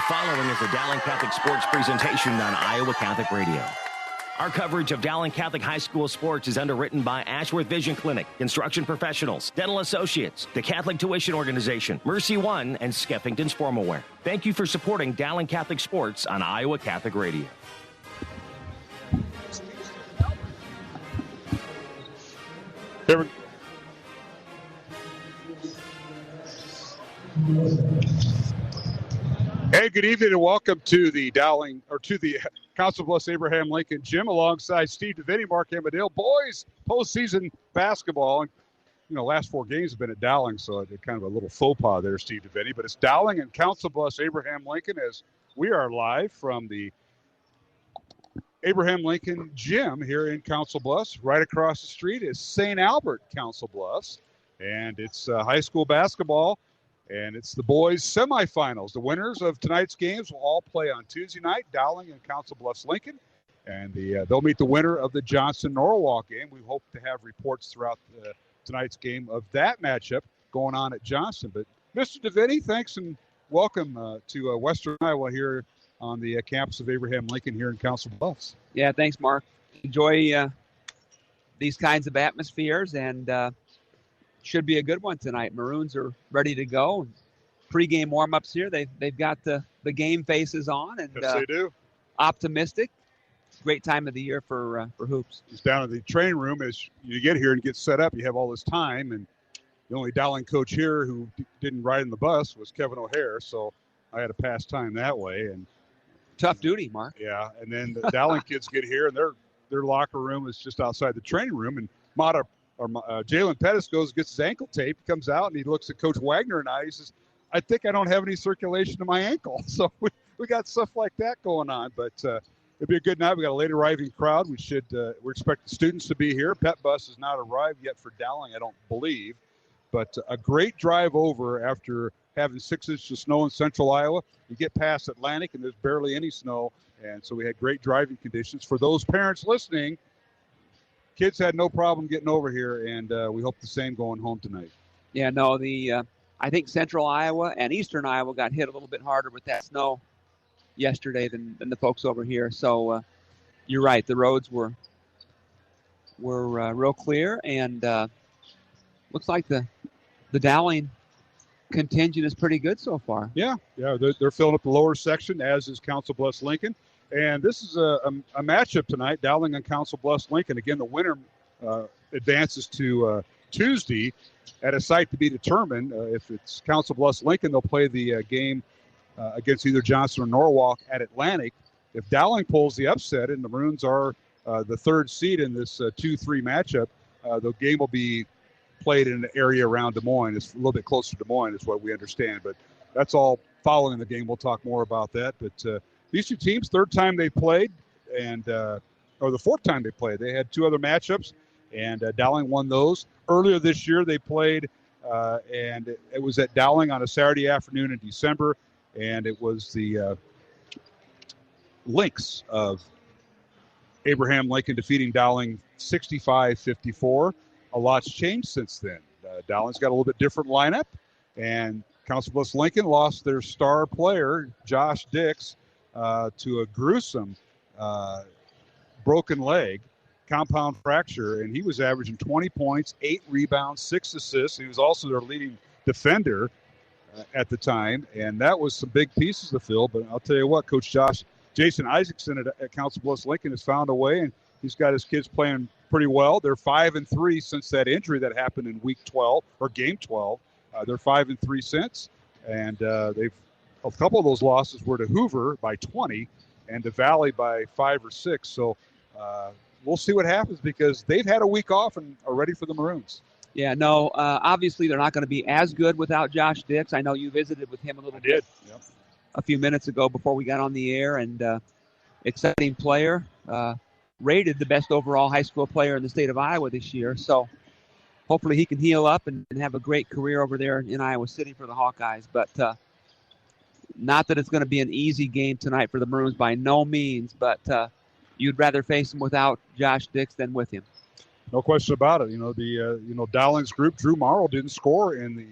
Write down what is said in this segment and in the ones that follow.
following is a Dowling Catholic Sports presentation on Iowa Catholic Radio. Our coverage of Dowling Catholic High School sports is underwritten by Ashworth Vision Clinic, Construction Professionals, Dental Associates, the Catholic Tuition Organization, Mercy One, and Skeffington's Formalware. Thank you for supporting Dowling Catholic Sports on Iowa Catholic Radio. Hey, good evening and welcome to the Council Bluffs Abraham Lincoln Gym alongside Steve DeVinny, Mark Amadale. Boys, postseason basketball. You know, last 4 games have been at Dowling, so it's kind of a little faux pas there, Steve DeVinny. But it's Dowling and Council Bluffs Abraham Lincoln as we are live from the Abraham Lincoln Gym here in Council Bluffs. Right across the street is St. Albert Council Bluffs, and it's high school basketball. And it's the boys' semifinals. The winners of tonight's games will all play on Tuesday night, Dowling and Council Bluffs Lincoln. And they'll meet the winner of the Johnson-Norwalk game. We hope to have reports throughout tonight's game of that matchup going on at Johnston. But Mr. DeVinny, thanks and welcome to Western Iowa here on the campus of Abraham Lincoln here in Council Bluffs. Yeah, thanks, Mark. Enjoy these kinds of atmospheres, and should be a good one tonight. Maroons are ready to go. Pre-game warm-ups here. They've got the game faces on, and yes, they do. Optimistic. Great time of the year for hoops. It's down in the training room. As you get here and get set up, you have all this time, and the only Dowling coach here who didn't ride in the bus was Kevin O'Hare, so I had to pass time that way. And tough duty, Mark. Yeah, and then the Dowling kids get here, and their locker room is just outside the training room, and Jalen Pettis gets his ankle taped, comes out, and he looks at Coach Wagner and I. He says, I think I don't have any circulation to my ankle. So we got stuff like that going on. But it'll be a good night. We got a late arriving crowd. We expect the students to be here. Pet bus has not arrived yet for Dowling, I don't believe. But a great drive over after having 6 inches of snow in central Iowa. You get past Atlantic, and there's barely any snow. And so we had great driving conditions. For those parents listening, kids had no problem getting over here, and we hope the same going home tonight. Yeah, no, I think central Iowa and eastern Iowa got hit a little bit harder with that snow yesterday than the folks over here. So you're right, the roads were real clear, and looks like the Dowling contingent is pretty good so far. Yeah, they're filling up the lower section, as is Council Bluffs Lincoln. And this is a matchup tonight, Dowling and Council Bluffs Lincoln. Again, the winner advances to Tuesday at a site to be determined. If it's Council Bluffs Lincoln, they'll play the game against either Johnston or Norwalk at Atlantic. If Dowling pulls the upset and the Maroons are the 3rd seed in this 2-3 matchup, the game will be played in an area around Des Moines. It's a little bit closer to Des Moines is what we understand. But that's all following the game. We'll talk more about that. But these two teams, 3rd time they played, or the 4th time they played. They had 2 other matchups, and Dowling won those. Earlier this year they played, and it was at Dowling on a Saturday afternoon in December, and it was the Lynx of Abraham Lincoln defeating Dowling 65-54. A lot's changed since then. Dowling's got a little bit different lineup, and Council Bluffs Lincoln lost their star player, Josh Dix, to a gruesome broken leg, compound fracture, and he was averaging 20 points, 8 rebounds, 6 assists. He was also their leading defender at the time, and that was some big pieces to fill. But I'll tell you what, Coach Jason Isaacson at Council Bluffs Lincoln has found a way, and he's got his kids playing pretty well. They're 5-3 since that injury that happened in week 12 or game 12. They're 5-3 since, and a couple of those losses were to Hoover by 20 and to Valley by 5 or 6. So we'll see what happens because they've had a week off and are ready for the Maroons. Yeah, no, obviously they're not going to be as good without Josh Dix. I know you visited with him a little bit a few minutes ago before we got on the air, and exciting player, rated the best overall high school player in the state of Iowa this year. So hopefully he can heal up and have a great career over there in Iowa City for the Hawkeyes. But not that it's going to be an easy game tonight for the Maroons by no means, but you'd rather face him without Josh Dix than with him. No question about it. Dowling's group, Drew Marr, didn't score in the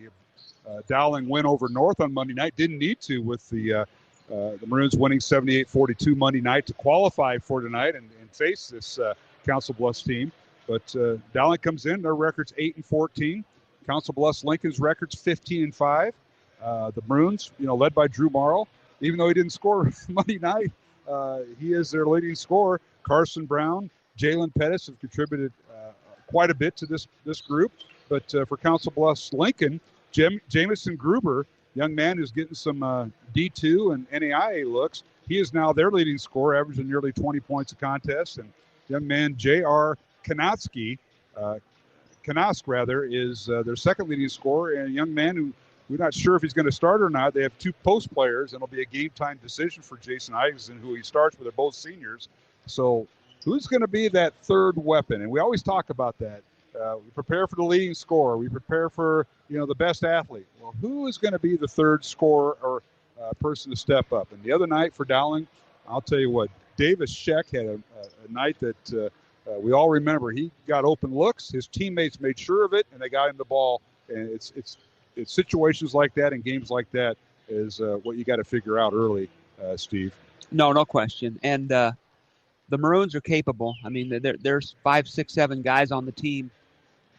Dowling win over North on Monday night. Didn't need to with the The Maroons winning 78-42 Monday night to qualify for tonight and face this Council Bluffs team. But Dowling comes in, their record's 8-14. Council Bluffs Lincoln's record's 15-5. The Maroons, led by Drew Marr, even though he didn't score Monday night, he is their leading scorer. Carson Brown, Jalen Pettis have contributed quite a bit to this group. But for Council Bluffs Lincoln, Jamison Gruber, young man who's getting some D2 and NAIA looks, he is now their leading scorer, averaging nearly 20 points a contest. And young man J.R. Kanosk is their second leading scorer, and a young man who we're not sure if he's going to start or not. They have two post players, and it'll be a game-time decision for Jason Isaacson, who he starts with. They're both seniors. So who's going to be that third weapon? And we always talk about that. We prepare for the leading scorer. We prepare for, the best athlete. Well, who is going to be the third scorer or person to step up? And the other night for Dowling, I'll tell you what, Davis Sheck had a night that we all remember. He got open looks. His teammates made sure of it, and they got him the ball. And it's situations like that and games like that is what you got to figure out early, Steve. No question. And the Maroons are capable. I mean, there's 5, 6, 7 guys on the team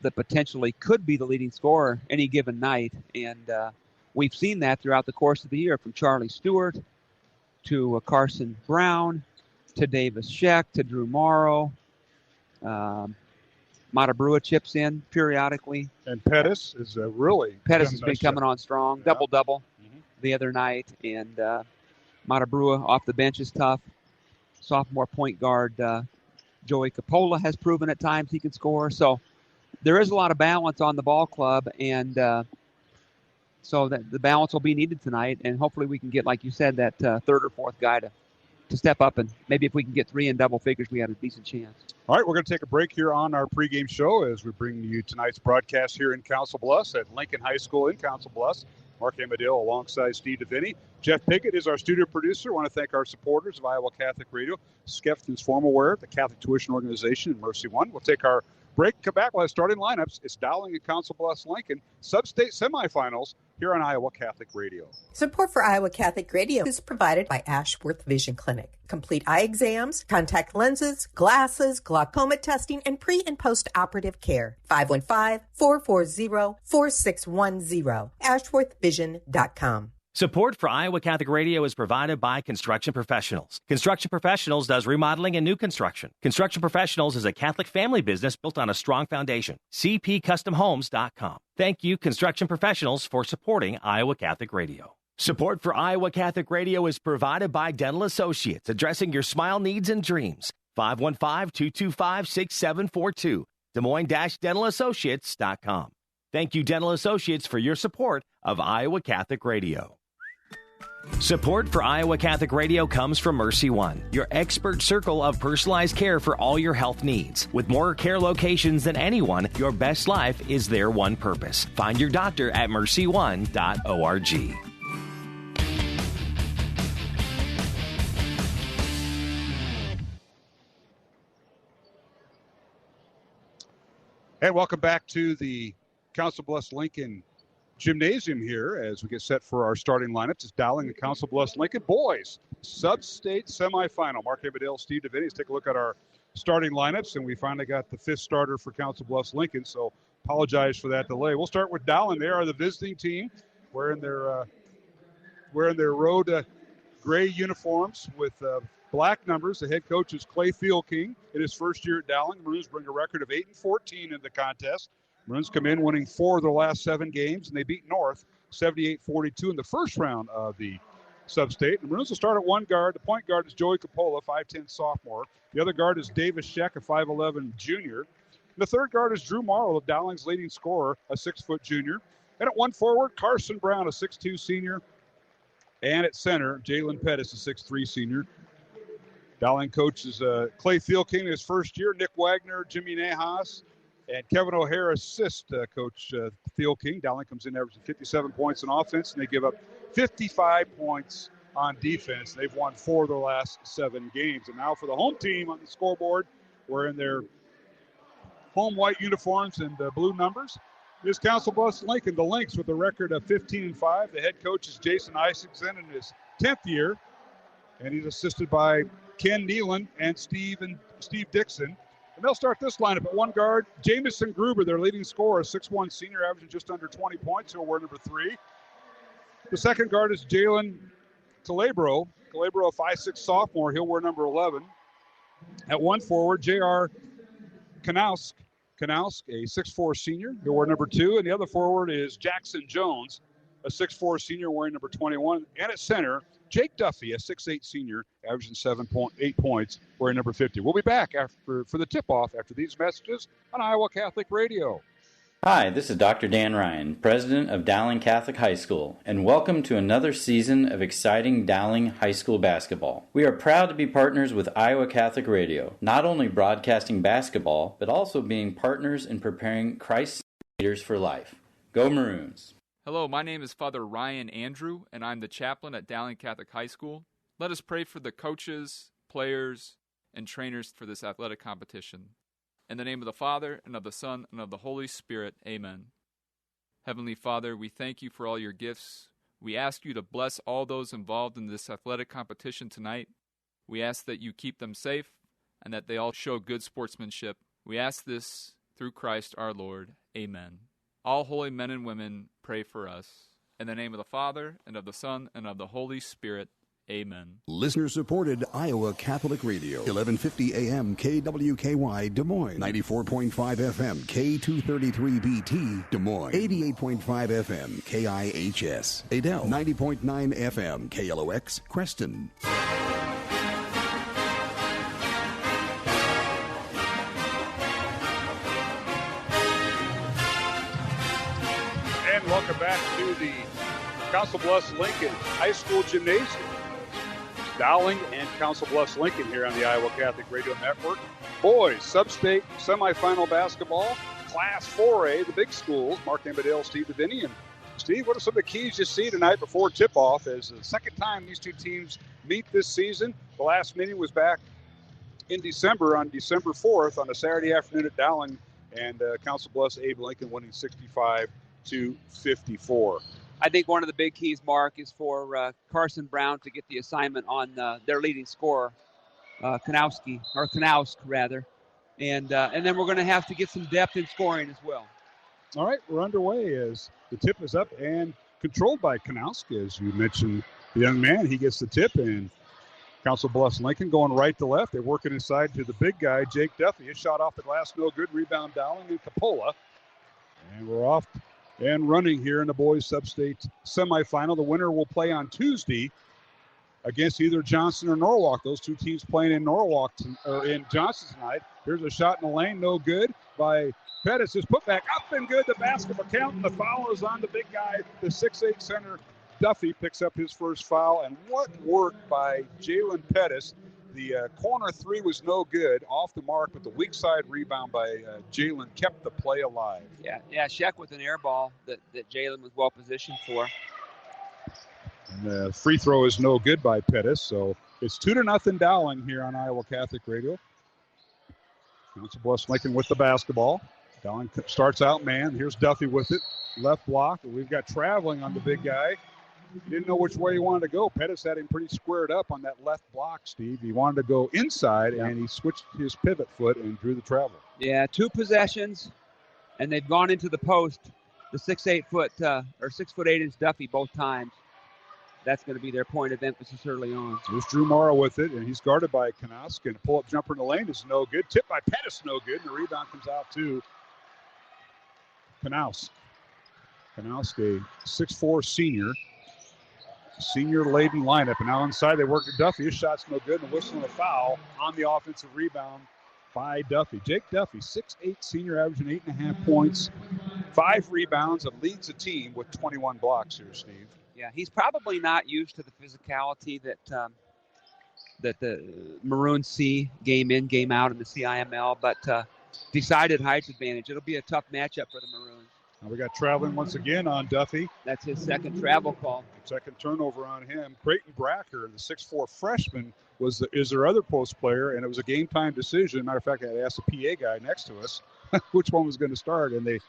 that potentially could be the leading scorer any given night. And we've seen that throughout the course of the year, from Charlie Stewart to Carson Brown to Davis Sheck to Drew Morrow. Matabrua chips in periodically. And Pettis is Pettis has been coming on strong. Yeah. Double the other night. And Matabrua off the bench is tough. Sophomore point guard Joey Coppola has proven at times he can score. So there is a lot of balance on the ball club, and so that the balance will be needed tonight. And hopefully we can get, like you said, that third or fourth guy to step up, and maybe if we can get 3 in double figures, we have a decent chance. All right, we're going to take a break here on our pregame show as we bring you tonight's broadcast here in Council Bluffs at Lincoln High School in Council Bluffs. Mark Amadale alongside Steve DeVinny. Jeff Pickett is our studio producer. I want to thank our supporters of Iowa Catholic Radio, Skeffton's Formalware, the Catholic Tuition Organization, and Mercy One. We'll take our break, come back. We'll have starting lineups. It's Dowling and Council Bluffs Lincoln, sub-state semifinals here on Iowa Catholic Radio. Support for Iowa Catholic Radio is provided by Ashworth Vision Clinic. Complete eye exams, contact lenses, glasses, glaucoma testing, and pre- and post-operative care. 515-440-4610. AshworthVision.com. Support for Iowa Catholic Radio is provided by Construction Professionals. Construction Professionals does remodeling and new construction. Construction Professionals is a Catholic family business built on a strong foundation. CPCustomHomes.com. Thank you, Construction Professionals, for supporting Iowa Catholic Radio. Support for Iowa Catholic Radio is provided by Dental Associates, addressing your smile needs and dreams. 515-225-6742. Des Moines-DentalAssociates.com. Thank you, Dental Associates, for your support of Iowa Catholic Radio. Support for Iowa Catholic Radio comes from Mercy One, your expert circle of personalized care for all your health needs. With more care locations than anyone, your best life is their one purpose. Find your doctor at mercy1.org. And welcome back to the Council Bluffs Lincoln Gymnasium here as we get set for our starting lineups. It's Dowling and Council Bluffs Lincoln boys sub-state semifinal. Mark Amadale, Steve DeVinny. Let's take a look at our starting lineups, and we finally got the 5th starter for Council Bluffs Lincoln, so apologize for that delay. We'll start with Dowling. They are the visiting team wearing their road gray uniforms with black numbers. The head coach is Clay Fieldking in his first year at Dowling. The Maroons bring a record of 8-14 in the contest. Maroons come in winning 4 of their last 7 games, and they beat North 78-42 in the first round of the sub-state. The Maroons will start at one guard. The point guard is Joey Coppola, 5'10 sophomore. The other guard is Davis Sheck, a 5'11 junior. And the third guard is Drew Marr, Dowling's leading scorer, a 6-foot junior. And at one forward, Carson Brown, a 6'2 senior. And at center, Jalen Pettis, a 6'3 senior. Dowling coach is Clay Fieldking in his first year, Nick Wagner, Jimmy Nahas, and Kevin O'Hara assist Coach Fieldking. Dowling comes in averaging 57 points on offense, and they give up 55 points on defense. They've won 4 of their last 7 games. And now for the home team on the scoreboard, wearing their home white uniforms and blue numbers, is Council Bluffs Lincoln, the Lynx, with a record of 15-5. The head coach is Jason Isaacson, and his 10th year, and he's assisted by Ken Nealon and Steve Dixon. And they'll start this lineup at one guard. Jamison Gruber, their leading scorer, 6'1" senior, averaging just under 20 points. He'll wear number 3. The second guard is Jalen Calabro. Calabro, a 5'6" sophomore. He'll wear number 11. At one forward, J.R. Kanausk, a 6'4" senior. He'll wear number 2. And the other forward is Jackson Jones, a 6'4" senior, wearing number 21. And at center, Jake Duffy, a 6'8" senior, averaging 7.8 points, wearing number 50. We'll be back for the tip-off after these messages on Iowa Catholic Radio. Hi, this is Dr. Dan Ryan, president of Dowling Catholic High School, and welcome to another season of exciting Dowling High School basketball. We are proud to be partners with Iowa Catholic Radio, not only broadcasting basketball, but also being partners in preparing Christ's leaders for life. Go Maroons! Hello, my name is Father Ryan Andrew, and I'm the chaplain at Dowling Catholic High School. Let us pray for the coaches, players, and trainers for this athletic competition. In the name of the Father, and of the Son, and of the Holy Spirit, amen. Heavenly Father, we thank you for all your gifts. We ask you to bless all those involved in this athletic competition tonight. We ask that you keep them safe, and that they all show good sportsmanship. We ask this through Christ our Lord, amen. All holy men and women, pray for us. In the name of the Father, and of the Son, and of the Holy Spirit, amen. Listener-supported Iowa Catholic Radio, 1150 AM KWKY Des Moines, 94.5 FM K233BT Des Moines, 88.5 FM KIHS Adel, 90.9 FM KLOX Creston. And welcome back to the Council Bluffs Lincoln High School Gymnasium. Dowling and Council Bluffs Lincoln here on the Iowa Catholic Radio Network. Boys, sub-state semifinal basketball, Class 4A, the big schools, Mark Embedale, Steve Davini. And Steve, what are some of the keys you see tonight before tip-off? As the second time these two teams meet this season. The last meeting was back in December, on December 4th, on a Saturday afternoon at Dowling, and Council Bluffs Abe Lincoln winning 65-54. I think one of the big keys, Mark, is for Carson Brown to get the assignment on their leading scorer, Kanausk, and then we're going to have to get some depth in scoring as well. All right, we're underway as the tip is up and controlled by Kanausk. As you mentioned, the young man, he gets the tip, and Council Bluffs Lincoln going right to left. They're working inside to the big guy, Jake Duffy. His shot off the glass, no good. Rebound Dowling and Capola. And we're off and running here in the boys sub-state semifinal. The winner will play on Tuesday against either Johnson or Norwalk. Those two teams playing in Norwalk or in Johnson tonight. Here's a shot in the lane, no good by Pettis. His putback up and good. The basketball count, and the foul is on the big guy, the 6'8" center. Duffy picks up his first foul, and what work by Jalen Pettis. The corner three was no good, off the mark, but the weak side rebound by Jalen kept the play alive. Yeah, Sheck with an air ball that Jalen was well positioned for. And the free throw is no good by Pettis, so it's 2-0 Dowling here on Iowa Catholic Radio. Council Bluffs Lincoln with the basketball. Dowling starts out man. Here's Duffy with it. Left block. We've got traveling on the big guy. He didn't know which way he wanted to go. Pettis had him pretty squared up on that left block, Steve. He wanted to go inside, and he switched his pivot foot and drew the travel. Yeah, 2 possessions, and they've gone into the post. The 6'8" or 6'8" Duffy both times. That's going to be their point of emphasis early on. Here's Drew Marr with it, and he's guarded by Kanausk. And a pull-up jumper in the lane is no good. Tipped by Pettis, no good. And the rebound comes out to Kanausk. Kanausk, a 6'4" senior-laden lineup. And now inside they work to Duffy. His shot's no good. And a whistle and a foul on the offensive rebound by Duffy. Jake Duffy, 6'8" senior, averaging 8.5 points, 5 rebounds, and leads the team with 21 blocks here, Steve. Yeah, he's probably not used to the physicality that the Maroons see game in, game out in the CIML, but decided height advantage. It'll be a tough matchup for the Maroons. Now we got traveling once again on Duffy. That's his second travel call. Second turnover on him. Creighton Bracker, the 6'4" freshman, is their other post player, and it was a game time decision. Matter of fact, I had asked the PA guy next to us which one was going to start, and they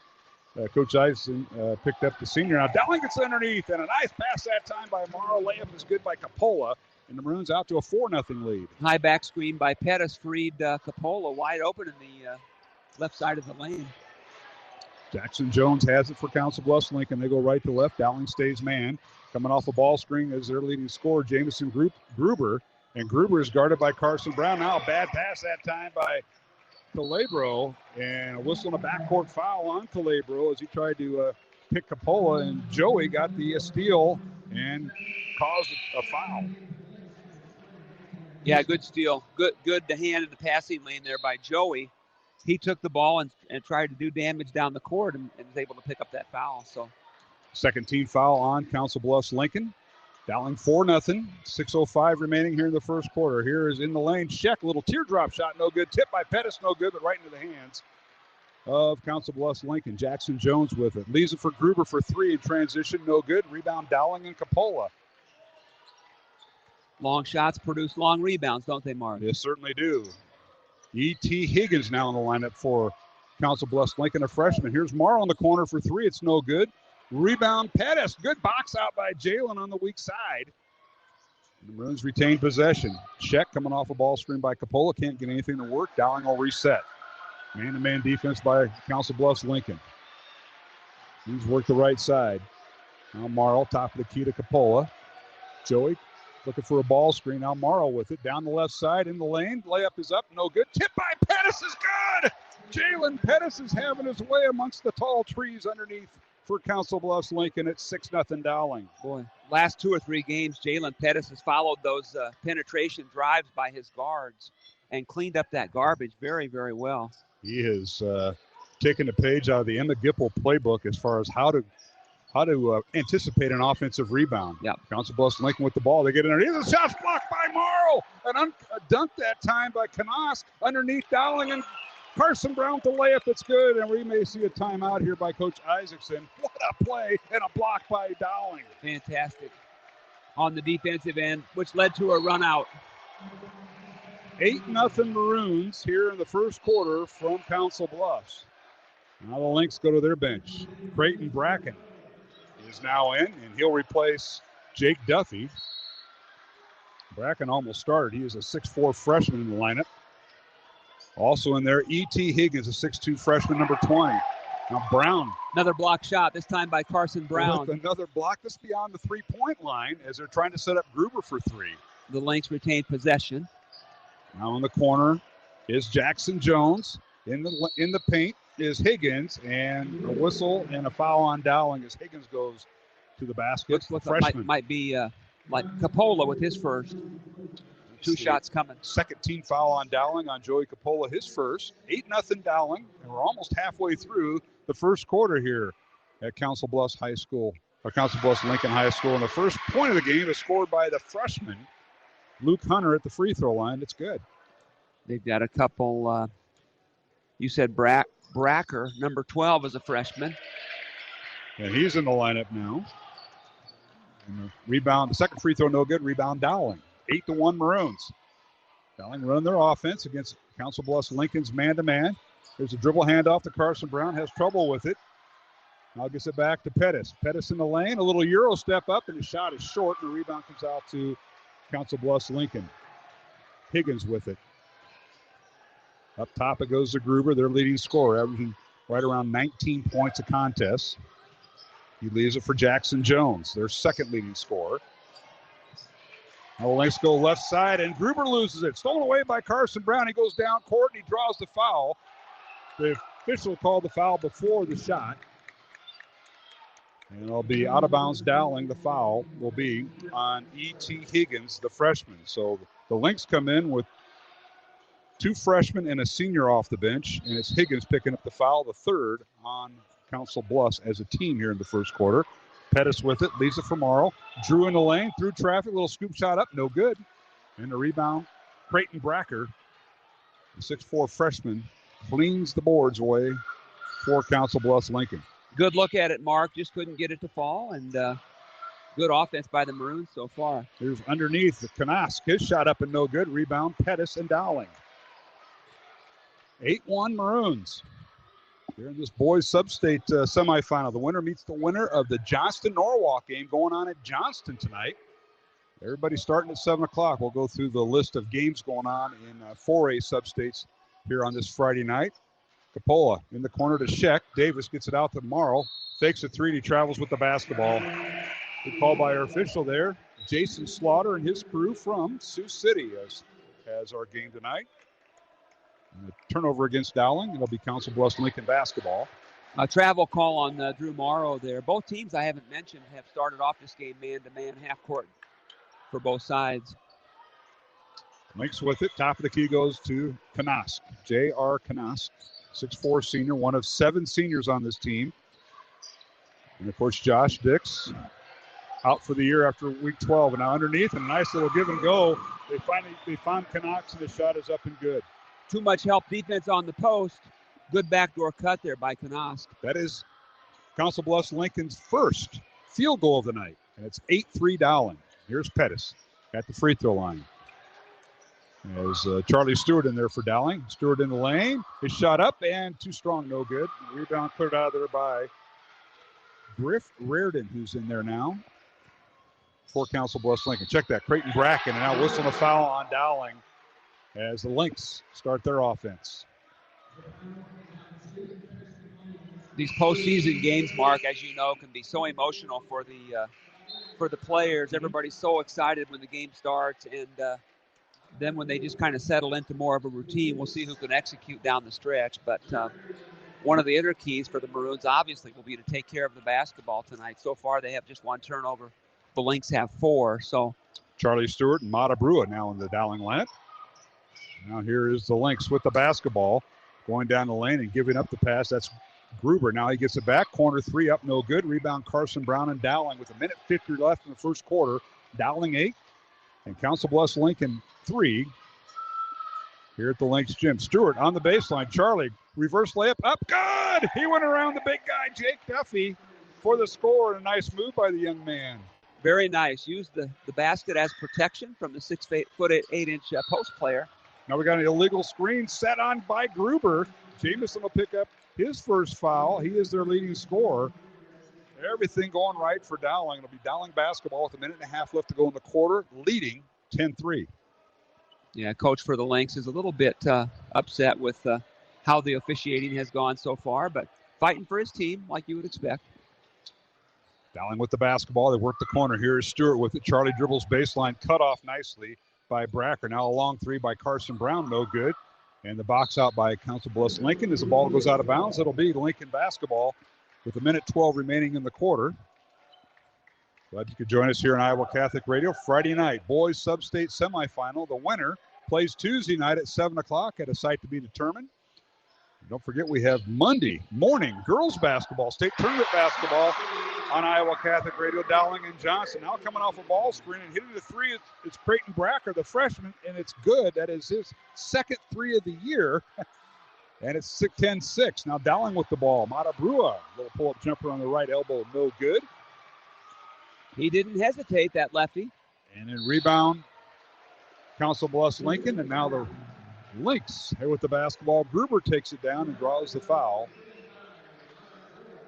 Coach Isaacson picked up the senior. Now Dowling gets underneath, and a nice pass that time by Marr. Layup is good by Coppola, and the Maroons out to a 4-0 lead. High back screen by Pettis freed Coppola wide open in the left side of the lane. Jackson Jones has it for Council Bluffs Lincoln. They go right to left. Dowling stays man. Coming off a ball screen as their leading scorer, Jamison Gruber. And Gruber is guarded by Carson Brown. Now a bad pass that time by Calabro. And a whistle and a backcourt foul on Calabro as he tried to pick Coppola. And Joey got the steal and caused a foul. Yeah, good steal. Good to hand in the passing lane there by Joey. He took the ball and tried to do damage down the court and was able to pick up that foul. So, second team foul on Council Bluffs Lincoln. Dowling 4-0. 6:05 remaining here in the first quarter. Here is in the lane. Sheck, a little teardrop shot, no good. Tip by Pettis, no good, but right into the hands of Council Bluffs Lincoln. Jackson Jones with it. Leaves it for Gruber for three in transition, no good. Rebound Dowling and Coppola. Long shots produce long rebounds, don't they, Mark? They certainly do. E.T. Higgins now in the lineup for Council Bluffs Lincoln, a freshman. Here's Marr on the corner for three. It's no good. Rebound Pettis. Good box out by Jalen on the weak side. The Maroons retain possession. Check coming off a ball screen by Coppola. Can't get anything to work. Dowling will reset. Man-to-man defense by Council Bluffs Lincoln. He's worked the right side. Now Marl, top of the key to Coppola. Joey looking for a ball screen. Now Marl with it. Down the left side in the lane. Layup is up. No good. Tip by Pettis is good. Jalen Pettis is having his way amongst the tall trees underneath for Council Bluffs Lincoln. It's 6-0 Dowling. Boy, last 2 or 3 games, Jalen Pettis has followed those penetration drives by his guards and cleaned up that garbage very, very well. He has taken a page out of the Emma Gipple playbook as far as how to anticipate an offensive rebound. Yep. Council Bluffs Lincoln with the ball. They get in there. Here's a shot blocked by Marl. A dunk that time by Knaus underneath Dowling, and Carson Brown to layup. It's good, and we may see a timeout here by Coach Isaacson. What a play and a block by Dowling. Fantastic on the defensive end, which led to a run out. 8-0 Maroons here in the first quarter from Council Bluffs. Now the Lynx go to their bench. Creighton Bracken is now in, and he'll replace Jake Duffy. Bracken almost started. He is a 6'4 freshman in the lineup. Also in there, E.T. Higgins, a 6'2 freshman, number 20. Now Brown. Another block shot, this time by Carson Brown. With another block, this beyond the three-point line as they're trying to set up Gruber for three. The Lynx retain possession. Now in the corner is Jackson Jones. In the paint is Higgins, and a whistle and a foul on Dowling as Higgins goes to the basket. Looks like might be like Coppola with his first. 2 shots coming. Second team foul on Dowling on Joey Coppola, his first. 8-0 Dowling, and we're almost halfway through the first quarter here at Council Bluffs High School, or Council Bluffs Lincoln High School. And the first point of the game is scored by the freshman, Luke Hunter, at the free throw line. It's good. They've got a couple, you said Bracker, number 12, is a freshman. And he's in the lineup now. And the rebound, the second free throw, no good. Rebound Dowling. 8-1 Maroons. Dowling running their offense against Council Bluffs Lincoln's man-to-man. There's a dribble handoff to Carson Brown. Has trouble with it. Now gets it back to Pettis. Pettis in the lane. A little Euro step up, and the shot is short, and the rebound comes out to Council Bluffs Lincoln. Higgins with it. Up top it goes to Gruber, their leading scorer, averaging right around 19 points a contest. He leaves it for Jackson Jones, their second leading scorer. Now the Lynx go left side, and Gruber loses it. Stolen away by Carson Brown. He goes down court, and he draws the foul. The official called the foul before the shot. And it'll be out of bounds Dowling. The foul will be on E.T. Higgins, the freshman. So the Lynx come in with 2 freshmen and a senior off the bench, and it's Higgins picking up the foul, the third on Council Bluffs as a team here in the first quarter. Pettis with it, leaves it for Marl. Drew in the lane, through traffic, little scoop shot up, no good. And the rebound, Creighton Bracker, the 6'4 freshman, cleans the boards away for Council Bluffs Lincoln. Good look at it, Mark. Just couldn't get it to fall, and good offense by the Maroons so far. There's underneath the Knaus. His shot up and no good. Rebound, Pettis and Dowling. 8-1 Maroons. Here in this boys sub-state semifinal. The winner meets the winner of the Johnston-Norwalk game going on at Johnston tonight. Everybody starting at 7 o'clock. We'll go through the list of games going on in 4A sub-states here on this Friday night. Capola in the corner to Scheck. Davis gets it out to Marr. Fakes a three, and he travels with the basketball. Good call by our official there. Jason Slaughter and his crew from Sioux City as our game tonight. And a turnover against Dowling. It'll be Council Bluffs Lincoln basketball. A travel call on Drew Morrow there. Both teams I haven't mentioned have started off this game man-to-man half-court for both sides. Lynx with it. Top of the key goes to Kanosk. J.R. Kanosk, 6'4" senior, one of 7 seniors on this team. And, of course, Josh Dix out for the year after week 12. And now underneath, and a nice little give and go. They found Kanosk, and the shot is up and good. Too much help defense on the post. Good backdoor cut there by Kanosk. That is Council Bluffs Lincoln's first field goal of the night. And it's 8-3 Dowling. Here's Pettis at the free throw line. There's Charlie Stewart in there for Dowling. Stewart in the lane. His shot up and too strong, no good. Rebound cleared out of there by Griff Reardon, who's in there now for Council Bluffs Lincoln. Check that. Creighton Bracken, and now whistling a foul on Dowling as the Lynx start their offense. These postseason games, Mark, as you know, can be so emotional for the players. Everybody's so excited when the game starts, and then when they just kind of settle into more of a routine, we'll see who can execute down the stretch. But one of the other keys for the Maroons, obviously, will be to take care of the basketball tonight. So far, they have just 1 turnover. The Lynx have 4. So Charlie Stewart and Mata Brua now in the Dowling lineup. Now here is the Lynx with the basketball, going down the lane and giving up the pass. That's Gruber. Now he gets it back. Corner 3 up, no good. Rebound Carson Brown and Dowling with 1:50 left in the first quarter. Dowling 8 and Council Bluffs Lincoln 3 here at the Lynx gym. Stewart on the baseline. Charlie, reverse layup up. Good! He went around the big guy, Jake Duffy, for the score. And a nice move by the young man. Very nice. Used the basket as protection from the 6'8" post player. Now we got an illegal screen set on by Gruber. Jameson will pick up his first foul. He is their leading scorer. Everything going right for Dowling. It'll be Dowling basketball with 1.5 left to go in the quarter, leading 10-3. Yeah, coach for the Lynx is a little bit upset with how the officiating has gone so far, but fighting for his team like you would expect. Dowling with the basketball. They work the corner. Here is Stewart with it. Charlie dribbles baseline, cut off nicely by Bracker. Now a long 3 by Carson Brown, no good. And the box out by Council Bluffs Lincoln. As the ball goes out of bounds, it'll be Lincoln basketball with 1:12 remaining in the quarter. Glad you could join us here on Iowa Catholic Radio. Friday night, boys sub-state semifinal. The winner plays Tuesday night at 7 o'clock at a site to be determined. And don't forget, we have Monday morning girls basketball, state tournament basketball on Iowa Catholic Radio. Dowling and Johnson now coming off a ball screen and hitting the 3. It's Creighton Bracker, the freshman, and it's good. That is his second 3 of the year. And it's 10-6. Now Dowling with the ball. Mata Brua, little pull-up jumper on the right elbow, no good. He didn't hesitate, that lefty. And then rebound, Council Bluffs Lincoln, and now the Lynx here with the basketball. Gruber takes it down and draws the foul.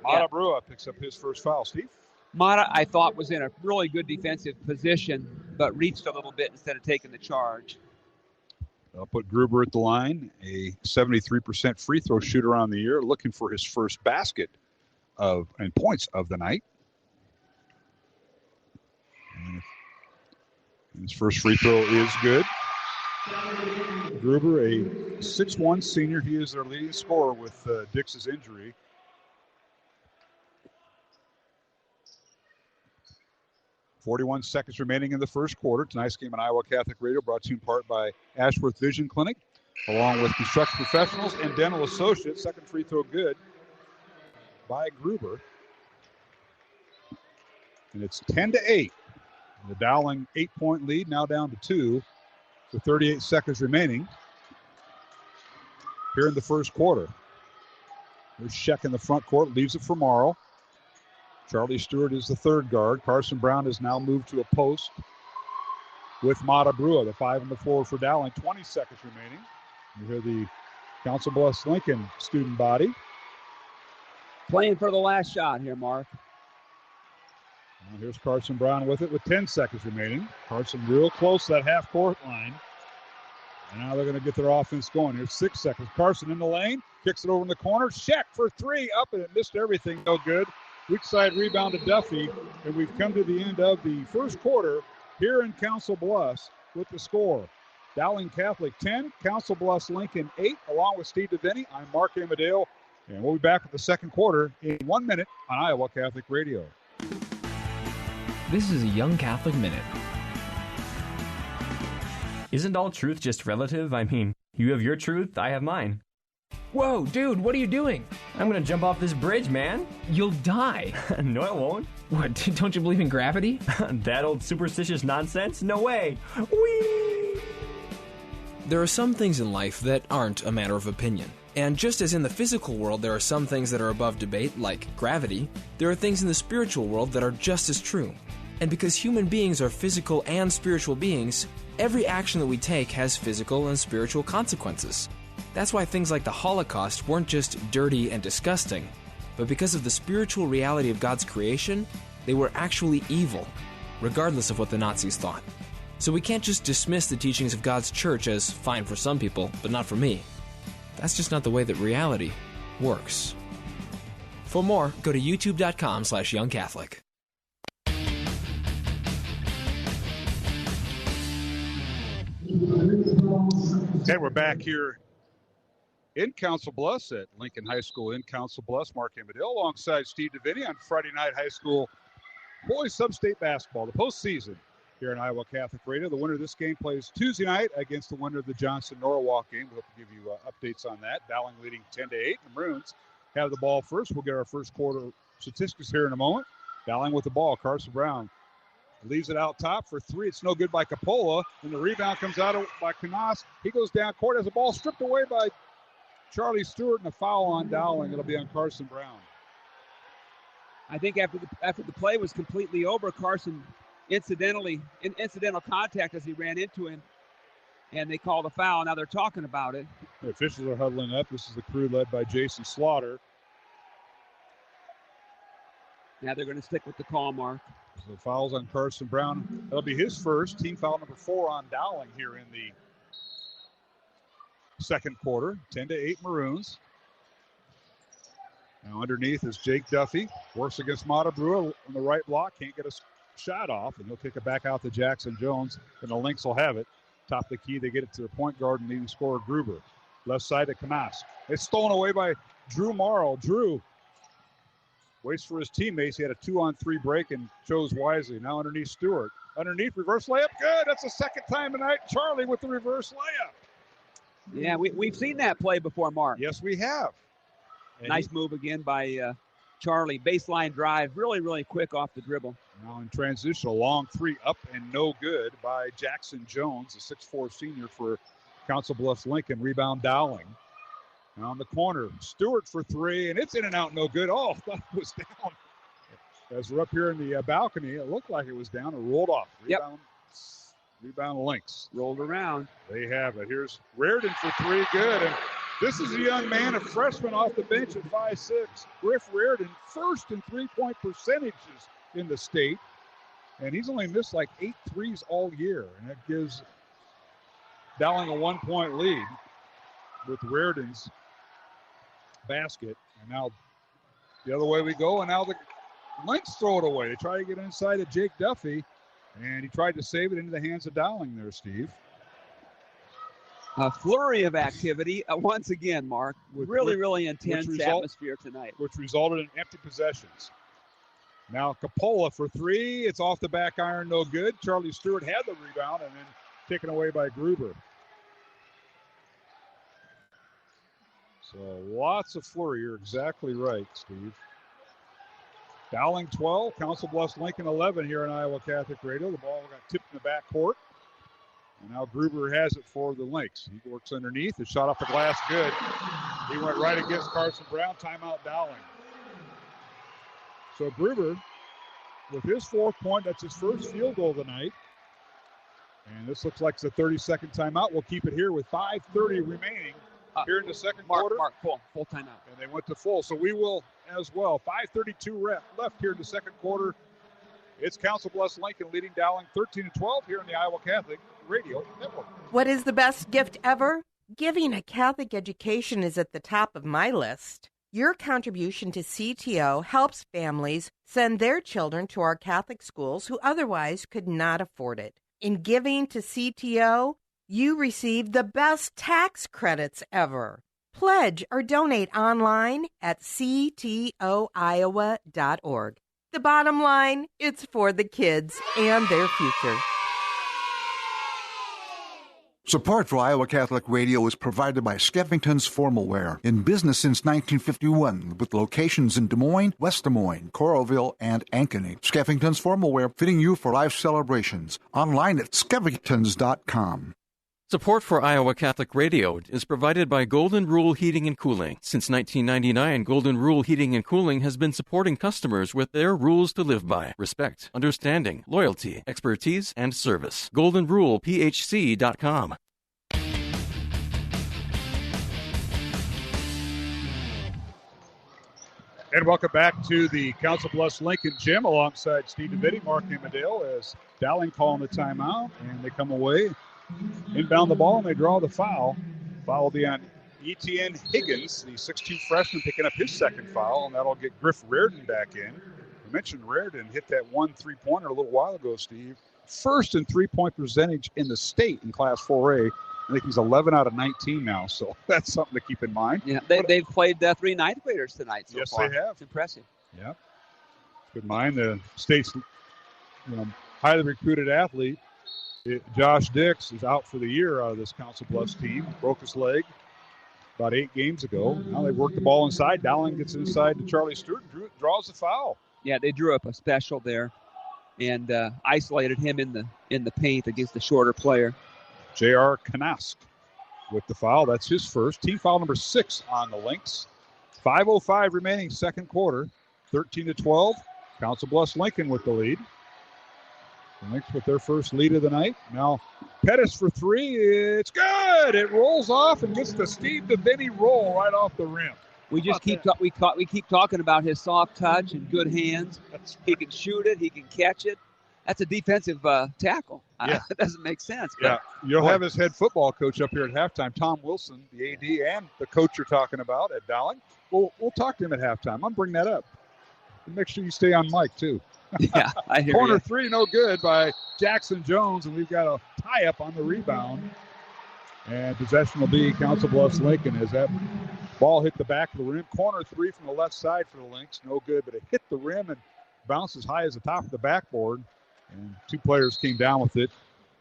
Mata Brua picks up his first foul. Steve? Mata, I thought, was in a really good defensive position, but reached a little bit instead of taking the charge. I'll put Gruber at the line, a 73% free throw shooter on the year, looking for his first basket and points of the night. And his first free throw is good. Gruber, a 6'1" senior. He is their leading scorer with Dix's injury. .41 seconds remaining in the first quarter. Tonight's game on Iowa Catholic Radio brought to you in part by Ashworth Vision Clinic, along with Construction Professionals and Dental Associates. Second free throw good by Gruber. And it's 10-8. The Dowling 8-point lead now down to 2 with 38 seconds remaining here in the first quarter. There's Scheck in the front court, leaves it for Marr. Charlie Stewart is the third guard. Carson Brown has now moved to a post with Mata Brua, the 5 on the floor for Dowling. 20 seconds remaining. You hear the Council Bluffs Lincoln student body. Playing for the last shot here, Mark. Well, here's Carson Brown with it with 10 seconds remaining. Carson real close to that half-court line. And now they're going to get their offense going. Here's 6 seconds. Carson in the lane. Kicks it over in the corner. Sheck for three. Up, and it missed everything. No good. Weak side rebound to Duffy. And we've come to the end of the first quarter here in Council Bluffs with the score. Dowling Catholic 10, Council Bluffs Lincoln 8, along with Steve DeVinny. I'm Mark Amadale, and we'll be back with the second quarter in 1 minute on Iowa Catholic Radio. This is a Young Catholic Minute. Isn't all truth just relative? I mean, you have your truth, I have mine. Whoa, dude, what are you doing? I'm gonna jump off this bridge, man. You'll die. No, I won't. What, don't you believe in gravity? That old superstitious nonsense? No way. Whee! There are some things in life that aren't a matter of opinion. And just as in the physical world there are some things that are above debate, like gravity, there are things in the spiritual world that are just as true. And because human beings are physical and spiritual beings, every action that we take has physical and spiritual consequences. That's why things like the Holocaust weren't just dirty and disgusting, but because of the spiritual reality of God's creation, they were actually evil, regardless of what the Nazis thought. So we can't just dismiss the teachings of God's church as fine for some people, but not for me. That's just not the way that reality works. For more, go to youtube.com/youngcatholic. Okay, we're back here in Council Bluffs at Lincoln High School in Council Bluffs. Mark Amadale alongside Steve DeVinny on Friday night high school boys sub-state basketball, the postseason here in Iowa Catholic Radio. The winner of this game plays Tuesday night against the winner of the Johnson-Norwalk game. We'll give you updates on that. Dowling leading 10-8. The Maroons have the ball first. We'll get our first quarter statistics here in a moment. Dowling with the ball. Carson Brown leaves it out top for three. It's no good by Capola. And the rebound comes out by Canas. He goes down court, has the ball stripped away by Charlie Stewart, and a foul on Dowling. It'll be on Carson Brown. I think after the play was completely over, Carson incidental contact as he ran into him, and they called a foul. Now they're talking about it. The officials are huddling up. This is the crew led by Jason Slaughter. Now they're going to stick with the call, Mark. So the foul's on Carson Brown. That'll be his first. Team foul number 4 on Dowling here in the second quarter. 10-8 Maroons. Now underneath is Jake Duffy. Works against Magruder on the right block. Can't get a shot off, and he'll kick it back out to Jackson Jones, and the Lynx will have it. Top of the key, they get it to their point guard and leading scorer Gruber. Left side to Canas. It's stolen away by Drew Marr. Drew waits for his teammates. He had a 2-on-3 break and chose wisely. Now underneath Stewart. Underneath, reverse layup. Good. That's the second time tonight. Charlie with the reverse layup. Yeah, we've seen that play before, Mark. Yes, we have. And nice move again by Charlie. Baseline drive, really, really quick off the dribble. Now in transition, a long three up and no good by Jackson Jones, a 6'4 senior for Council Bluffs Lincoln. Rebound Dowling. Now on the corner, Stewart for three, and it's in and out, no good. Oh, I thought it was down. As we're up here in the balcony, it looked like it was down and rolled off. Rebound Lynx. Rolled around. They have it. Here's Reardon for three, good. And this is a young man, a freshman off the bench at 5'6". Griff Reardon, first in three-point percentages in the state. And he's only missed like 8 threes all year. And that gives Dowling a 1-point lead with Reardon's basket. And now the other way we go. And now the Lynx throw it away. They try to get inside of Jake Duffy. And he tried to save it into the hands of Dowling there, Steve. A flurry of activity once again, Mark. Really intense atmosphere tonight. Which resulted in empty possessions. Now Capola for three. It's off the back iron, no good. Charlie Stewart had the rebound and then taken away by Gruber. So lots of flurry. You're exactly right, Steve. Dowling 12, Council Bluffs Lincoln 11 here in Iowa Catholic Radio. The ball got tipped in the backcourt. And now Gruber has it for the Lynx. He works underneath. The shot off the glass, good. He went right against Carson Brown. Timeout Dowling. So Gruber, with his 4th point, that's his first field goal of the night. And this looks like it's a 30-second timeout. We'll keep it here with 5:30 remaining here in the second quarter. Mark, full timeout. And they went to full. So we will as well. 5:32 left here in the second quarter. It's Council Bluffs Lincoln leading Dowling 13-12 here in the Iowa Catholic Radio Network. What is the best gift ever? Giving a Catholic education is at the top of my list. Your contribution to CTO helps families send their children to our Catholic schools who otherwise could not afford it. In giving to CTO, you receive the best tax credits ever. Pledge or donate online at ctoiowa.org. The bottom line, it's for the kids and their future. Support for Iowa Catholic Radio is provided by Skeffington's Formal Wear, in business since 1951, with locations in Des Moines, West Des Moines, Coralville, and Ankeny. Skeffington's Formal Wear, fitting you for life celebrations. Online at skeffingtons.com. Support for Iowa Catholic Radio is provided by Golden Rule Heating and Cooling. Since 1999, Golden Rule Heating and Cooling has been supporting customers with their rules to live by: respect, understanding, loyalty, expertise, and service. GoldenRulePHC.com. And welcome back to the Council Bluffs Lincoln Gym alongside Steve DeVitti, Mark Amadale, as Dowling calling the timeout, and they come away. Inbound the ball, and they draw the foul. Foul will be on Etienne Higgins, the 6'2 freshman, picking up his second foul, and that'll get Griff Reardon back in. We mentioned Reardon hit that 1 3-pointer a little while ago, Steve. First in three-point percentage in the state in Class 4A. I think he's 11 out of 19 now, so that's something to keep in mind. Yeah, they've played 3 ninth graders tonight so far. Yes, they have. It's impressive. Yeah. Keep in mind the state's highly recruited athlete, Josh Dix, is out for the year out of this Council Bluffs team. Broke his leg about 8 games ago. Now they work the ball inside. Dowling gets inside to Charlie Stewart and draws the foul. Yeah, they drew up a special there and isolated him in the paint against the shorter player. J.R. Kanask with the foul. That's his first. Team foul number 6 on the Lynx. 5:05 remaining second quarter. 13-12. Council Bluffs Lincoln with the lead. The Lynx with their first lead of the night. Now Pettis for 3. It's good. It rolls off and gets the Steve DeVitti roll right off the rim. We just keep talking about his soft touch and good hands. He can shoot it. He can catch it. That's a defensive tackle. Yeah. It doesn't make sense. Yeah, you'll have his head football coach up here at halftime, Tom Wilson, the AD, and the coach you're talking about at Dowling. We'll talk to him at halftime. I'm going to bring that up. And make sure you stay on mic, too. Yeah, I hear Corner you. 3, no good by Jackson Jones, and we've got a tie-up on the rebound. And possession will be Council Bluffs Lincoln as that ball hit the back of the rim. Corner 3 from the left side for the Lynx, no good, but it hit the rim and bounced as high as the top of the backboard. And 2 players came down with it,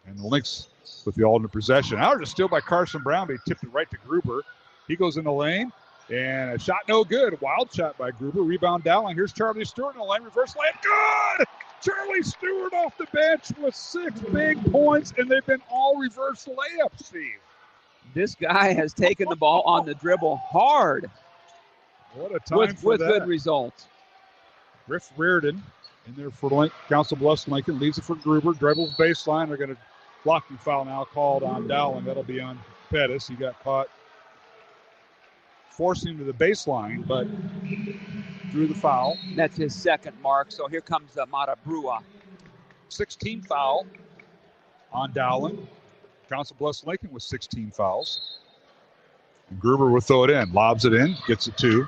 and the Lynx with the alternate possession. Now just steal by Carson Brown, but he tipped it right to Gruber. He goes in the lane, and a shot no good. Wild shot by Gruber. Rebound Dowling. Here's Charlie Stewart in the lane. Reverse layup. Good! Charlie Stewart off the bench with 6 big points, and they've been all reverse layups, Steve. This guy has taken the ball on the dribble hard. What a time for with that. Good results. Griff Reardon in there for Council Bluffs Lincoln. Leaves it for Gruber. Dribbles baseline. They're going to blocking foul now called on Dowling. That'll be on Pettis. He got caught forcing him to the baseline, but drew the foul. That's his second mark. So here comes Mata Brua. 16th foul on Dowling. Council Bluffs Lincoln with 16 fouls. And Gruber will throw it in. Lobs it in. Gets it to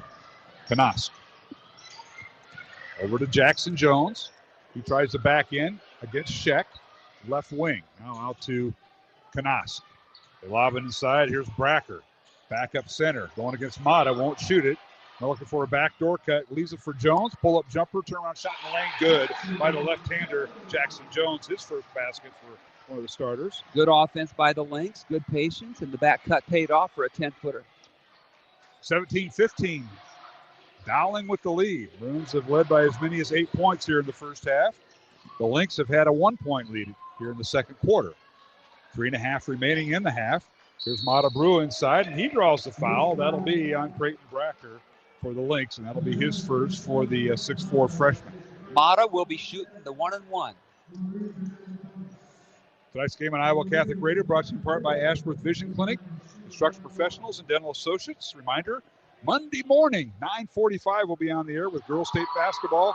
Kanask. Over to Jackson Jones. He tries to back in against Sheck. Left wing. Now out to Kanask. They lob it inside. Here's Bracker. Back up center. Going against Mata. Won't shoot it. Now looking for a backdoor cut. Leaves it for Jones. Pull up jumper. Turnaround shot in the lane. Good by the left-hander, Jackson Jones. His first basket for one of the starters. Good offense by the Lynx. Good patience. And the back cut paid off for a 10-footer. 17-15. Dowling with the lead. Bruins have led by as many as 8 points here in the first half. The Lynx have had a 1-point lead here in the second quarter. 3.5 remaining in the half. Here's Mata Brew inside, and he draws the foul. That'll be on Creighton Bracker for the Lynx, and that'll be his first for the 6'4 freshman. Mata will be shooting the 1-and-1. Tonight's game on Iowa Catholic Radio brought to you in part by Ashworth Vision Clinic. Construction Professionals and Dental Associates. Reminder, Monday morning, 9:45, we'll be on the air with girls state basketball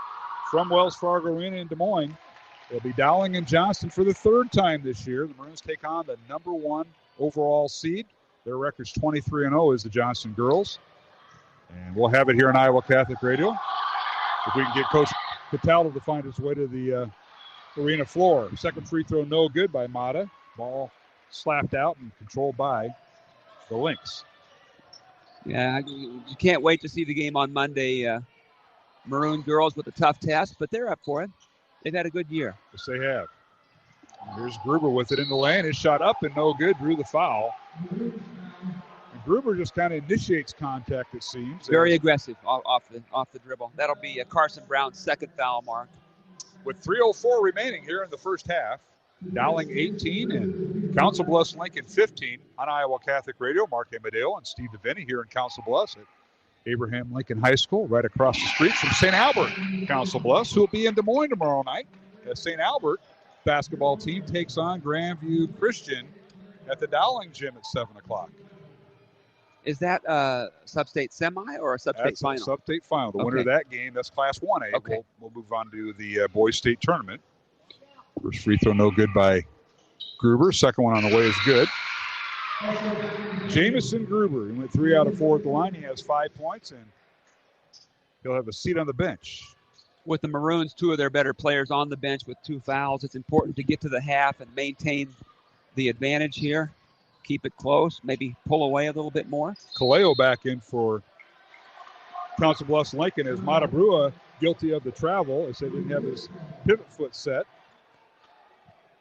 from Wells Fargo Arena in Des Moines. It'll be Dowling and Johnston for the third time this year. The Maroons take on the number 1 overall seed. Their record's 23-0 is the Johnston girls. And we'll have it here on Iowa Catholic Radio. If we can get Coach Cataldo to find his way to the arena floor. Second free throw, no good by Mata. Ball slapped out and controlled by the Lynx. Yeah, you can't wait to see the game on Monday. Maroon girls with a tough task, but they're up for it. They've had a good year. Yes, they have. And here's Gruber with it in the lane. His shot up and no good. Drew the foul. And Gruber just kind of initiates contact, it seems. Very aggressive off the dribble. That'll be Carson Brown's second foul mark. With 3:04 remaining here in the first half, Dowling 18 and Council Bluffs Lincoln 15 on Iowa Catholic Radio. Mark Amadeo and Steve DeVinny here in Council Bluffs at Abraham Lincoln High School, right across the street from St. Albert Council Bluffs, who will be in Des Moines tomorrow night as St. Albert basketball team takes on Grandview Christian at the Dowling Gym at 7 o'clock. Is that a sub-state semi or a sub-state final? That's a sub-state final. The winner of that game, that's Class 1A. Okay. We'll move on to the boys state tournament. First free throw, no good by Gruber. Second one on the way is good. Jamison Gruber, he went 3 out of 4 at the line. He has 5 points, and he'll have a seat on the bench. With the Maroons, 2 of their better players on the bench with 2 fouls, it's important to get to the half and maintain the advantage here. Keep it close, maybe pull away a little bit more. Kaleo back in for Council Bluffs Lincoln as Matabrua guilty of the travel as they didn't have his pivot foot set.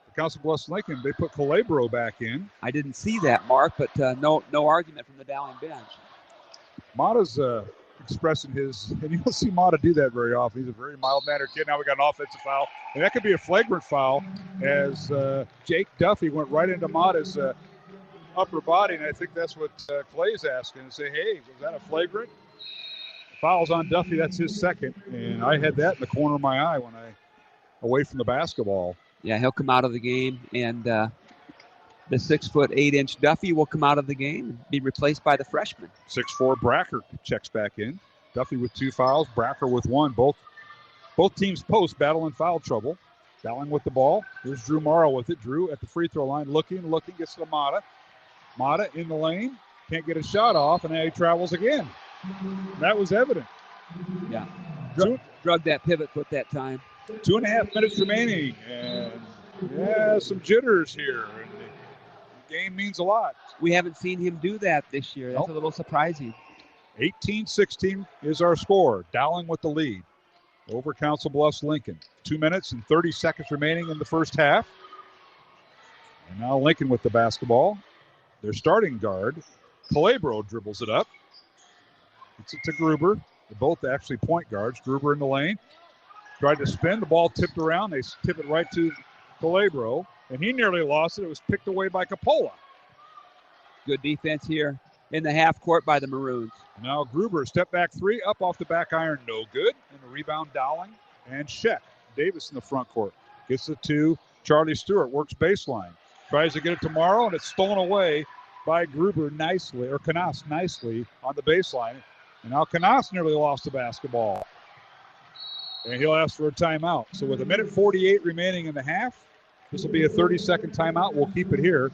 The Council Bluffs Lincoln, they put Calabro back in. I didn't see that, Mark, but no argument from the Dowling bench. Mata's expressing his, and you don't see Mata do that very often. He's a very mild-mannered kid. Now we got an offensive foul, and that could be a flagrant foul as Jake Duffy went right into Mata's upper body, and I think that's what Clay's asking, and say, hey, was that a flagrant? Foul's on Duffy, that's his second, and I had that in the corner of my eye when away from the basketball. Yeah, he'll come out of the game, and the 6'8" Duffy will come out of the game and be replaced by the freshman. 6'4" Bracker checks back in. Duffy with 2 fouls, Bracker with 1. Both teams post battle in foul trouble. Dowling with the ball. Here's Drew Morrow with it. Drew at the free throw line, looking, gets to Mata. Mata in the lane, can't get a shot off, and now he travels again. That was evident. Yeah, drug that pivot foot that time. 2.5 minutes remaining, and some jitters here. And the game means a lot. We haven't seen him do that this year. That's a little surprising. 18-16 is our score. Dowling with the lead over Council Bluffs Lincoln. 2 minutes and 30 seconds remaining in the first half. And now Lincoln with the basketball. Their starting guard, Calabro, dribbles it up. It's to Gruber. They're both actually point guards. Gruber in the lane. Tried to spin. The ball tipped around. They tip it right to Calabro, and he nearly lost it. It was picked away by Capola. Good defense here in the half court by the Maroons. Now Gruber, step back 3, up off the back iron, no good. And the rebound, Dowling and Scheck. Davis in the front court. Gets it to Charlie Stewart, works baseline. Tries to get it to Morrow, and it's stolen away by Gruber nicely, or Canas nicely on the baseline. And now Canas nearly lost the basketball. And he'll ask for a timeout. So with 1:48 remaining in the half, this will be a 30-second timeout. We'll keep it here.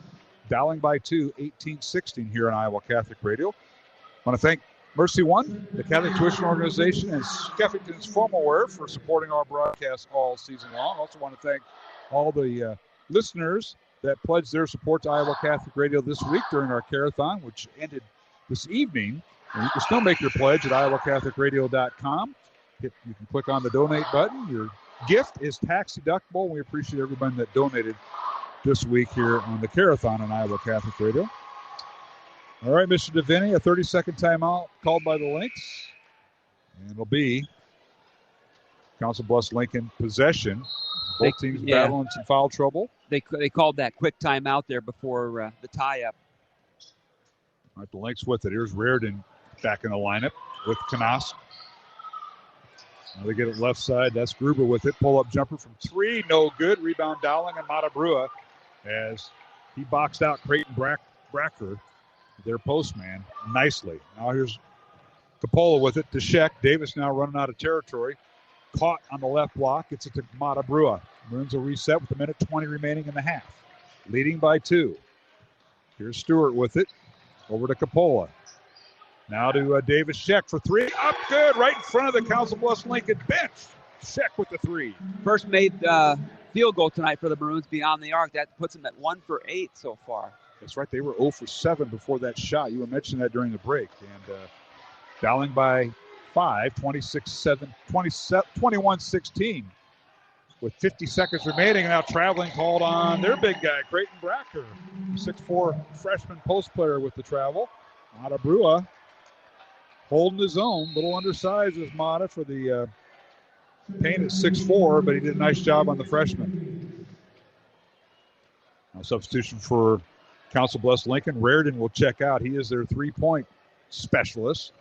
Dowling by 2, 18-16 here on Iowa Catholic Radio. I want to thank Mercy One, the Catholic Tuition Organization, and Skeffington's Formal Wear for supporting our broadcast all season long. Also want to thank all the listeners that pledged their support to Iowa Catholic Radio this week during our Carathon, which ended this evening. And you can still make your pledge at iowacatholicradio.com. You can click on the donate button. Your gift is tax deductible. We appreciate everybody that donated this week here on the Carathon on Iowa Catholic Radio. All right, Mr. DeVinny, a 30-second timeout called by the Lynx. And it'll be Council Bluffs Lincoln possession. Both teams battling some foul trouble. They called that quick timeout there before the tie-up. All right, the Lynx with it. Here's Reardon back in the lineup with Canas. Now they get it left side. That's Gruber with it. Pull-up jumper from 3. No good. Rebound Dowling and Matabrua as he boxed out Creighton Bracker. their postman nicely. Now here's Coppola with it to Sheck. Davis now running out of territory. Caught on the left block. It's to Matabrua. Maroons will reset with 1:20 remaining in the half. Leading by 2. Here's Stewart with it. Over to Coppola. Now to Davis Sheck for 3. Up good, right in front of the Council Bluffs Lincoln bench. Sheck with the 3. First made field goal tonight for the Maroons beyond the arc. That puts them at 1 for 8 so far. That's right. They were 0 for 7 before that shot. You were mentioning that during the break. And Dowling by 5, 21-16. With 50 seconds remaining, now traveling called on their big guy, Creighton Bracker. 6'4" freshman post player with the travel. Matabrua holding his own. Little undersized is Mata for the paint at 6'4", but he did a nice job on the freshman. Now substitution for Council Bluffs Lincoln. Raridan will check out. He is their 3-point specialist,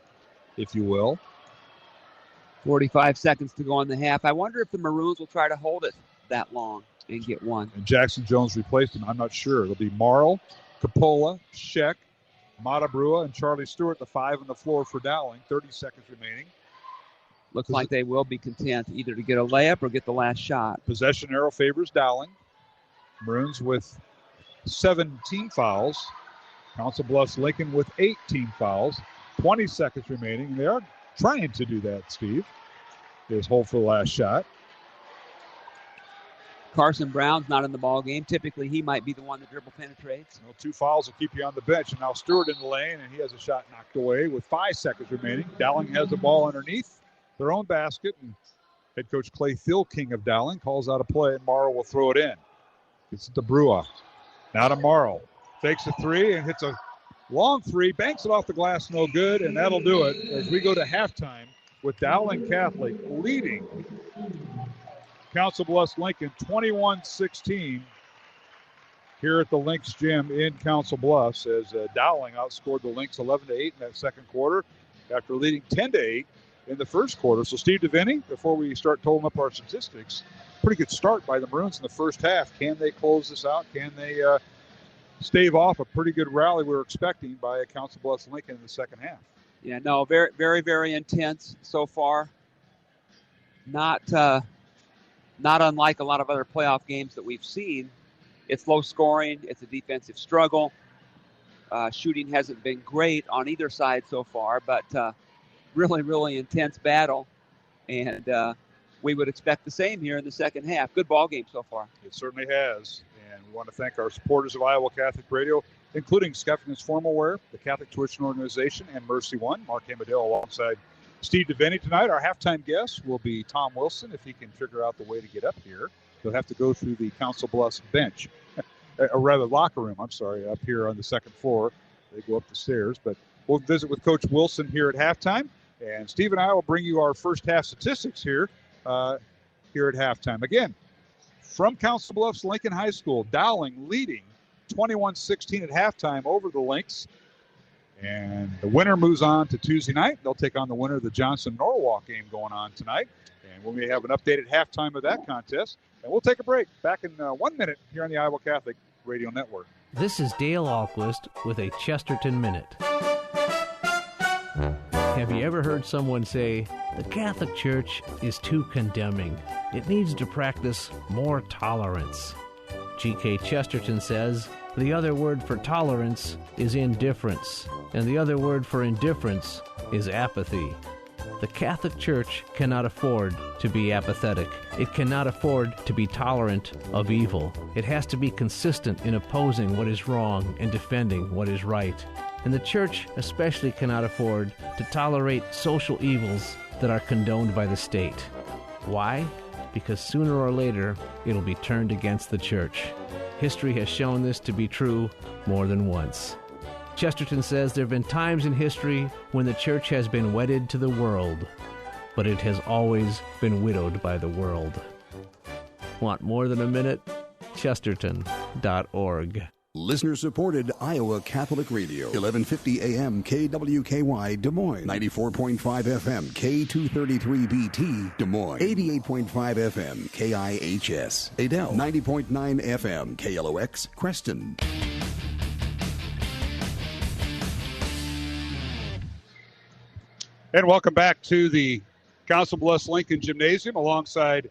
if you will. 45 seconds to go in the half. I wonder if the Maroons will try to hold it that long and get one. And Jackson Jones replaced him. I'm not sure. It'll be Marl, Coppola, Sheck, Matabrua, and Charlie Stewart, the 5 on the floor for Dowling. 30 seconds remaining. Looks like they will be content either to get a layup or get the last shot. Possession arrow favors Dowling. Maroons with 17 fouls. Council Bluffs Lincoln with 18 fouls. 20 seconds remaining. They are trying to do that, Steve. There's hold for the last shot. Carson Brown's not in the ball game. Typically, he might be the one that dribble penetrates. Well, 2 fouls will keep you on the bench. And now Stewart in the lane, and he has a shot knocked away with 5 seconds remaining. Dowling has the ball underneath their own basket. And head coach Clay Thiel, king of Dowling, calls out a play, and Marl will throw it in. It's to Brua. Now to Marl. Fakes a 3 and hits a long 3. Banks it off the glass, no good, and that'll do it as we go to halftime with Dowling Catholic leading Council Bluffs Lincoln 21-16 here at the Lynx Gym in Council Bluffs as Dowling outscored the Lynx 11-8 in that second quarter after leading 10-8 in the first quarter. So Steve DeVinny, before we start totaling up our statistics, pretty good start by the Maroons in the first half. Can they close this out? Can they stave off a pretty good rally we were expecting by Council Bluffs Lincoln in the second half? Yeah, no, very, very, very intense so far. Not unlike a lot of other playoff games that we've seen. It's low scoring. It's a defensive struggle. Shooting hasn't been great on either side so far, but really, really intense battle. And we would expect the same here in the second half. Good ball game so far. It certainly has. And we want to thank our supporters of Iowa Catholic Radio, including Skeffington's Formal Wear, the Catholic Tuition Organization, and Mercy One. Mark Amadale alongside Steve DeVinny tonight. Our halftime guest will be Tom Wilson. If he can figure out the way to get up here, he'll have to go through the Council Bluffs bench, or rather locker room, up here on the second floor. They go up the stairs. But we'll visit with Coach Wilson here at halftime. And Steve and I will bring you our first half statistics here at halftime. Again, from Council Bluffs Lincoln High School, Dowling leading 21-16 at halftime over the Lynx. And the winner moves on to Tuesday night. They'll take on the winner of the Johnson-Norwalk game going on tonight. And we may have an updated halftime of that contest. And we'll take a break. Back in 1 minute here on the Iowa Catholic Radio Network. This is Dale Ahlquist with a Chesterton Minute. Have you ever heard someone say, the Catholic Church is too condemning? It needs to practice more tolerance. G.K. Chesterton says, the other word for tolerance is indifference, and the other word for indifference is apathy. The Catholic Church cannot afford to be apathetic. It cannot afford to be tolerant of evil. It has to be consistent in opposing what is wrong and defending what is right. And the Church especially cannot afford to tolerate social evils that are condoned by the state. Why? Because sooner or later, it'll be turned against the Church. History has shown this to be true more than once. Chesterton says there have been times in history when the Church has been wedded to the world, but it has always been widowed by the world. Want more than a minute? Chesterton.org. Listener-supported Iowa Catholic Radio, 1150 AM KWKY Des Moines, 94.5 FM K233BT Des Moines, 88.5 FM KIHS Adel, 90.9 FM KLOX Creston. And welcome back to the Council Bluffs Lincoln Gymnasium alongside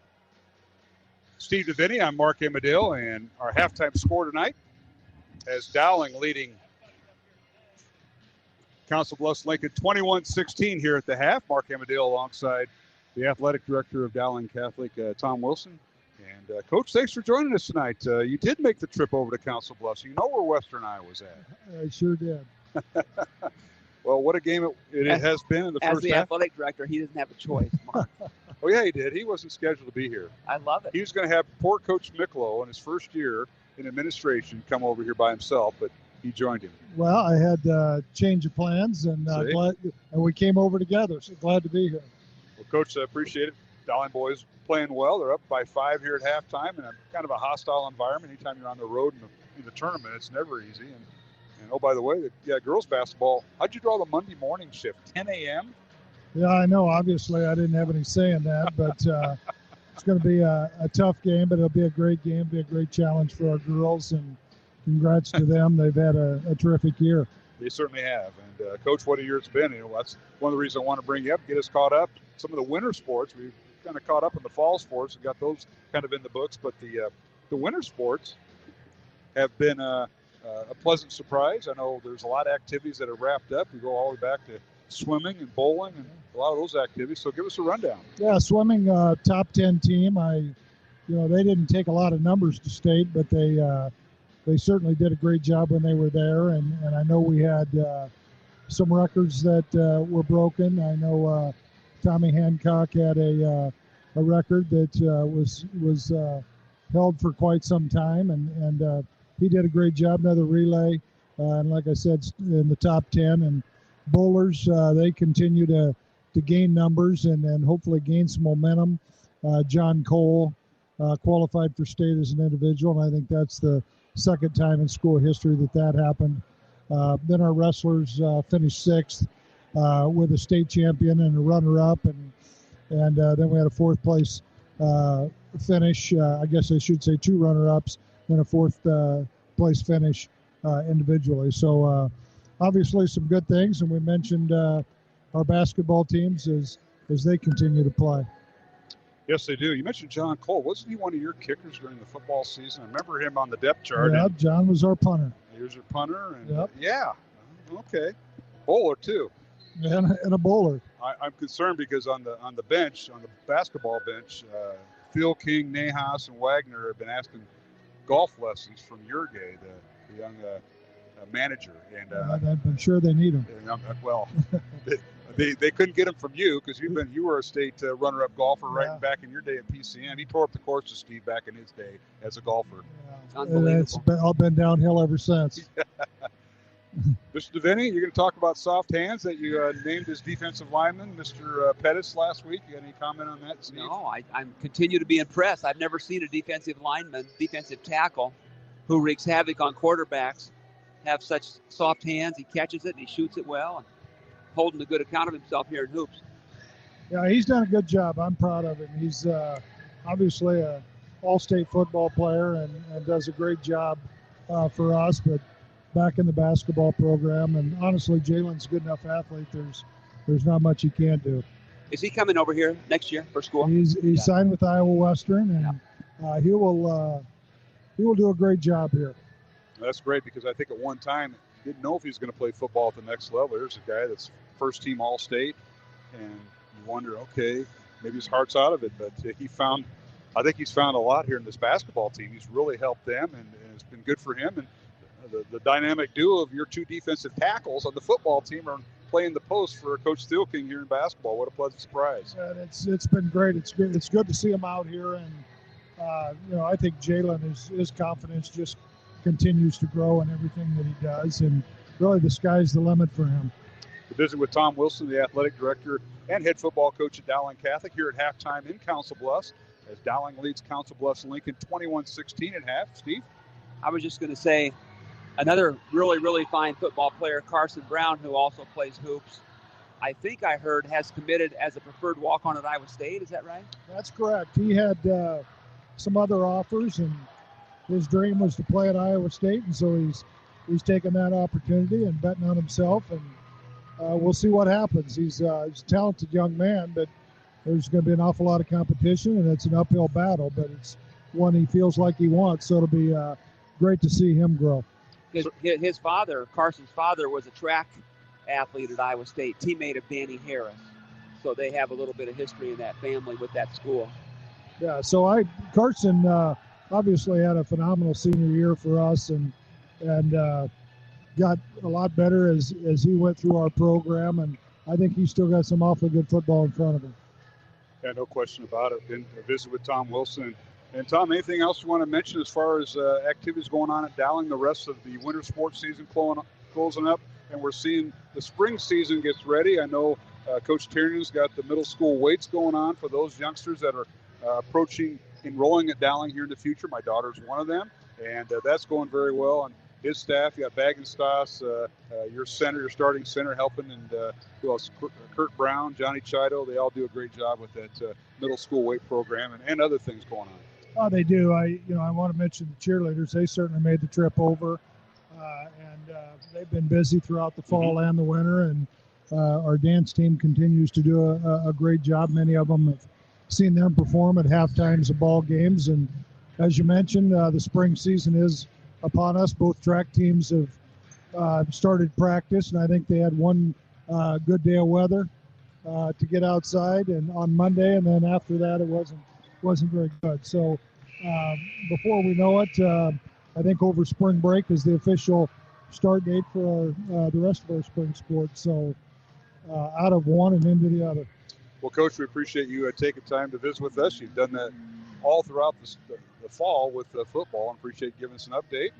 Steve DeVinny. I'm Mark Amadale, and our halftime score tonight has Dowling leading Council Bluffs Lincoln 21-16 here at the half. Mark Amadale alongside the athletic director of Dowling Catholic, Tom Wilson. And Coach, thanks for joining us tonight. You did make the trip over to Council Bluffs. You know where Western Iowa's at. I sure did. Well, what a game it has been in the first half. As the athletic director, he doesn't have a choice, Mark. Oh, yeah, he did. He wasn't scheduled to be here. I love it. He was going to have poor Coach Miklo in his first year in administration come over here by himself, but he joined him. Well, I had change of plans, and we came over together, so glad to be here. Well, Coach, I appreciate it. Dowling boys playing well. They're up by 5 here at halftime in a kind of a hostile environment. Anytime you're on the road in the tournament, it's never easy. And oh, by the way, girls basketball, how'd you draw the Monday morning shift? 10 a.m.? Yeah, I know. Obviously, I didn't have any say in that, but it's going to be a tough game, but it'll be a great game, be a great challenge for our girls, and congrats to them. They've had a terrific year. They certainly have. And, Coach, what a year it's been. That's one of the reasons I want to bring you up, get us caught up. Some of the winter sports, we've kind of caught up in the fall sports and got those kind of in the books, but the winter sports have been a pleasant surprise. I know there's a lot of activities that are wrapped up. We go all the way back to swimming and bowling and a lot of those activities. So give us a rundown. Yeah, swimming top 10 team. They didn't take a lot of numbers to state, but they certainly did a great job when they were there. And I know we had some records that were broken. I know Tommy Hancock had a record that was held for quite some time, and he did a great job. Another relay, and like I said, in the top 10. And bowlers, they continue to gain numbers and hopefully gain some momentum. John Cole qualified for state as an individual, and I think that's the second time in school history that happened. Then our wrestlers finished 6th with a state champion and a runner-up, and then we had a 4th place finish. I guess I should say 2 runner-ups and a 4th place finish individually. So obviously some good things, and we mentioned our basketball teams as they continue to play. Yes, they do. You mentioned John Cole. Wasn't he one of your kickers during the football season? I remember him on the depth chart. Yeah, John was our punter. He was your punter. And, yep. Yeah. Okay. Bowler, too. And a bowler. I'm concerned because on the bench, on the basketball bench, Phil King, Nahas, and Wagner have been asking golf lessons from Jurge, the young manager. And I'm sure they need them. Well, they couldn't get him from you because you were a state runner-up golfer back in your day at PCM. He tore up the course with Steve back in his day as a golfer. Yeah. Unbelievable. It's all been downhill ever since. Mr. DeVinny, you're going to talk about soft hands that you named as defensive lineman, Mr. Pettis, last week. You got any comment on that, Steve? No, I continue to be impressed. I've never seen a defensive lineman, defensive tackle, who wreaks havoc on quarterbacks, have such soft hands. He catches it and he shoots it well, and holding a good account of himself here in hoops. Yeah, he's done a good job. I'm proud of him. He's obviously an all-state football player and does a great job for us, but back in the basketball program. And honestly, Jalen's a good enough athlete. There's not much he can't do. Is he coming over here next year for school? He's signed with Iowa Western, and he will do a great job here. That's great because I think at one time didn't know if he was going to play football at the next level. There's a guy that's first team All-State, and you wonder, okay, maybe his heart's out of it, but I think he's found a lot here in this basketball team. He's really helped them, and it's been good for him. And the dynamic duo of your 2 defensive tackles on the football team are playing the post for Coach Thielking here in basketball. What a pleasant surprise! And it's been great. It's good to see him out here, and I think Jalen, his confidence just continues to grow in everything that he does, and really the sky's the limit for him. To visit with Tom Wilson, the athletic director and head football coach at Dowling Catholic, here at halftime in Council Bluffs, as Dowling leads Council Bluffs Lincoln 21-16 at half. Steve? I was just going to say, another really, really fine football player, Carson Brown, who also plays hoops, I think I heard has committed as a preferred walk-on at Iowa State. Is that right? That's correct. He had some other offers, and his dream was to play at Iowa State, and so he's taken that opportunity and betting on himself, and we'll see what happens. He's a talented young man, but there's going to be an awful lot of competition, and it's an uphill battle, but it's one he feels like he wants, so it'll be great to see him grow. His father, Carson's father, was a track athlete at Iowa State, teammate of Danny Harris. So they have a little bit of history in that family with that school. Yeah, so Carson obviously had a phenomenal senior year for us and got a lot better as he went through our program, and I think he's still got some awfully good football in front of him. Yeah, no question about it. Been to visit with Tom Wilson. And Tom, anything else you want to mention as far as activities going on at Dowling? The rest of the winter sports season closing up, and we're seeing the spring season gets ready. I know Coach Tiernan's got the middle school weights going on for those youngsters that are approaching enrolling at Dowling here in the future. My daughter's one of them, and that's going very well. And his staff, you got Bagenstos, your starting center helping, and who else? Kurt Brown, Johnny Chido. They all do a great job with that middle school weight program and other things going on. Oh, they do. I want to mention the cheerleaders. They certainly made the trip over, and they've been busy throughout the fall and the winter. And our dance team continues to do a great job. Many of them have seen them perform at half times of ball games. And as you mentioned, the spring season is upon us. Both track teams have started practice, and I think they had one good day of weather to get outside, and on Monday, and then after that it wasn't very good. So before we know it, I think over spring break is the official start date for the rest of our spring sports. So out of one and into the other. Well, Coach, we appreciate you taking time to visit with us. You've done that all throughout the fall with football, and appreciate giving us an update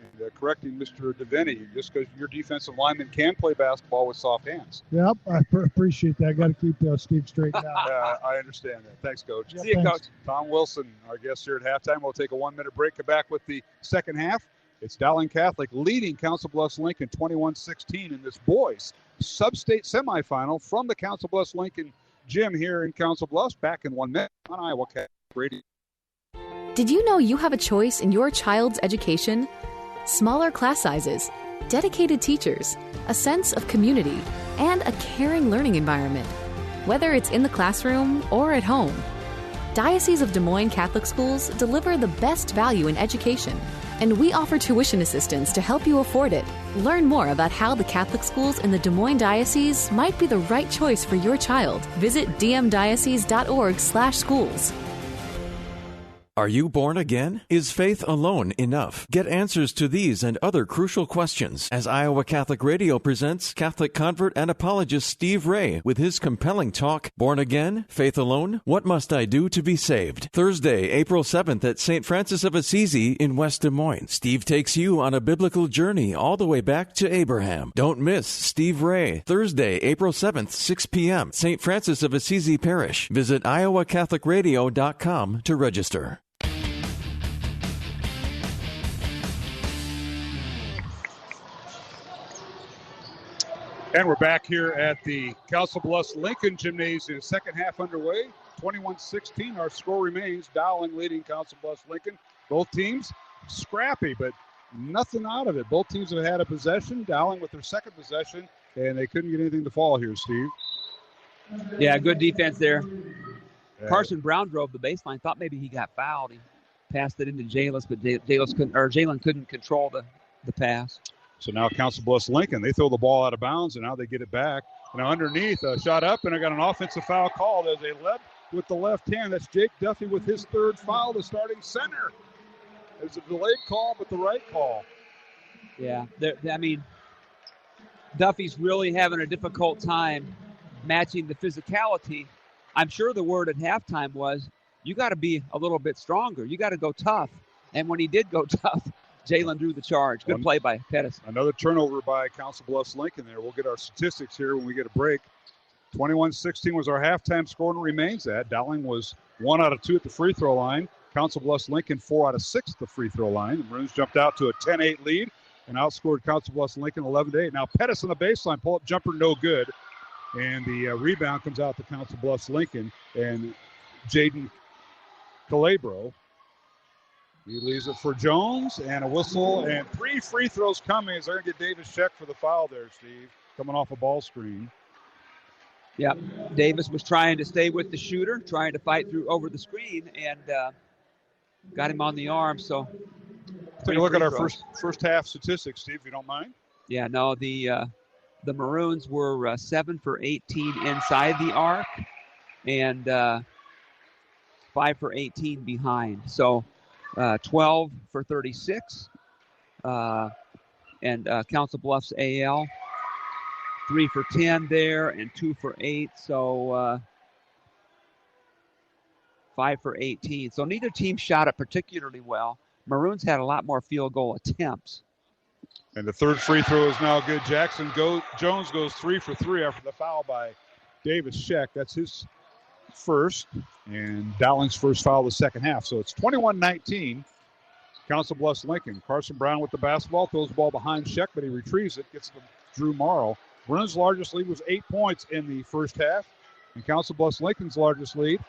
and correcting Mr. DeVinny, just because your defensive lineman can play basketball with soft hands. Yep, I appreciate that. Got to keep Steve straight now. I understand that. Thanks, Coach. See you, Coach. Tom Wilson, our guest here at halftime. We'll take a 1-minute break. Come back with the second half. It's Dowling Catholic leading Council Bluffs Lincoln 21-16 in this boys sub-state semifinal from the Council Bluffs Lincoln gym here in Council Bluffs. Back in 1 minute on Iowa Catholic Radio. Did you know you have a choice in your child's education? Smaller class sizes, dedicated teachers, a sense of community, and a caring learning environment, whether it's in the classroom or at home. Diocese of Des Moines Catholic Schools deliver the best value in education, and we offer tuition assistance to help you afford it. Learn more about how the Catholic schools in the Des Moines Diocese might be the right choice for your child. Visit dmdiocese.org/schools. Are you born again? Is faith alone enough? Get answers to these and other crucial questions as Iowa Catholic Radio presents Catholic convert and apologist Steve Ray with his compelling talk, Born Again? Faith Alone? What Must I Do to Be Saved? Thursday, April 7th at St. Francis of Assisi in West Des Moines. Steve takes you on a biblical journey all the way back to Abraham. Don't miss Steve Ray. Thursday, April 7th, 6 p.m. St. Francis of Assisi Parish. Visit iowacatholicradio.com to register. And we're back here at the Council Bluffs Lincoln Gymnasium. Second half underway, 21-16. Our score remains Dowling leading Council Bluffs Lincoln. Both teams scrappy, but nothing out of it. Both teams have had a possession. Dowling with their second possession, and they couldn't get anything to fall here, Steve. Yeah, good defense there. Carson Brown drove the baseline. Thought maybe he got fouled. He passed it into Jalis, but Jalen couldn't control the pass. So now Council Bluffs Lincoln, they throw the ball out of bounds, and now they get it back. Now underneath, a shot up, and I got an offensive foul called as they led with the left hand. That's Jake Duffy with his third foul, the starting center. It's a delayed call, but the right call. Yeah, Duffy's really having a difficult time matching the physicality. I'm sure the word at halftime was, you got to be a little bit stronger. You got to go tough. And when he did go tough, Jalen drew the charge. Good play by Pettis. Another turnover by Council Bluffs Lincoln there. We'll get our statistics here when we get a break. 21-16 was our halftime score, and remains that. Dowling was 1 out of 2 at the free throw line. Council Bluffs Lincoln 4 out of 6 at the free throw line. The Maroons jumped out to a 10-8 lead and outscored Council Bluffs Lincoln 11-8. Now Pettis on the baseline, pull-up jumper, no good. And the rebound comes out to Council Bluffs Lincoln. And Jaden Calabro, he leaves it for Jones, and a whistle, and 3 free throws coming. They're going to get Davis checked for the foul there, Steve. coming off a ball screen. Yep. Davis was trying to stay with the shooter, trying to fight through over the screen, and got him on the arm. So take a look at our first half statistics, Steve, if you don't mind. Yeah, no, the Maroons were 7 for 18 inside the arc and 5 for 18 behind. So 12 for 36. And Council Bluffs AL, 3 for 10 there and 2 for 8. So 5 for 18. So neither team shot it particularly well. Maroons had a lot more field goal attempts. And the third free throw is now good. Jones goes 3 for 3 after the foul by Davis Sheck. That's his first, and Dowling's first foul of the second half. So it's 21-19. Council Bluffs Lincoln. Carson Brown with the basketball, throws the ball behind Sheck, but he retrieves it, gets to Drew Marr. Maroon's largest lead was 8 points in the first half, and Council Bluffs Lincoln's largest lead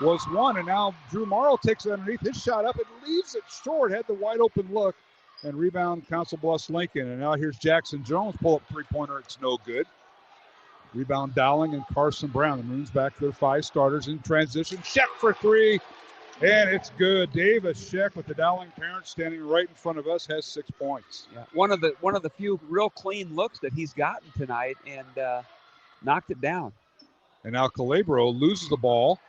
was 1. And now Drew Marr takes it underneath. His shot up, it leaves it short, had the wide open look. And rebound Council Bluffs Lincoln. And now here's Jackson Jones. Pull up three-pointer. It's no good. Rebound Dowling and Carson Brown. The Maroons back to their 5 starters in transition. Sheck for 3. And it's good. Davis Sheck with the Dowling parents standing right in front of us has 6 points. Yeah. One of the few real clean looks that he's gotten tonight and knocked it down. And now Calabro loses the ball.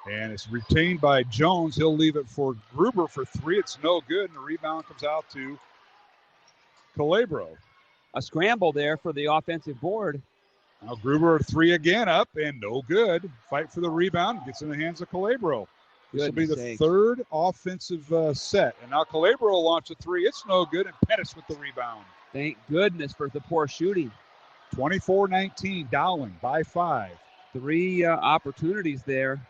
And it's retained by Jones. He'll leave it for Gruber for 3. It's no good. And the rebound comes out to Calabro. A scramble there for the offensive board. Now Gruber 3 again up and no good. Fight for the rebound. Gets in the hands of Calabro. This will be the third offensive set. And now Calabro will launch a 3. It's no good. And Pettis with the rebound. Thank goodness for the poor shooting. 24-19. Dowling by 5. 3 opportunities there.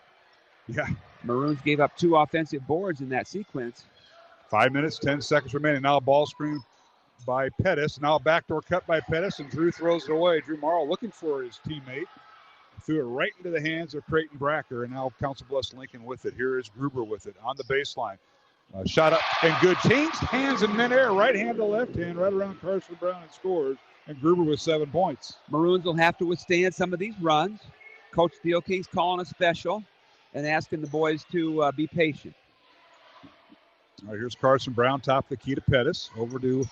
Yeah. Maroons gave up 2 offensive boards in that sequence. 5 minutes, 10 seconds remaining. Now a ball screen by Pettis. Now a backdoor cut by Pettis, and Drew throws it away. Drew Marr looking for his teammate. Threw it right into the hands of Creighton Bracker, and now Council Bluffs Lincoln with it. Here is Gruber with it on the baseline. Shot up and good. Changed hands in midair. Right hand to left hand, right around Carson Brown and scores. And Gruber with 7 points. Maroons will have to withstand some of these runs. Coach Theo King's calling a special and asking the boys to be patient. All right, here's Carson Brown, top of the key to Pettis. Over to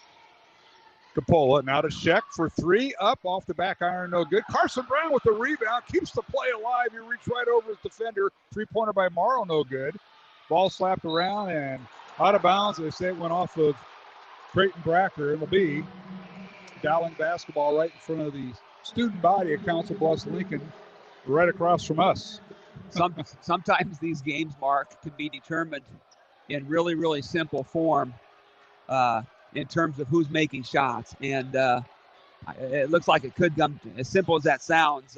Coppola. Now to Sheck for 3. Up off the back iron, no good. Carson Brown with the rebound. Keeps the play alive. He reached right over his defender. 3-pointer by Morrow, no good. Ball slapped around and out of bounds. They say it went off of Creighton Bracker. It'll be Dowling basketball right in front of the student body of Council Bluffs Lincoln, right across from us. Sometimes these games, Mark, can be determined in really, really simple form in terms of who's making shots. And it looks like it could come, as simple as that sounds,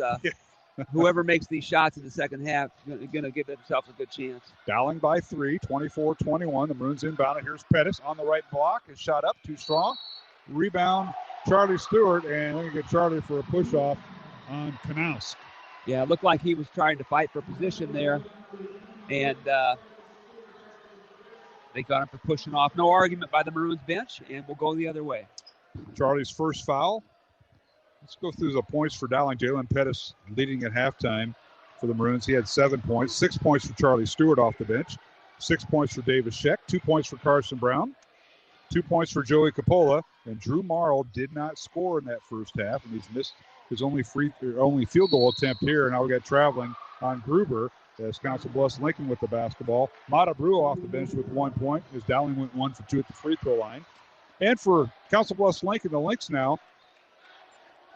whoever makes these shots in the second half is going to give themselves a good chance. Dowling by 3, 24-21. The Maroons inbound. Here's Pettis on the right block. His shot up, too strong. Rebound, Charlie Stewart, and we're going to get Charlie for a push-off on Knaus. Yeah, it looked like he was trying to fight for position there, and they got him for pushing off. No argument by the Maroons bench, and we'll go the other way. Charlie's first foul. Let's go through the points for Dowling. Jalen Pettis leading at halftime for the Maroons. He had 7 points. 6 points for Charlie Stewart off the bench. 6 points for Davis Sheck. 2 points for Carson Brown. 2 points for Joey Coppola. And Drew Marr did not score in that first half, and he's missed his only field goal attempt here. Now we got traveling on Gruber as Council Bluffs Lincoln with the basketball. Mata Brew off the bench with 1 point as Dowling went 1 for 2 at the free throw line. And for Council Bluffs Lincoln, the Lynx now,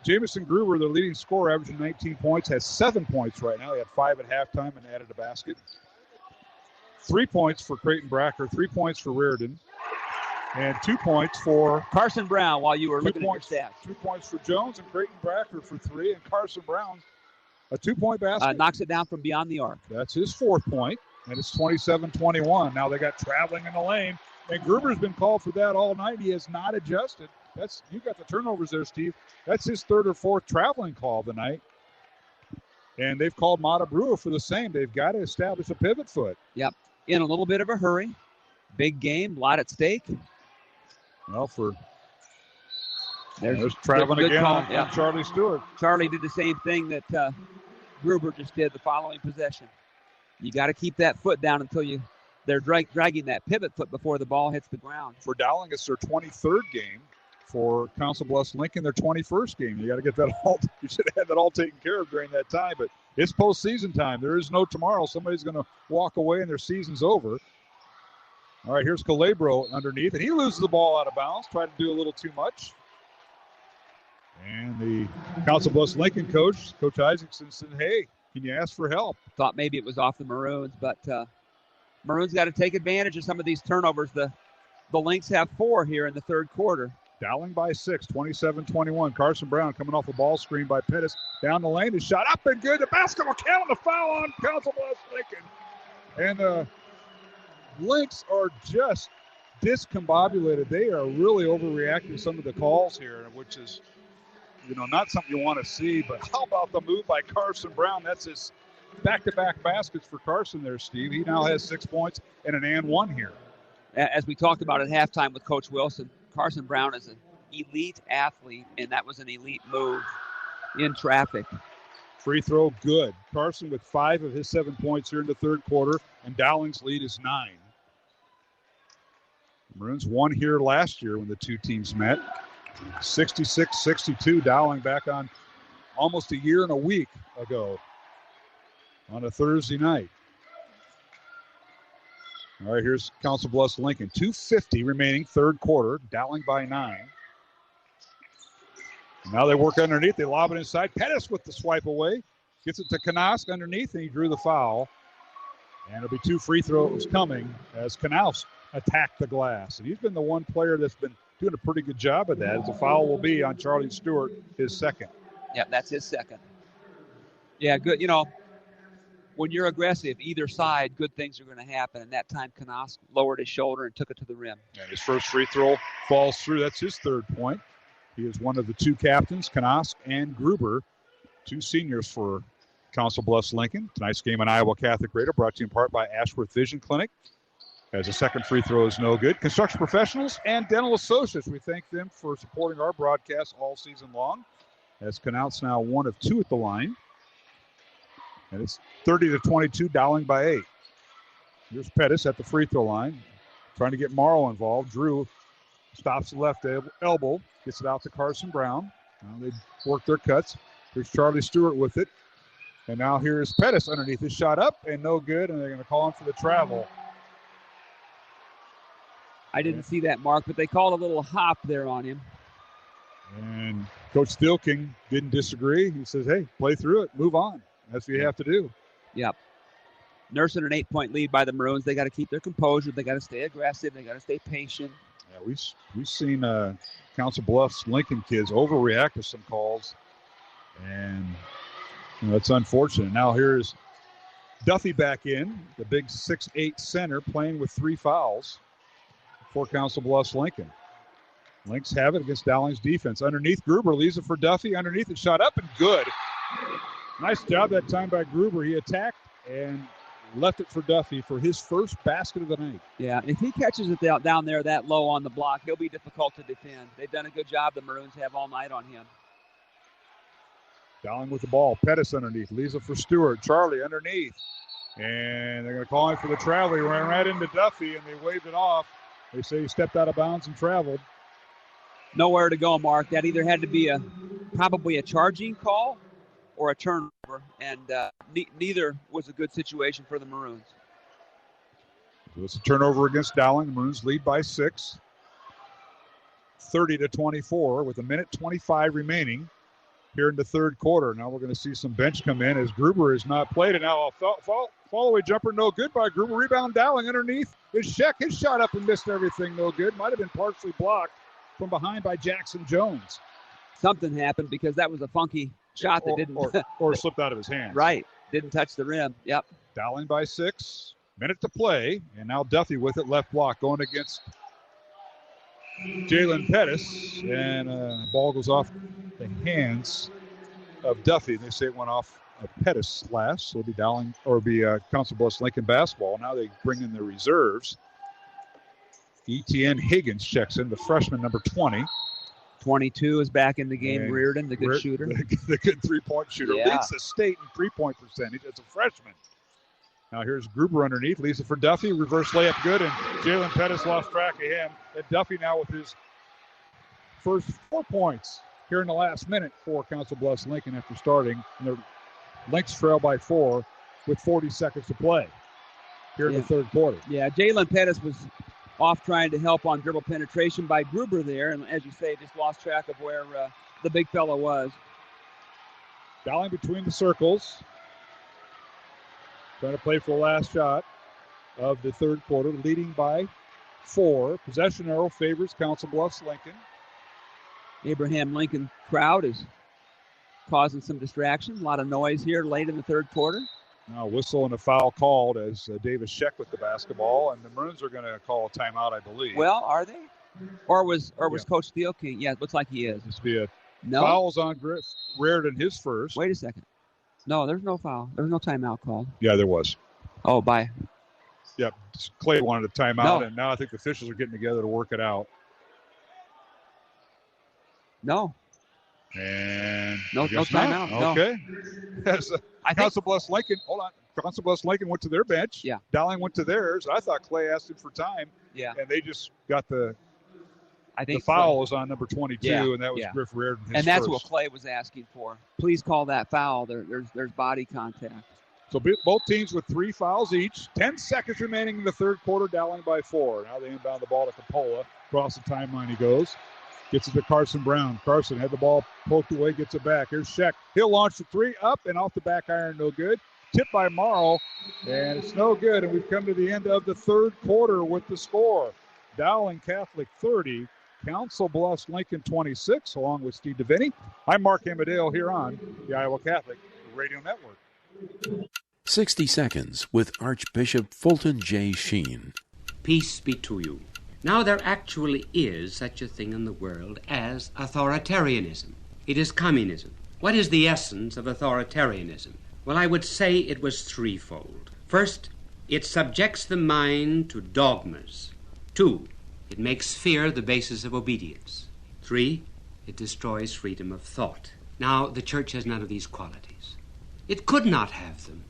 Jamison Gruber, their leading scorer, averaging 19 points, has 7 points right now. He had 5 at halftime and added a basket. 3 points for Creighton Bracker, 3 points for Reardon, and 2 points for Carson Brown while you were looking at your stats. 2 points for Jones and Creighton Bracker for 3, and Carson Brown, a 2-point basket. Knocks it down from beyond the arc. That's his 4th point, and it's 27-21. Now they got traveling in the lane, and Gruber's been called for that all night. He has not adjusted. You got the turnovers there, Steve. That's his 3rd or 4th traveling call of the night. And they've called Mata Brewer for the same. They've got to establish a pivot foot. Yep. In a little bit of a hurry. Big game, a lot at stake. Well, for There's traveling good again call. on Charlie Stewart. Charlie did the same thing that Gruber just did the following possession. You got to keep that foot down until they're dragging that pivot foot before the ball hits the ground. For Dowling, it's their 23rd game. For Council Bluffs Lincoln, their 21st game. You got to get that all. You should have had that all taken care of during that time. But it's postseason time. There is no tomorrow. Somebody's going to walk away and their season's over. All right, here's Calabro underneath, and he loses the ball out of bounds. Tried to do a little too much. And the Council Bluffs Lincoln coach, Coach Isaacson, said, "Hey, can you ask for help?" Thought maybe it was off the Maroons, but Maroons got to take advantage of some of these turnovers. The Lynx have 4 here in the third quarter. Dowling by 6, 27-21. Carson Brown coming off a ball screen by Pettis. Down the lane, his shot up and good. The basketball count, the foul on Council Bluffs Lincoln. And the Lynx are just discombobulated. They are really overreacting to some of the calls here, which is, not something you want to see. But how about the move by Carson Brown? That's his back-to-back baskets for Carson there, Steve. He now has 6 points and an and one here. As we talked about at halftime with Coach Wilson, Carson Brown is an elite athlete, and that was an elite move in traffic. Free throw, good. Carson with 5 of his 7 points here in the third quarter, and Dowling's lead is 9. Maroons won here last year when the two teams met. 66-62, Dowling back on almost a year and a week ago on a Thursday night. All right, here's Council Bluffs Lincoln. 2:50 remaining, third quarter. Dowling by 9. Now they work underneath. They lob it inside. Pettis with the swipe away. Gets it to Knaus underneath, and he drew the foul. And it'll be 2 free throws coming as Knaus attacked the glass. And he's been the one player that's been doing a pretty good job of that. The foul will be on Charlie Stewart, his second. Yeah, that's his second. Yeah, good. When you're aggressive, either side, good things are going to happen. And that time, Knaus lowered his shoulder and took it to the rim. And his first free throw falls through. That's his third point. He is one of the 2 captains, Knaus and Gruber, 2 seniors for Council Bluffs Lincoln. Tonight's game on Iowa Catholic Radio brought to you in part by Ashworth Vision Clinic. As a second free throw is no good. Construction Professionals and Dental Associates. We thank them for supporting our broadcast all season long. As Knaus now 1 of 2 at the line. And it's 30-22, Dowling by 8. Here's Pettis at the free throw line, trying to get Marr involved. Drew stops the left elbow, gets it out to Carson Brown. Now they work their cuts. Here's Charlie Stewart with it. And now here's Pettis underneath. His shot up and no good, and they're going to call him for the travel. I didn't see that, Mark, but they called a little hop there on him. And Coach Steelking didn't disagree. He says, hey, play through it, move on. That's what you have to do. Yep. Nursing an 8-point lead by the Maroons. They got to keep their composure. They got to stay aggressive. They got to stay patient. Yeah, we've seen Council Bluffs Lincoln kids overreact to some calls, and it's unfortunate. Now here's Duffy back in, the big 6'8" center, playing with 3 fouls for Council Bluffs Lincoln. Lynx have it against Dowling's defense. Underneath, Gruber leaves it for Duffy. Underneath, it shot up and good. Nice job that time by Gruber. He attacked and left it for Duffy for his first basket of the night. Yeah, if he catches it down there that low on the block, he'll be difficult to defend. They've done a good job, the Maroons have all night on him. Dowling with the ball. Pettis underneath. Leaves it for Stewart. Charlie underneath. And they're going to call him for the travel. He ran right into Duffy, and they waved it off. They say he stepped out of bounds and traveled. Nowhere to go, Mark. That either had to be probably a charging call or a turnover, and neither was a good situation for the Maroons. So it's a turnover against Dowling. The Maroons lead by 6. 30-24 with 1:25 remaining here in the third quarter. Now we're going to see some bench come in as Gruber has not played. And now a fall-away jumper, no good by Gruber. Rebound Dowling underneath. His shot up and missed everything, no good. Might have been partially blocked from behind by Jackson Jones. Something happened because that was a funky shot that didn't. Or slipped out of his hands. Right. Didn't touch the rim. Yep. Dowling by 6. Minute to play. And now Duffy with it, left block, going against Jalen Pettis. And ball goes off the hands of Duffy. They say it went off of Pettis last. So it'll be Dowling, or be Council Bluffs Lincoln basketball. Now they bring in the reserves. Etienne Higgins checks in, the freshman, number 20. 22 is back in the game. And Reardon, the good shooter. The good three-point shooter. Yeah. Leads the state in three-point percentage as a freshman. Now here's Gruber underneath. Leaves it for Duffy. Reverse layup good. And Jalen Pettis lost track of him. And Duffy now with his first 4 points here in the last minute for Council Bluffs Lincoln after starting. And the Lynx trail by 4 with 40 seconds to play here in the third quarter. Yeah, Jalen Pettis was off trying to help on dribble penetration by Gruber there. And as you say, just lost track of where the big fella was. Dowling between the circles. Trying to play for the last shot of the third quarter, leading by 4. Possession arrow favors Council Bluffs Lincoln. Abraham Lincoln crowd is causing some distraction. A lot of noise here late in the third quarter. Now whistle and a foul called as Davis Scheck with the basketball, and the Maroons are going to call a timeout, I believe. Well, are they? Or was Coach Steele King? Yeah, it looks like he is. This be a no fouls on Reardon, his first. Wait a second. No, there's no foul. There's no timeout called. Yeah, there was. Oh, bye. Yep, Clay wanted a timeout, and now I think the officials are getting together to work it out. No. And no timeout. No. Okay. Council Bluffs Lincoln. Hold on. Council Bluffs Lincoln went to their bench. Yeah. Dowling went to theirs. I thought Clay asked him for time. Yeah. And they just got the the foul was on number 22, and that was Griff Reardon. And that's what Clay was asking for. Please call that foul. There's body contact. So both teams with 3 fouls each. 10 seconds remaining in the third quarter. Dowling by 4. Now they inbound the ball to Coppola. Across the timeline he goes. Gets it to Carson Brown. Carson had the ball poked away, gets it back. Here's Scheck. He'll launch the 3 up and off the back iron, no good. Tipped by Marr, and it's no good. And we've come to the end of the third quarter with the score. Dowling Catholic 30, Council Bluffs Lincoln 26, along with Steve DeVinny. I'm Mark Amadale here on the Iowa Catholic Radio Network. 60 Seconds with Archbishop Fulton J. Sheen. Peace be to you. Now, there actually is such a thing in the world as authoritarianism. It is communism. What is the essence of authoritarianism? Well, I would say it was threefold. First, it subjects the mind to dogmas. 2, it makes fear the basis of obedience. 3, it destroys freedom of thought. Now, the church has none of these qualities. It could not have them.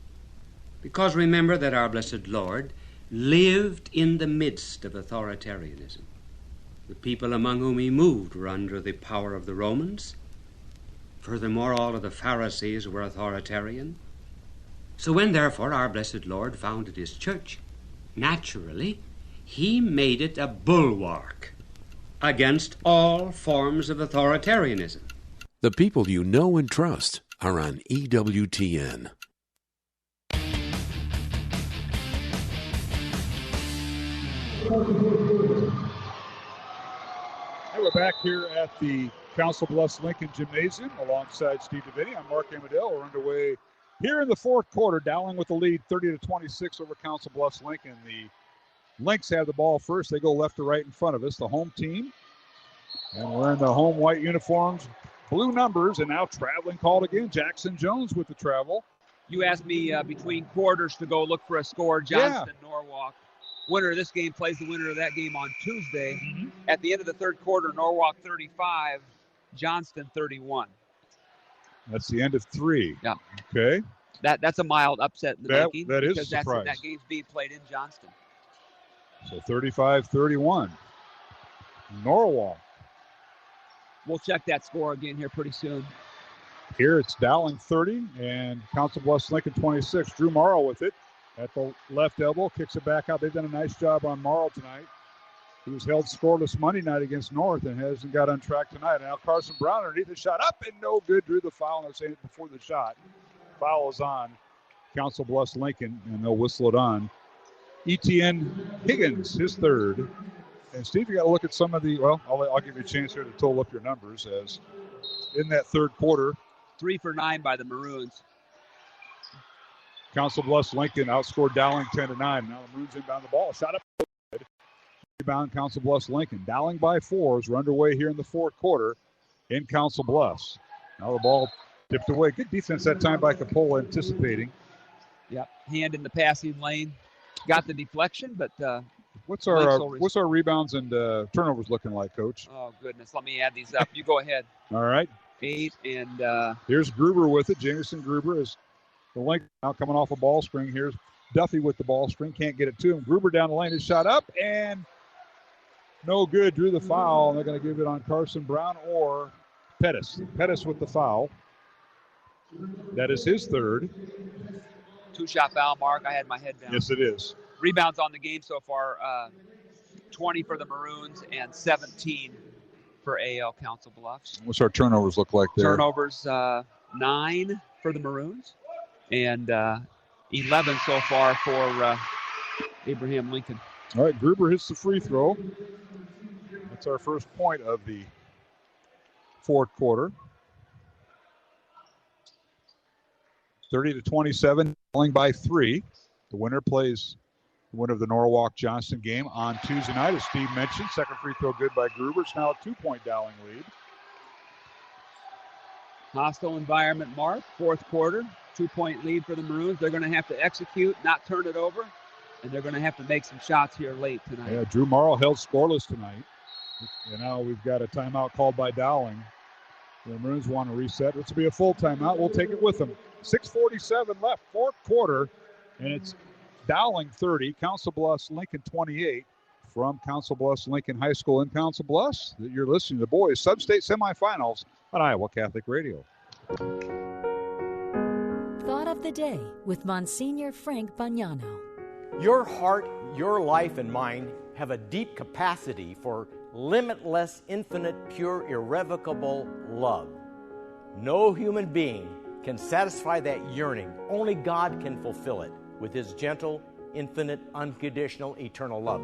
Because remember that our blessed Lord lived in the midst of authoritarianism. The people among whom he moved were under the power of the Romans. Furthermore, all of the Pharisees were authoritarian. So when, therefore, our blessed Lord founded his church, naturally, he made it a bulwark against all forms of authoritarianism. The people you know and trust are on EWTN. Hey, we're back here at the Council Bluffs Lincoln Gymnasium alongside Steve DeVinny. I'm Mark Amadale. We're underway here in the fourth quarter. Dowling with the lead 30-26 over Council Bluffs Lincoln. The Lynx have the ball first. They go left to right in front of us, the home team. And we're in the home white uniforms, blue numbers, and now traveling called again. Jackson Jones with the travel. You asked me between quarters to go look for a score. Johnston, Norwalk. Winner of this game plays the winner of that game on Tuesday. Mm-hmm. At the end of the third quarter, Norwalk 35, Johnston 31. That's the end of 3. Yeah. Okay. That's a mild upset in the making. That is a surprise. That game's being played in Johnston. So 35-31. Norwalk. We'll check that score again here pretty soon. Here it's Dowling 30 and Council Bluffs Lincoln 26. Drew Morrow with it. At the left elbow, kicks it back out. They've done a nice job on Marr tonight. He was held scoreless Monday night against North and hasn't got on track tonight. Now Carson Brown underneath the shot up and no good. Drew the foul, and they're saying it before the shot. Foul is on Council Bluffs Lincoln, and they'll whistle it on. Etienne Higgins, his third. And Steve, you got to look at some of the, well, I'll give you a chance here to total up your numbers as in that third quarter. 3 for 9 by the Maroons. Council Bluffs Lincoln outscored Dowling 10-9. Now the Maroons inbound the ball. Shot up. Rebound Council Bluffs Lincoln. Dowling by 4 as we're underway here in the fourth quarter in Council Bluffs. Now the ball tipped away. Good defense that time by Coppola, anticipating. Yep. Hand in the passing lane. Got the deflection, but What's our rebounds and turnovers looking like, Coach? Oh, goodness. Let me add these up. You go ahead. All right. 8 and... Here's Gruber with it. Jameson Gruber is the link now coming off a ball screen. Here's Duffy with the ball screen. Can't get it to him. Gruber down the lane. His shot up and no good. Drew the foul. And they're going to give it on Carson Brown or Pettis. Pettis with the foul. That is his third. 2-shot foul, Mark. I had my head down. Yes, it is. Rebounds on the game so far, 20 for the Maroons and 17 for AL Council Bluffs. What's our turnovers look like there? Turnovers, 9 for the Maroons and 11 so far for Abraham Lincoln. All right, Gruber hits the free throw. That's our first point of the fourth quarter. 30-27, falling by 3. The winner plays the winner of the Norwalk-Johnston game on Tuesday night, as Steve mentioned. Second free throw good by Gruber. It's now a 2-point Dowling lead. Hostile environment, Mark. Fourth quarter, 2-point lead for the Maroons. They're going to have to execute, not turn it over, and they're going to have to make some shots here late tonight. Yeah, Drew Marl held scoreless tonight. And now we've got a timeout called by Dowling. The Maroons want to reset. This will be a full timeout. We'll take it with them. 6:47 left, fourth quarter, and it's Dowling 30, Council Bluffs Lincoln 28 from Council Bluffs Lincoln High School in Council Bluffs. You're listening to the boys' sub-state semifinals on Iowa Catholic Radio. Thought of the day with Monsignor Frank Bagnano. Your heart, your life, and mind have a deep capacity for limitless, infinite, pure, irrevocable love. No human being can satisfy that yearning. Only God can fulfill it with His gentle, infinite, unconditional, eternal love.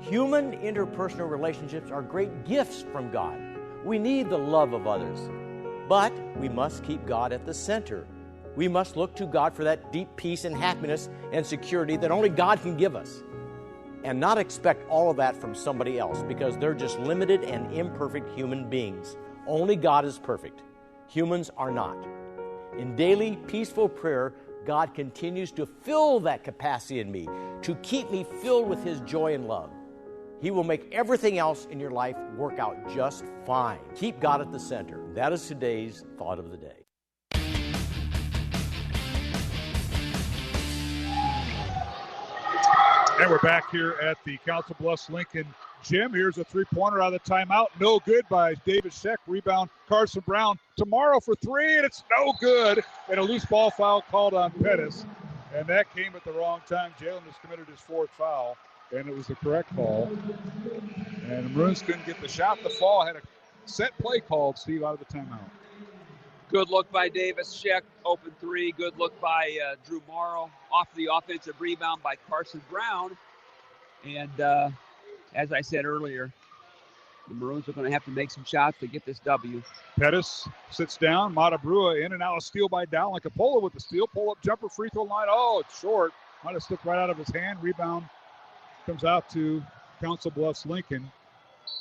Human interpersonal relationships are great gifts from God. We need the love of others, but we must keep God at the center. We must look to God for that deep peace and happiness and security that only God can give us, and not expect all of that from somebody else, because they're just limited and imperfect human beings. Only God is perfect. Humans are not. In daily, peaceful prayer, God continues to fill that capacity in me, to keep me filled with His joy and love. He will make everything else in your life work out just fine. Keep God at the center. That is today's Thought of the Day. And we're back here at the Council Bluffs Lincoln gym. Here's a three-pointer out of the timeout. No good by David Scheck. Rebound, Carson Brown. Tomorrow for 3, and it's no good. And a loose ball foul called on Pettis. And that came at the wrong time. Jalen has committed his fourth foul, and it was the correct call. And the Maroons couldn't get the shot. The fall had a set play called, Steve, out of the timeout. Good look by Davis Scheck, open 3. Good look by Drew Morrow. Off the offensive rebound by Carson Brown. And as I said earlier, the Maroons are going to have to make some shots to get this W. Pettis sits down. Matabrua in and out. A steal by Dowling. Capola with the steal. Pull-up jumper, free throw line. Oh, it's short. Might have slipped right out of his hand. Rebound comes out to Council Bluffs Lincoln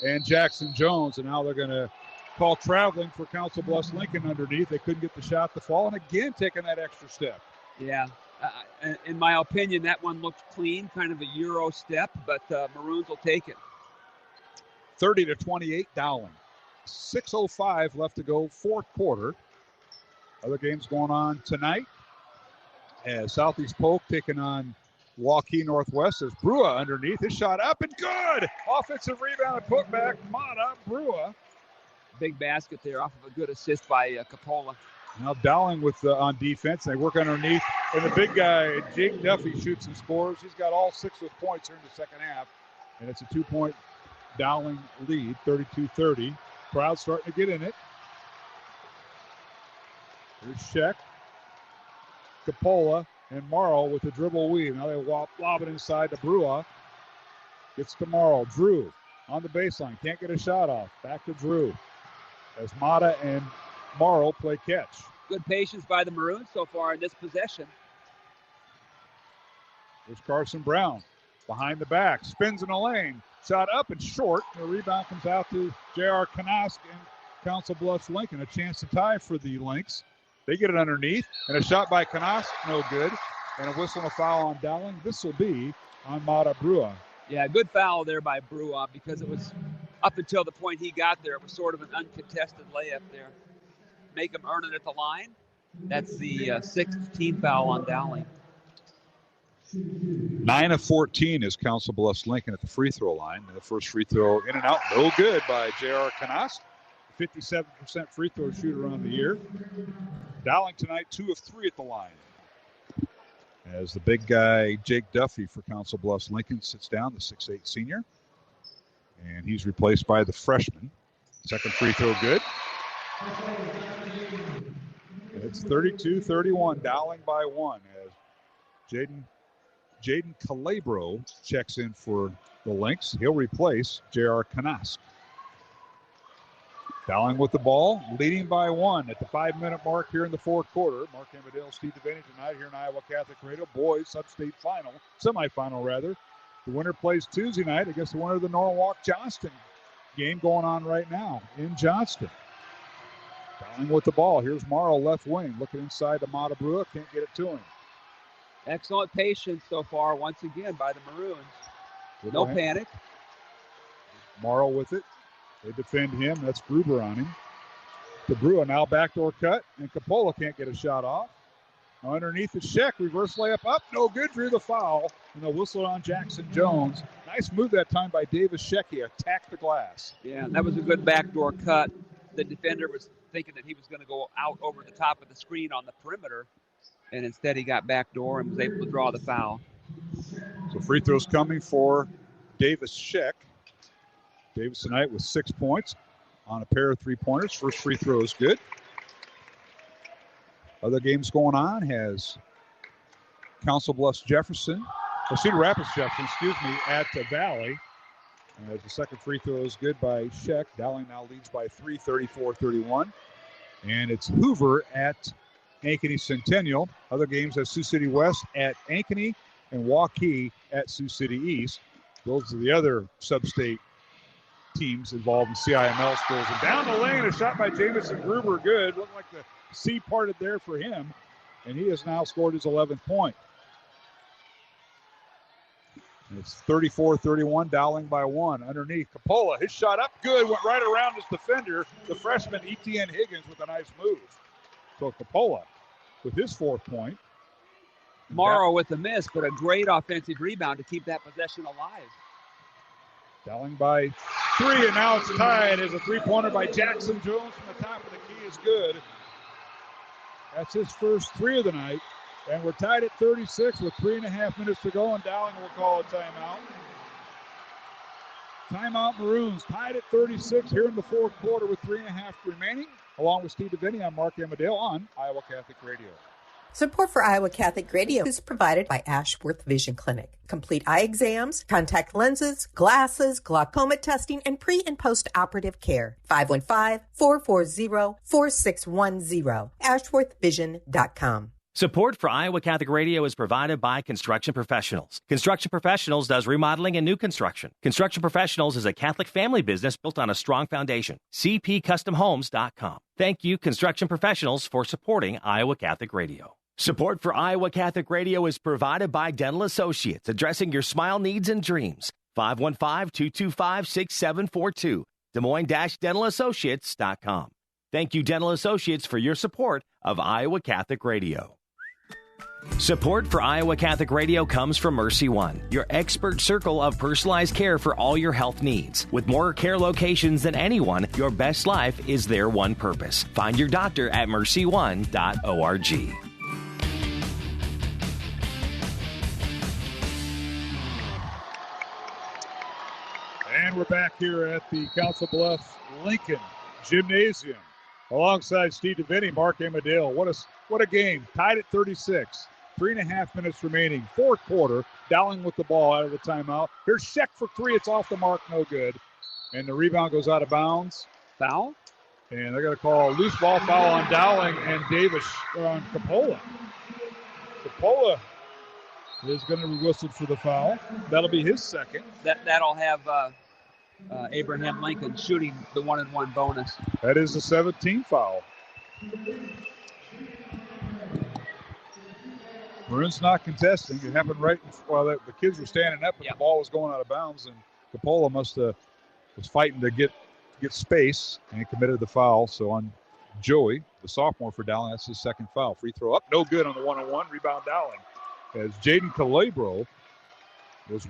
and Jackson Jones. And now they're going to call traveling for Council Bluffs Lincoln underneath. They couldn't get the shot to fall. And again, taking that extra step. Yeah. In my opinion, that one looked clean, kind of a Euro step, but Maroons will take it. 30-28, Dowling. 6:05 left to go, fourth quarter. Other games going on tonight. As Southeast Polk taking on Waukee Northwest. As Brua underneath. His shot up and good. Offensive rebound and putback. Mata Brua. Big basket there off of a good assist by Capola. Now Dowling with on defense. They work underneath. And the big guy, Jake Duffy, shoots and scores. He's got all 6 of his points here in the second half. And it's a 2-point Dowling lead, 32-30. Crowd starting to get in it. Here's Scheck, Capola, and Morrow with the dribble weave. Now they lob it inside to Brua. Gets to Morrow. Drew on the baseline. Can't get a shot off. Back to Drew. As Mata and Morrow play catch. Good patience by the Maroons so far in this possession. There's Carson Brown behind the back. Spins in the lane. Shot up and short. The rebound comes out to J.R. Kanosk and Council Bluffs Lincoln. A chance to tie for the Lynx. They get it underneath. And a shot by Kanosk, no good. And a whistle and a foul on Dowling. This will be on Mata Brua. Yeah, good foul there by Brewer because it was up until the point he got there, it was sort of an uncontested layup there. Make him earn it at the line. That's the sixth team foul on Dowling. 9 of 14 is Council Bluffs Lincoln at the free throw line. And the first free throw in and out, no good by J.R. Canas. 57% free throw shooter on the year. Dowling tonight 2 of 3 at the line. As the big guy, Jake Duffy for Council Bluffs Lincoln, sits down, the 6'8 senior. And he's replaced by the freshman. Second free throw good. And it's 32-31, Dowling by 1 as Jaden Calabro checks in for the Lynx. He'll replace J.R. Canas. Dowling with the ball, leading by 1 at the 5-minute mark here in the fourth quarter. Mark Amadale, Steve Devaney tonight here in Iowa Catholic Radio. Boys sub-state semifinal rather. The winner plays Tuesday night against the winner of the Norwalk-Johnston game going on right now in Johnston. Dowling with the ball. Here's Marr, left wing, looking inside to Mata Brewer. Can't get it to him. Excellent patience so far, once again, by the Maroons. No panic. Marr with it. They defend him. That's Gruber on him. The Brewer now backdoor cut, and Coppola can't get a shot off. Now underneath the Sheck, reverse layup up. No good, drew the foul. And they'll whistle on Jackson Jones. Nice move that time by Davis Sheck. He attacked the glass. Yeah, that was a good backdoor cut. The defender was thinking that he was going to go out over the top of the screen on the perimeter, and instead he got backdoor and was able to draw the foul. So free throws coming for Davis Sheck. Davis tonight with 6 points on a pair of three-pointers. First free throw is good. Other games going on has Council Bluffs Cedar Rapids Jefferson, at the Valley. And as the second free throw is good by Sheck. Dowling now leads by 3, 34-31. And it's Hoover at Ankeny Centennial. Other games have Sioux City West at Ankeny and Waukee at Sioux City East. Those are the other sub-state teams involved in CIML schools. And down the lane, a shot by Jamison Gruber, good. Looked like the sea parted there for him. And he has now scored his 11th point. And it's 34-31, Dowling by 1. Underneath, Coppola, his shot up, good. Went right around his defender, the freshman Etienne Higgins with a nice move. So Coppola with his 4th point. Morrow with the miss, but a great offensive rebound to keep that possession alive. Dowling by 3, and now it's tied as a three-pointer by Jackson Jones from the top of the key is good. That's his first 3 of the night. And we're tied at 36 with 3.5 minutes to go, and Dowling will call a timeout. Timeout Maroons, tied at 36 here in the fourth quarter with 3.5 remaining. Along with Steve Devaney, I'm Mark Amadale on Iowa Catholic Radio. Support for Iowa Catholic Radio is provided by Ashworth Vision Clinic. Complete eye exams, contact lenses, glasses, glaucoma testing, and pre- and post-operative care. 515-440-4610. AshworthVision.com. Support for Iowa Catholic Radio is provided by Construction Professionals. Construction Professionals does remodeling and new construction. Construction Professionals is a Catholic family business built on a strong foundation. CPCustomHomes.com. Thank you, Construction Professionals, for supporting Iowa Catholic Radio. Support for Iowa Catholic Radio is provided by Dental Associates, addressing your smile needs and dreams. 515-225-6742. Des Moines-DentalAssociates.com. Thank you, Dental Associates, for your support of Iowa Catholic Radio. Support for Iowa Catholic Radio comes from Mercy One, your expert circle of personalized care for all your health needs. With more care locations than anyone, your best life is their one purpose. Find your doctor at mercyone.org. And we're back here at the Council Bluffs Lincoln Gymnasium. Alongside Steve Devaney, Mark Amadale. What a game. Tied at 36. 3.5 minutes remaining. Fourth quarter. Dowling with the ball out of the timeout. Here's Sheck for 3. It's off the mark. No good. And the rebound goes out of bounds. Foul? And they're going to call a loose ball foul on Dowling and Davis on Coppola. Coppola is going to be whistled for the foul. That'll be his second. That'll have Abraham Lincoln shooting the 1-and-1 bonus. That is the 17th foul. Maroon's not contesting. It happened right while the kids were standing up, and the ball was going out of bounds, and Coppola was fighting to get space, and he committed the foul. So on Joey, the sophomore for Dowling, that's his second foul. Free throw up, no good on the 1-on-1. Rebound Dowling. As Jaden Calabro was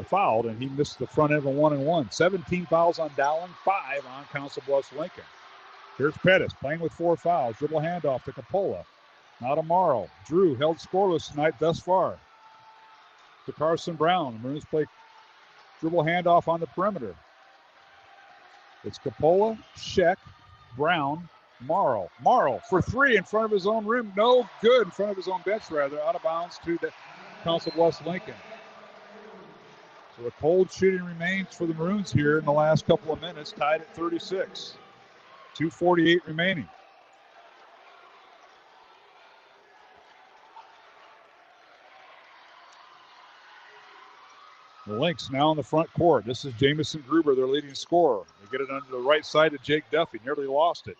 fouled, and he missed the front end of a 1-on-1. 17 fouls on Dowling, 5 on Council Bluffs Lincoln. Here's Pettis playing with 4 fouls. Dribble handoff to Coppola. Now to Marr. Drew held scoreless tonight thus far. To Carson Brown. Maroons play dribble handoff on the perimeter. It's Coppola, Sheck, Brown, Marr. Marr for 3 in front of his own rim. No good in front of his own bench, rather. Out of bounds to the Council Bluffs Lincoln. So the cold shooting remains for the Maroons here in the last couple of minutes, tied at 36. 2:48 remaining. The Lynx now in the front court. This is Jamison Gruber, their leading scorer. They get it under the right side to Jake Duffy. Nearly lost it.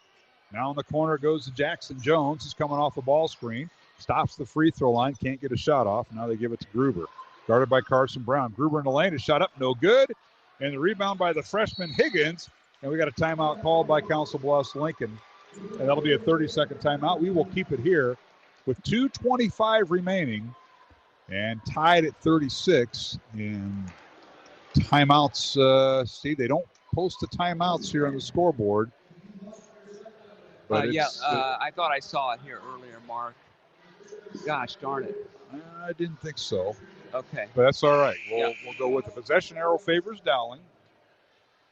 Now in the corner goes to Jackson Jones. He's coming off a ball screen. Stops the free throw line. Can't get a shot off. Now they give it to Gruber. Guarded by Carson Brown. Gruber in the lane. His shot up. No good. And the rebound by the freshman Higgins. And we got a timeout called by Council Bluffs Lincoln. And that'll be a 30-second timeout. We will keep it here with 2:25 remaining. And tied at 36. And timeouts, see, they don't post the timeouts here on the scoreboard. But I thought I saw it here earlier, Mark. Gosh darn it. I didn't think so. Okay. But that's all right. We'll go with the possession arrow favors Dowling.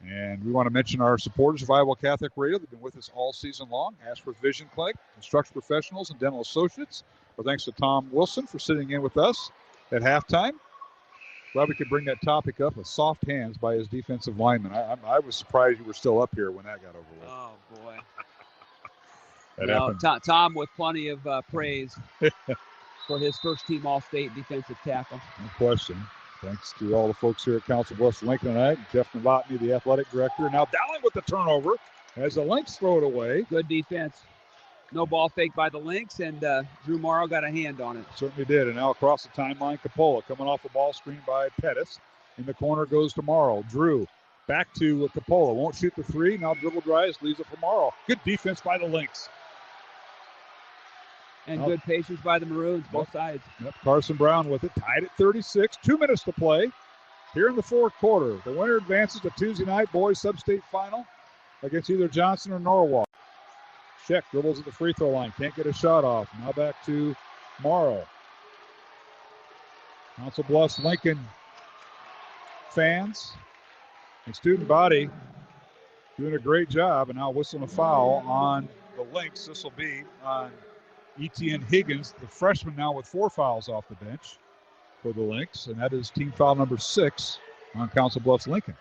And we want to mention our supporters of Iowa Catholic Radio. They've been with us all season long. Ashworth Vision Clinic, Construction Professionals, and Dental Associates. Well, thanks to Tom Wilson for sitting in with us at halftime. Glad we could bring that topic up with soft hands by his defensive lineman. I was surprised you were still up here when that got over with. Oh, boy. Happened. Tom with plenty of praise for his first-team All-State defensive tackle. No question. Thanks to all the folks here at Council Bluffs Lincoln tonight. Jeff Novotny, the athletic director. Now Dowling with the turnover as the Lynx throw it away. Good defense. No ball fake by the Lynx, and Drew Morrow got a hand on it. Certainly did. And now across the timeline, Coppola coming off a ball screen by Pettis. In the corner goes to Morrow. Drew back to Coppola. Won't shoot the 3. Now dribble drives, leaves it for Morrow. Good defense by the Lynx. And good patience by the Maroons, both sides. Yep. Carson Brown with it, tied at 36. 2 minutes to play here in the fourth quarter. The winner advances to Tuesday night boys sub-state final against either Johnson or Norwalk. Sheck dribbles at the free throw line. Can't get a shot off. Now back to Morrow. Council Bluffs Lincoln fans and student body doing a great job. And now whistling a foul on the Lynx. This will be on Etienne Higgins, the freshman, now with 4 fouls off the bench for the Lynx. And that is team foul number 6 on Council Bluffs Lincoln.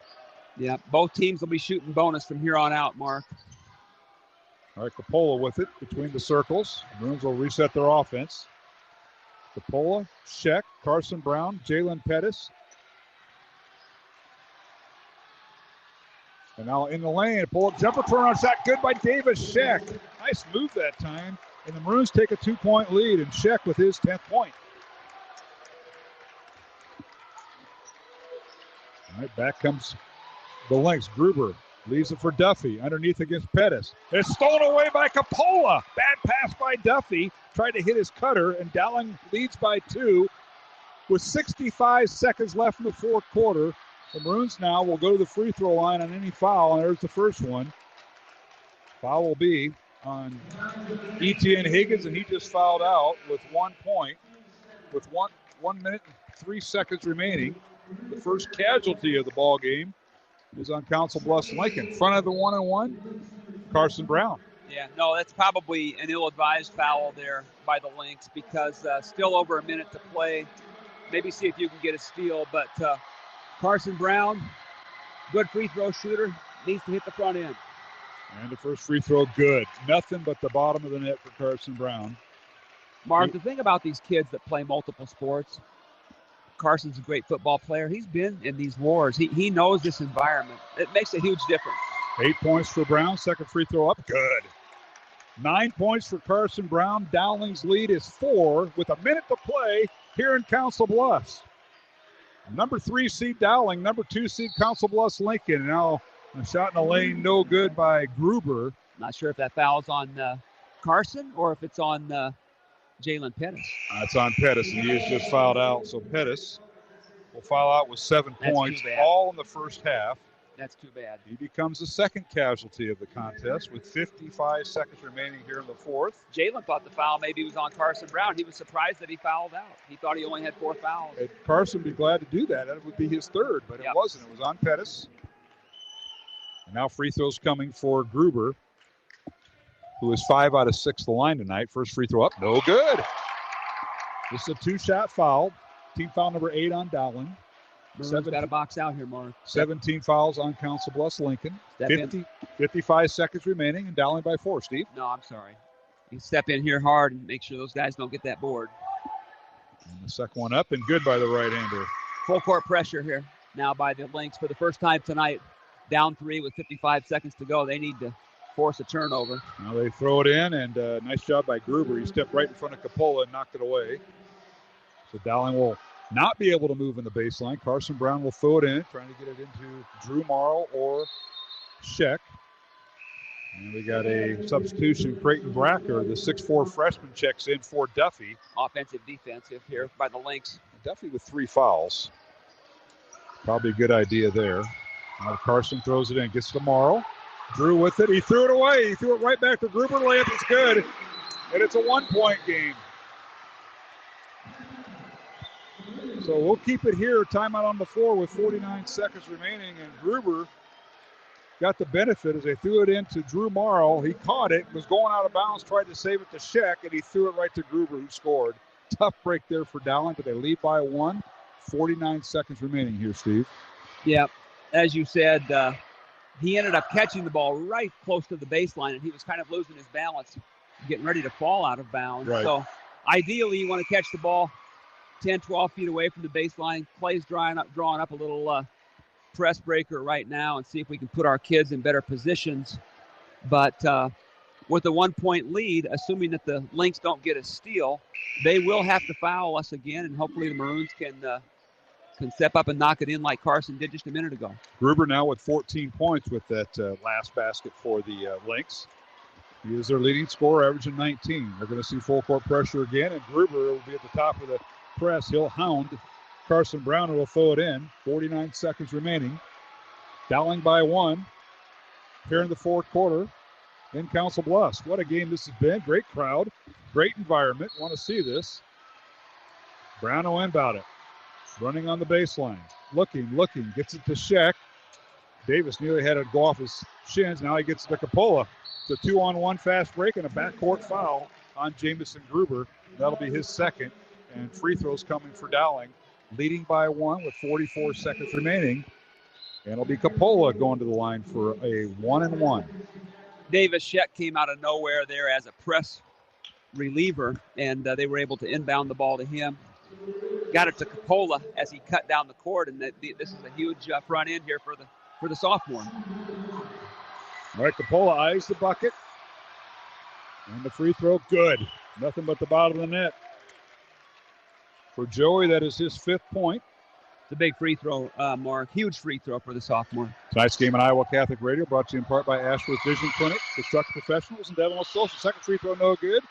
Yeah, both teams will be shooting bonus from here on out, Mark. All right, Coppola with it between the circles. Maroons will reset their offense. Coppola, Sheck, Carson Brown, Jalen Pettis. And now in the lane, pull-up jumper turnaround shot, good by Davis Sheck. Nice move that time. And the Maroons take a 2-point lead, and Sheck with his 10th point. All right, back comes the Lynx. Gruber leaves it for Duffy. Underneath against Pettis. It's stolen away by Coppola. Bad pass by Duffy. Tried to hit his cutter, and Dowling leads by 2 with 65 seconds left in the fourth quarter. The Maroons now will go to the free throw line on any foul, and there's the first one. Foul will be on Etienne Higgins, and he just fouled out with 1 point with 1 minute and 3 seconds remaining. The first casualty of the ball game is on Council Bluffs Lincoln. Front of the 1-on-1, Carson Brown. Yeah, no, that's probably an ill-advised foul there by the Lynx because still over a minute to play. Maybe see if you can get a steal, but Carson Brown, good free throw shooter, needs to hit the front end. And the first free throw, good. Nothing but the bottom of the net for Carson Brown. Mark, the thing about these kids that play multiple sports, Carson's a great football player. He's been in these wars. He knows this environment. It makes a huge difference. 8 points for Brown. Second free throw up, good. 9 points for Carson Brown. Dowling's lead is 4 with a minute to play here in Council Bluffs. Number 3 seed Dowling, number 2 seed Council Bluffs Lincoln. Now a shot in the lane, no good by Gruber. Not sure if that foul's on Carson or if it's on Jalen Pettis. It's on Pettis, and he is just fouled out. So Pettis will foul out with 7 points, all in the first half. That's too bad. He becomes the second casualty of the contest with 55 seconds remaining here in the fourth. Jalen thought the foul maybe was on Carson Brown. He was surprised that he fouled out. He thought he only had 4 fouls. And Carson would be glad to do that. That would be his third, but it wasn't. It was on Pettis. And now free throws coming for Gruber, who is 5 out of 6 the line tonight. First free throw up, no good. This is a 2-shot foul. Team foul number 8 on Dowling. Maroon's got a box out here, Marr. 17 fouls on Council Bluffs Lincoln. 55 seconds remaining and Dowling by 4, Steve. No, I'm sorry. You step in here hard and make sure those guys don't get that board. And the second one up and good by the right-hander. Full court pressure here now by the Lynx for the first time tonight. Down 3 with 55 seconds to go. They need to force a turnover. Now they throw it in, and nice job by Gruber. He stepped right in front of Coppola and knocked it away. So Dowling will not be able to move in the baseline. Carson Brown will throw it in, trying to get it into Drew Marr or Scheck. And we got a substitution. Creighton Bracker, the 6'4 freshman, checks in for Duffy. Offensive, defensive here by the Lynx. Duffy with 3 fouls. Probably a good idea there. Now Carson throws it in, gets to Morrow. Drew with it. He threw it away. He threw it right back to Gruber. Layup is good. And it's a 1-point game. So we'll keep it here. Timeout on the floor with 49 seconds remaining. And Gruber got the benefit as they threw it into Drew Morrow. He caught it, was going out of bounds, tried to save it to Scheck, and he threw it right to Gruber, who scored. Tough break there for Dowling, but they lead by 1. 49 seconds remaining here, Steve. Yeah, as you said, he ended up catching the ball right close to the baseline, and he was kind of losing his balance, getting ready to fall out of bounds. Right. So ideally you want to catch the ball 10, 12 feet away from the baseline. Clay's drawing up a little press breaker right now and see if we can put our kids in better positions. But with a 1-point lead, assuming that the Lynx don't get a steal, they will have to foul us again, and hopefully the Maroons can step up and knock it in like Carson did just a minute ago. Gruber now with 14 points with that last basket for the Lynx. He is their leading scorer, averaging 19. They're going to see full court pressure again, and Gruber will be at the top of the press. He'll hound Carson Brown, who will throw it in. 49 seconds remaining. Dowling by 1 here in the fourth quarter in Council Bluffs. What a game this has been. Great crowd, great environment. Want to see this. Brown will inbound it. Running on the baseline. Looking, gets it to Scheck. Davis nearly had it go off his shins. Now he gets to Coppola. It's a 2-on-1 fast break and a backcourt foul on Jamison Gruber. That'll be his second. And free throws coming for Dowling. Leading by 1 with 44 seconds remaining. And it'll be Coppola going to the line for a 1-and-1. Davis Scheck came out of nowhere there as a press reliever, and they were able to inbound the ball to him. Got it to Coppola as he cut down the court, and this is a huge front end here for the sophomore. All right, Coppola eyes the bucket. And the free throw, good. Nothing but the bottom of the net. For Joey, that is his 5th point. It's a big free throw, Mark. Huge free throw for the sophomore. Tonight's game on Iowa Catholic Radio, brought to you in part by Ashworth Vision Clinic, Construction Professionals, and Devon Social. Second free throw, no good.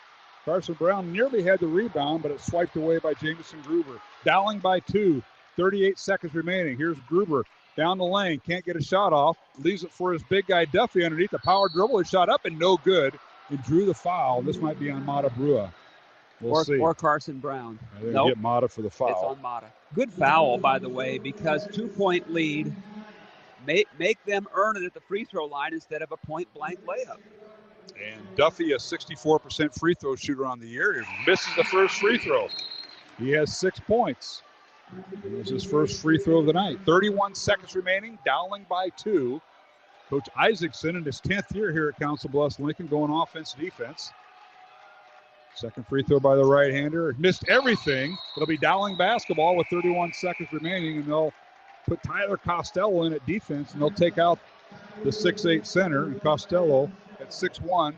Carson Brown nearly had the rebound, but it's swiped away by Jamison Gruber. Dowling by 2, 38 seconds remaining. Here's Gruber down the lane, can't get a shot off, leaves it for his big guy Duffy underneath the power dribble. He shot up and no good, and drew the foul. This might be on Mata Brua. We'll see. Or Carson Brown. They're going to get Mata for the foul. It's on Mata. Good foul, by the way, because 2-point lead. Make them earn it at the free throw line instead of a point-blank layup. And Duffy, a 64% free throw shooter on the year, misses the first free throw. He has 6 points. It was his first free throw of the night. 31 seconds remaining, Dowling by 2. Coach Isaacson in his 10th year here at Council Bluffs Lincoln, going offense-defense. Second free throw by the right-hander. Missed everything. It'll be Dowling basketball with 31 seconds remaining, and they'll put Tyler Costello in at defense, and they'll take out the 6'8 center, and Costello at 6'1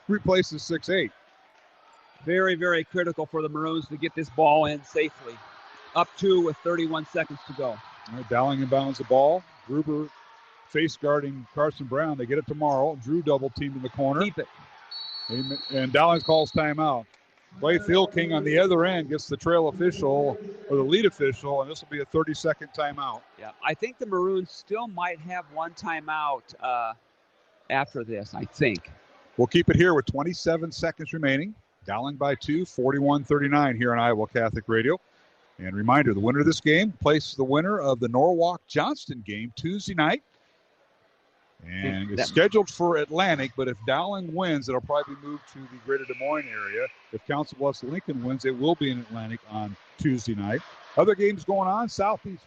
replaces 6'8". Very, very critical for the Maroons to get this ball in safely. Up 2 with 31 seconds to go. All right, Dowling inbounds the ball. Gruber face guarding Carson Brown. They get it to Marr. Drew double teamed in the corner. Keep it. And Dowling calls timeout. Clay Field King on the other end gets the trail official or the lead official, and this will be a 30-second timeout. Yeah, I think the Maroons still might have one timeout after this, I think. We'll keep it here with 27 seconds remaining. Dowling by 2, 41-39 here on Iowa Catholic Radio. And reminder, the winner of this game plays the winner of the Norwalk-Johnston game Tuesday night. And it's scheduled for Atlantic, but if Dowling wins, it'll probably be moved to the greater Des Moines area. If Council Bluffs Lincoln wins, it will be in Atlantic on Tuesday night. Other games going on, Southeast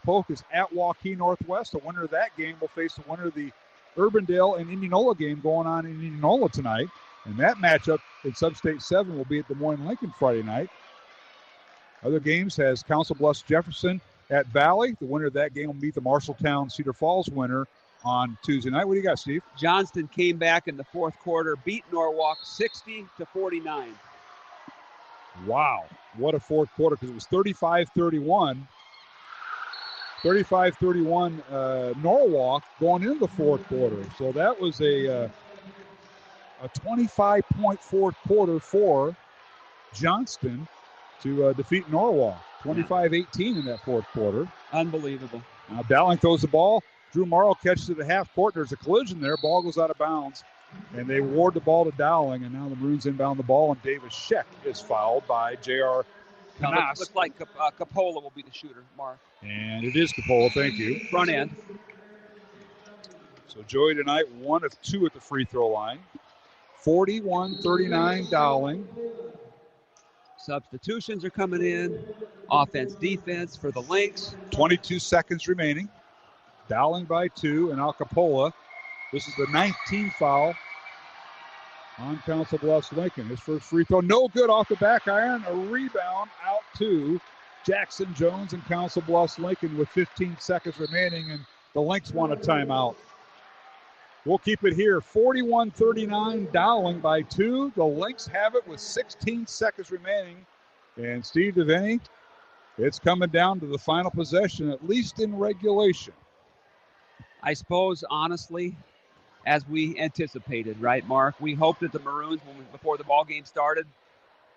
Polk is at Waukee Northwest. The winner of that game will face the winner of the Urbandale and Indianola game going on in Indianola tonight. And that matchup in Substate 7 will be at Des Moines Lincoln Friday night. Other games has Council Bluffs Jefferson at Valley. The winner of that game will meet the Marshalltown Cedar Falls winner on Tuesday night. What do you got, Steve? Johnston came back in the fourth quarter, beat Norwalk 60-49. Wow, what a fourth quarter, because it was 35-31. 35-31 Norwalk going into the fourth quarter. So that was a 25-point fourth quarter for Johnston to defeat Norwalk. 25-18 in that fourth quarter. Unbelievable. Now Dowling throws the ball. Drew Morrow catches it at half court. There's a collision there. Ball goes out of bounds. And they award the ball to Dowling. And now the Maroons inbound the ball. And Davis Scheck is fouled by J.R. Canas. Looks like Capola will be the shooter, Mark. And it is Capola. Thank you. Front end. So Joey tonight 1 of 2 at the free throw line. 41-39 Dowling. Substitutions are coming in. Offense, defense for the Lynx. 22 seconds remaining. Dowling by 2, and Al Capola. This is the 19th foul on Council Bluffs Lincoln. His first free throw, no good off the back iron. A rebound out to Jackson Jones and Council Bluffs Lincoln with 15 seconds remaining, and the Lynx want a timeout. We'll keep it here. 41-39, Dowling by 2. The Lynx have it with 16 seconds remaining. And Steve DeVinny, it's coming down to the final possession, at least in regulation. I suppose, honestly, as we anticipated, right, Mark? We hoped that the Maroons, before the ball game started,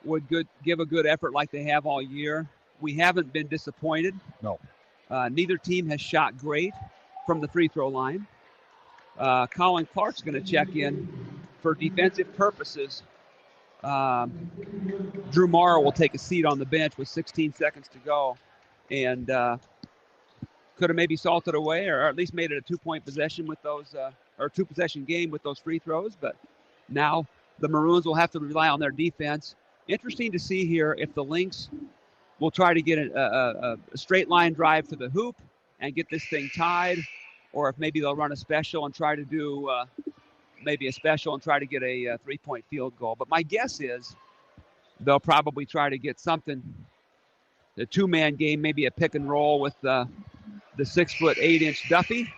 would give a good effort like they have all year. We haven't been disappointed. No. Neither team has shot great from the free throw line. Colin Clark's going to check in for defensive purposes. Drew Marr will take a seat on the bench with 16 seconds to go. And could have maybe salted away or at least made it a 2-point possession with those, or 2-possession game with those free throws. But now the Maroons will have to rely on their defense. Interesting to see here if the Lynx will try to get a straight line drive to the hoop and get this thing tied, or if maybe they'll run a special and try to do maybe a special and try to get a 3-point field goal. But my guess is they'll probably try to get something, the 2-man game, maybe a pick and roll with the 6'8" Duffy.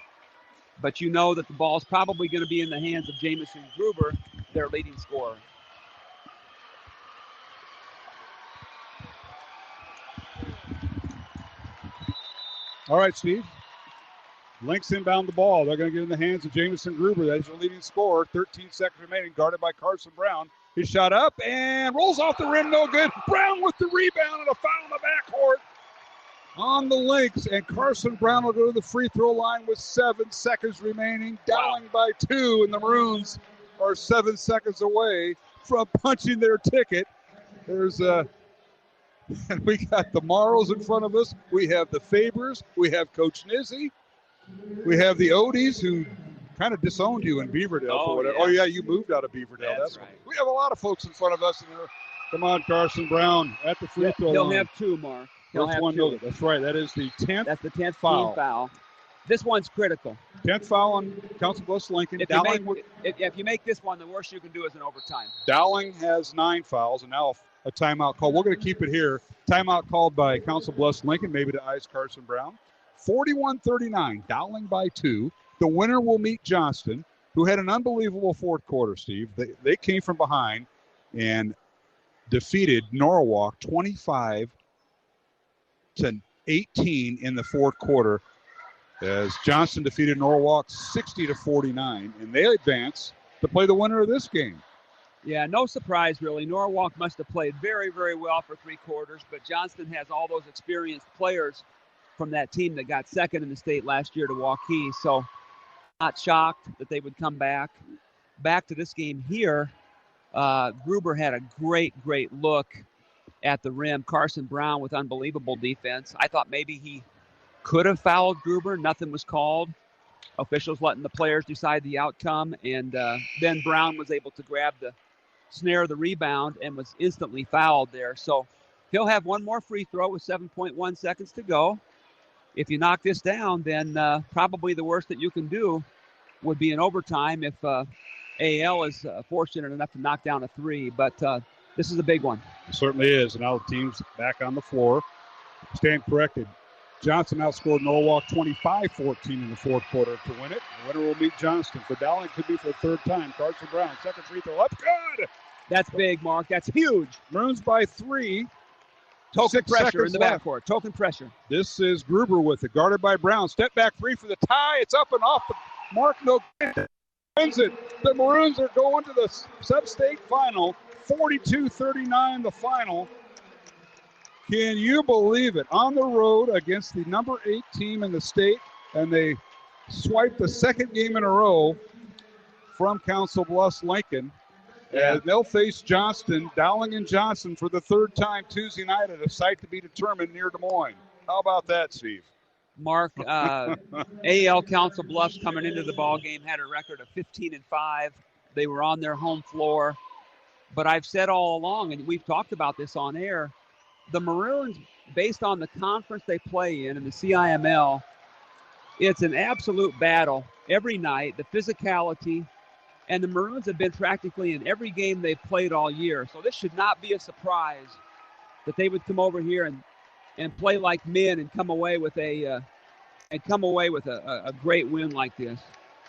But you know that the ball's probably going to be in the hands of Jamison Gruber, their leading scorer. All right, Steve. Lynx inbound the ball. They're going to get in the hands of Jamison Gruber. That is their leading scorer. 13 seconds remaining, guarded by Carson Brown. His shot up and rolls off the rim. No good. Brown with the rebound and a foul in the backcourt on the Lynx. And Carson Brown will go to the free throw line with 7 seconds remaining. Dowling by 2, and the Maroons are 7 seconds away from punching their ticket. There's and we got the Morrows in front of us. We have the Fabers. We have Coach Nizzi. We have the Odies, who kind of disowned you in Beaverdale for whatever. Yeah. Oh, yeah, you moved out of Beaverdale. That's right. We have a lot of folks in front of us. Come on, Carson Brown at the free throw line. He'll have 2, Mark. He'll have 2. That's right. That is the 10th. That's the 10th foul. Foul. This one's critical. 10th foul on Council Bluffs Lincoln. If you make this one, the worst you can do is an overtime. Dowling has 9 fouls, and now a timeout call. We're going to keep it here. Timeout called by Council Bluffs Lincoln, maybe to ice Carson Brown. 41-39, Dowling by 2. The winner will meet Johnston. who had an unbelievable fourth quarter, Steve. They came from behind and defeated Norwalk 25-18 in the fourth quarter, as Johnston defeated Norwalk 60-49, and they advance to play the winner of this game. Yeah, no surprise, really. Norwalk must have played very, very well for three quarters, but Johnston has all those experienced players from that team that got second in the state last year to Waukee, so not shocked that they would come back. Back to this game here, Gruber had a great look at the rim. Carson Brown with unbelievable defense. I thought maybe he could have fouled Gruber. Nothing was called. Officials letting the players decide the outcome, and then Brown was able to grab the snare of the rebound and was instantly fouled there. So he'll have one more free throw with 7.1 seconds to go. If you knock this down, then probably the worst that you can do would be in overtime if AL is fortunate enough to knock down a three. But this is a big one. It certainly is. And now the team's back on the floor. Stand corrected. Johnston outscored Norwalk 25-14 in the fourth quarter to win it. The winner will meet Johnston. For Dowling, could be for the third time. Carson Brown, second free throw up. Good! That's big, Mark. That's huge. Maroons by 3. Token pressure in the backcourt. Token pressure. This is Gruber with it, guarded by Brown. Step back three for the tie. It's up and off the mark. No good. Wins it. The Maroons are going to the sub-state final. 42-39 the final. Can you believe it? On the road against the number 8 team in the state, and they swipe the second game in a row from Council Bluffs Lincoln. And they'll face Johnston, Dowling and Johnston for the third time Tuesday night at a site to be determined near Des Moines. How about that, Steve? Mark, AL Council Bluffs coming into the ball game had a record of 15-5. They were on their home floor. But I've said all along, and we've talked about this on air, the Maroons, based on the conference they play in the CIML, it's an absolute battle every night, the physicality, and the Maroons have been practically in every game they've played all year. So this should not be a surprise that they would come over here and play like men and come away with a great win like this.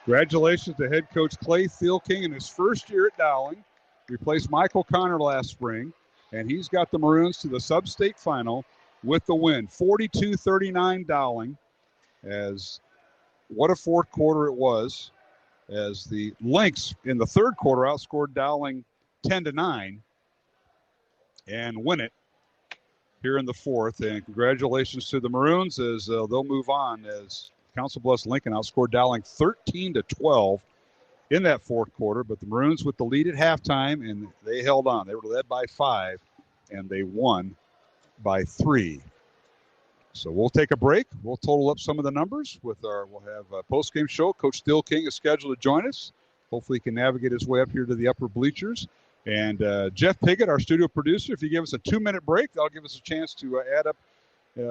Congratulations to head coach Clay Thielking in his first year at Dowling. Replaced Michael Connor last spring, and he's got the Maroons to the sub-state final with the win. 42-39 Dowling. As what a fourth quarter it was, as the Lynx in the third quarter outscored Dowling 10-9 and win it here in the fourth. And congratulations to the Maroons as they'll move on, as Council Bluffs Lincoln outscored Dowling 13-12 in that fourth quarter. But the Maroons with the lead at halftime, and they held on. They were led by 5, and they won by 3. So we'll take a break. We'll total up some of the numbers we'll have a post-game show. Coach Thielking is scheduled to join us. Hopefully he can navigate his way up here to the upper bleachers. And Jeff Piggott, our studio producer, if you give us a 2-minute break, that'll give us a chance to add up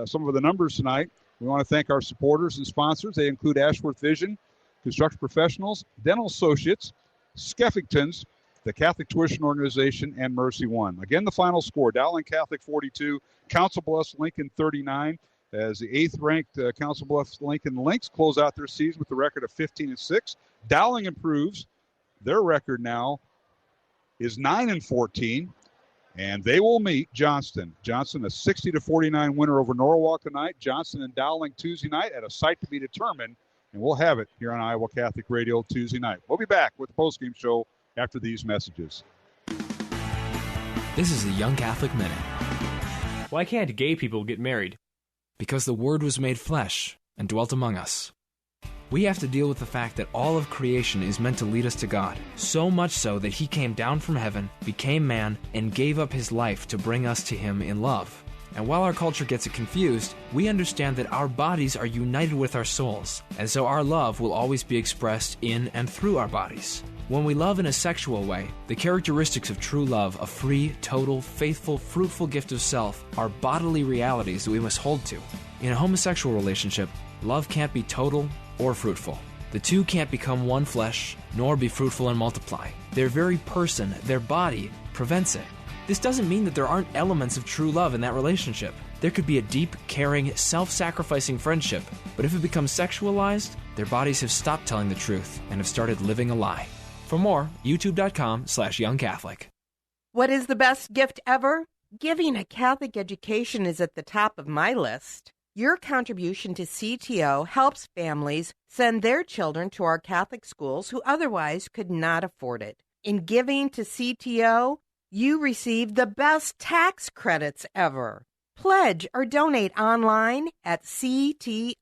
some of the numbers tonight. We want to thank our supporters and sponsors. They include Ashworth Vision, Construction Professionals, Dental Associates, Skeffington's, the Catholic Tuition Organization, and Mercy One. Again, the final score, Dowling Catholic 42, Council Bluffs Lincoln 39, as the 8th-ranked Council Bluffs Lincoln Lynx close out their season with a record of 15-6. Dowling improves. Their record now is 9-14, and they will meet Johnston. Johnston, a 60-49 winner over Norwalk tonight. Johnston and Dowling Tuesday night at a site to be determined, and we'll have it here on Iowa Catholic Radio Tuesday night. We'll be back with the postgame show after these messages. This is the Young Catholic Minute. Why can't gay people get married? Because the Word was made flesh and dwelt among us. We have to deal with the fact that all of creation is meant to lead us to God, so much so that He came down from heaven, became man, and gave up His life to bring us to Him in love. And while our culture gets it confused, we understand that our bodies are united with our souls, and so our love will always be expressed in and through our bodies. When we love in a sexual way, the characteristics of true love, a free, total, faithful, fruitful gift of self, are bodily realities that we must hold to. In a homosexual relationship, love can't be total or fruitful. The two can't become one flesh, nor be fruitful and multiply. Their very person, their body, prevents it. This doesn't mean that there aren't elements of true love in that relationship. There could be a deep, caring, self-sacrificing friendship, but if it becomes sexualized, their bodies have stopped telling the truth and have started living a lie. For more, youtube.com/youngcatholic. What is the best gift ever? Giving a Catholic education is at the top of my list. Your contribution to CTO helps families send their children to our Catholic schools who otherwise could not afford it. In giving to CTO, you receive the best tax credits ever. Pledge or donate online at ctoiowa.org.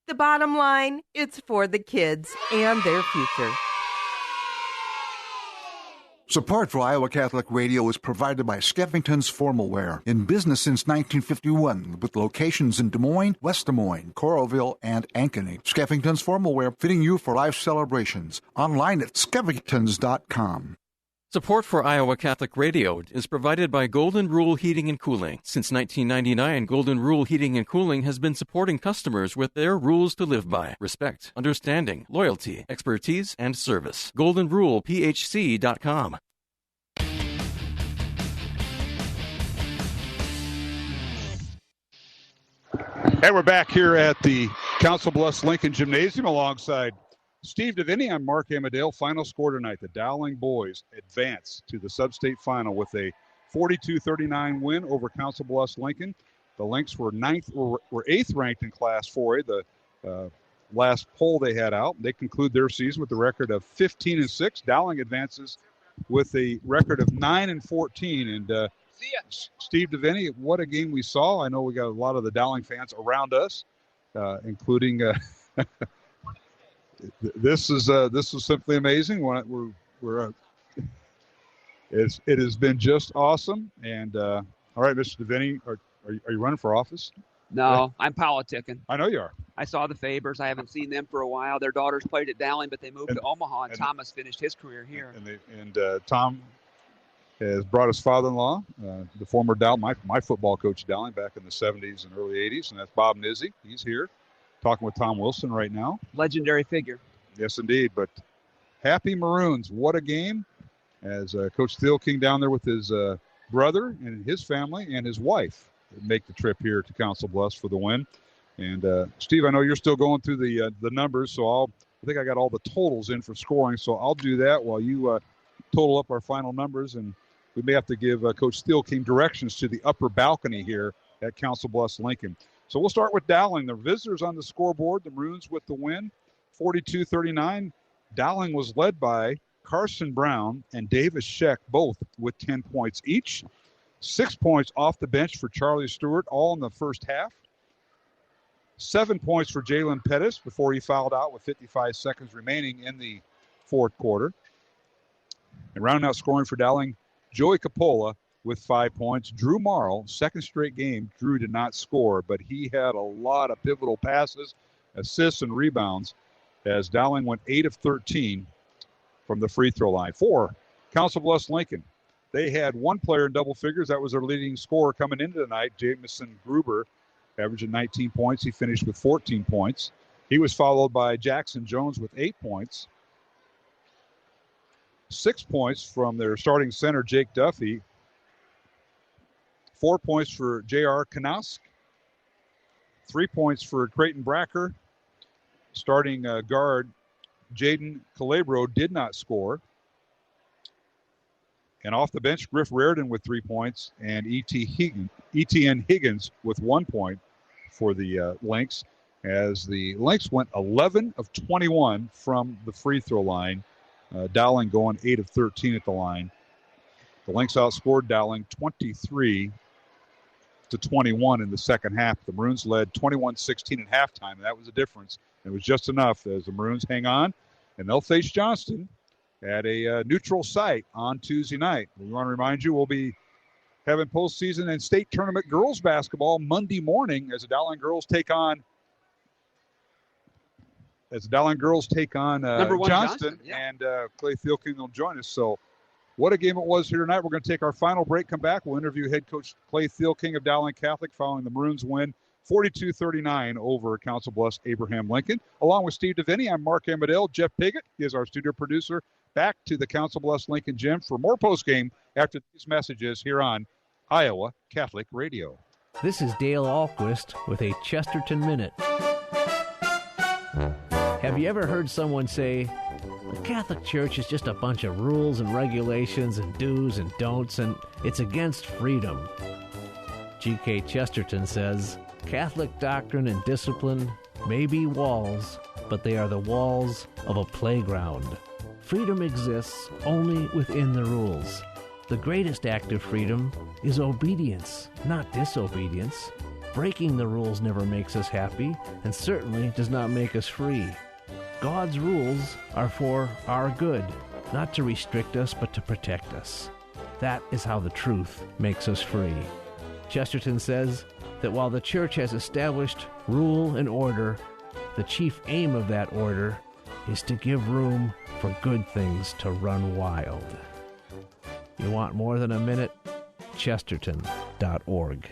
The bottom line, it's for the kids and their future. Support for Iowa Catholic Radio is provided by Skeffington's Formalware, in business since 1951, with locations in Des Moines, West Des Moines, Coralville, and Ankeny. Skeffington's Formalware, fitting you for life celebrations. Online at skeffingtons.com. Support for Iowa Catholic Radio is provided by Golden Rule Heating and Cooling. Since 1999, Golden Rule Heating and Cooling has been supporting customers with their rules to live by: respect, understanding, loyalty, expertise, and service. GoldenRulePHC.com. And we're back here at the Council Bluffs Lincoln Gymnasium alongside Steve Deviney. I'm Mark Amadale. Final score tonight: the Dowling boys advance to the sub-state final with a 42-39 win over Council Bluffs Lincoln. The Lynx were 8th ranked in Class 4A, the last poll they had out. They conclude their season with a record of 15-6. Dowling advances with a record of 9-14. And Steve Deviney, what a game we saw. I know we got a lot of the Dowling fans around us, including This is simply amazing. It has been just awesome. And all right, Mr. Deviney, are you running for office? No, I'm politicking. I know you are. I saw the Fabers. I haven't seen them for a while. Their daughters played at Dowling, but they moved to Omaha, and Thomas finished his career here. And Tom has brought his father-in-law, the former Dowling, my football coach at Dowling back in the 70s and early 80s, and that's Bob Nizzi. He's here. Talking with Tom Wilson right now. Legendary figure. Yes, indeed. But happy Maroons. What a game. As Coach Steele King down there with his brother and his family and his wife make the trip here to Council Bluffs for the win. And, Steve, I know you're still going through the numbers, so I think I got all the totals in for scoring, so I'll do that while you total up our final numbers. And we may have to give Coach Steele King directions to the upper balcony here at Council Bluffs Lincoln. So we'll start with Dowling. The visitors on the scoreboard, the Maroons with the win, 42-39. Dowling was led by Carson Brown and Davis Scheck, both with 10 points each. 6 points off the bench for Charlie Stewart, all in the first half. 7 points for Jalen Pettis before he fouled out with 55 seconds remaining in the fourth quarter. And rounding out scoring for Dowling, Joey Capola with 5 points. Drew Marl, second straight game, Drew did not score, but he had a lot of pivotal passes, assists, and rebounds as Dowling went 8 of 13 from the free throw line. For Council Bluffs Lincoln, they had one player in double figures. That was their leading scorer coming into the night, Jamison Gruber, averaging 19 points. He finished with 14 points. He was followed by Jackson Jones with 8 points. 6 points from their starting center, Jake Duffy. 4 points for J.R. Kanosk. 3 points for Creighton Bracker. Starting guard, Jaden Calabro, did not score. And off the bench, Griff Reardon with 3 points, and Etienne Higgins with 1 point for the Lynx, as the Lynx went 11 of 21 from the free throw line. Dowling going 8 of 13 at the line. The Lynx outscored Dowling 23-21 in the second half. The Maroons led 21-16 at halftime, and that was the difference. It was just enough as the Maroons hang on, and they'll face Johnston at a neutral site on Tuesday night. We want to remind you we'll be having postseason and state tournament girls basketball Monday morning as the Dowling girls take on Johnston. Yeah. And Clay Thielking will join us. So what a game it was here tonight. We're going to take our final break, come back. We'll interview head coach Clay Thielking of Dowling Catholic following the Maroons win 42-39 over Council Bluffs Abraham Lincoln. Along with Steve Deviney, I'm Mark Amadale. Jeff Piggott is our studio producer. Back to the Council Bluffs Lincoln Gym for more postgame after these messages here on Iowa Catholic Radio. This is Dale Ahlquist with a Chesterton Minute. Have you ever heard someone say, the Catholic Church is just a bunch of rules and regulations and do's and don'ts, and it's against freedom? G.K. Chesterton says, Catholic doctrine and discipline may be walls, but they are the walls of a playground. Freedom exists only within the rules. The greatest act of freedom is obedience, not disobedience. Breaking the rules never makes us happy, and certainly does not make us free. God's rules are for our good, not to restrict us, but to protect us. That is how the truth makes us free. Chesterton says that while the Church has established rule and order, the chief aim of that order is to give room for good things to run wild. You want more than a minute? Chesterton.org.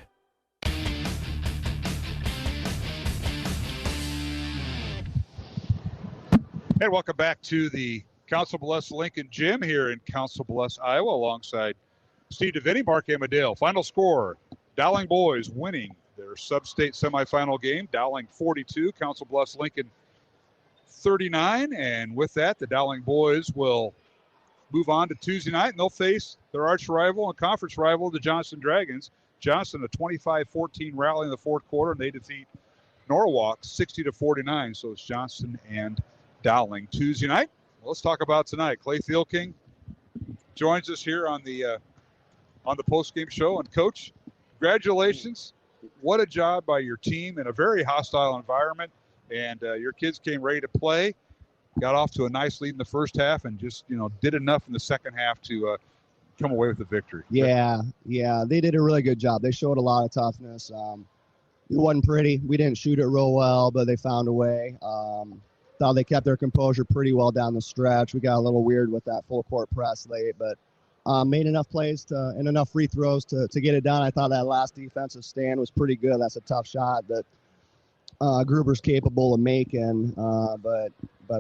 And welcome back to the Council Bluffs Lincoln Gym here in Council Bluffs, Iowa, alongside Steve DeVinny, Mark Amadale. Final score, Dowling boys winning their sub-state semifinal game. Dowling 42, Council Bluffs Lincoln 39. And with that, the Dowling boys will move on to Tuesday night, and they'll face their arch rival and conference rival, the Johnson Dragons. Johnson, a 25-14 rally in the fourth quarter, and they defeat Norwalk 60-49. So it's Johnson and Dowling Tuesday night. Let's talk about tonight. Clay Thielking joins us here on the post-game show. And Coach, congratulations. What a job by your team in a very hostile environment. And your kids came ready to play, got off to a nice lead in the first half, and just, did enough in the second half to come away with the victory. Yeah, they did a really good job. They showed a lot of toughness. It wasn't pretty. We didn't shoot it real well, but they found a way. Thought they kept their composure pretty well down the stretch. We got a little weird with that full court press late, but made enough plays and enough free throws to get it done. I thought that last defensive stand was pretty good. That's a tough shot that Gruber's capable of making, but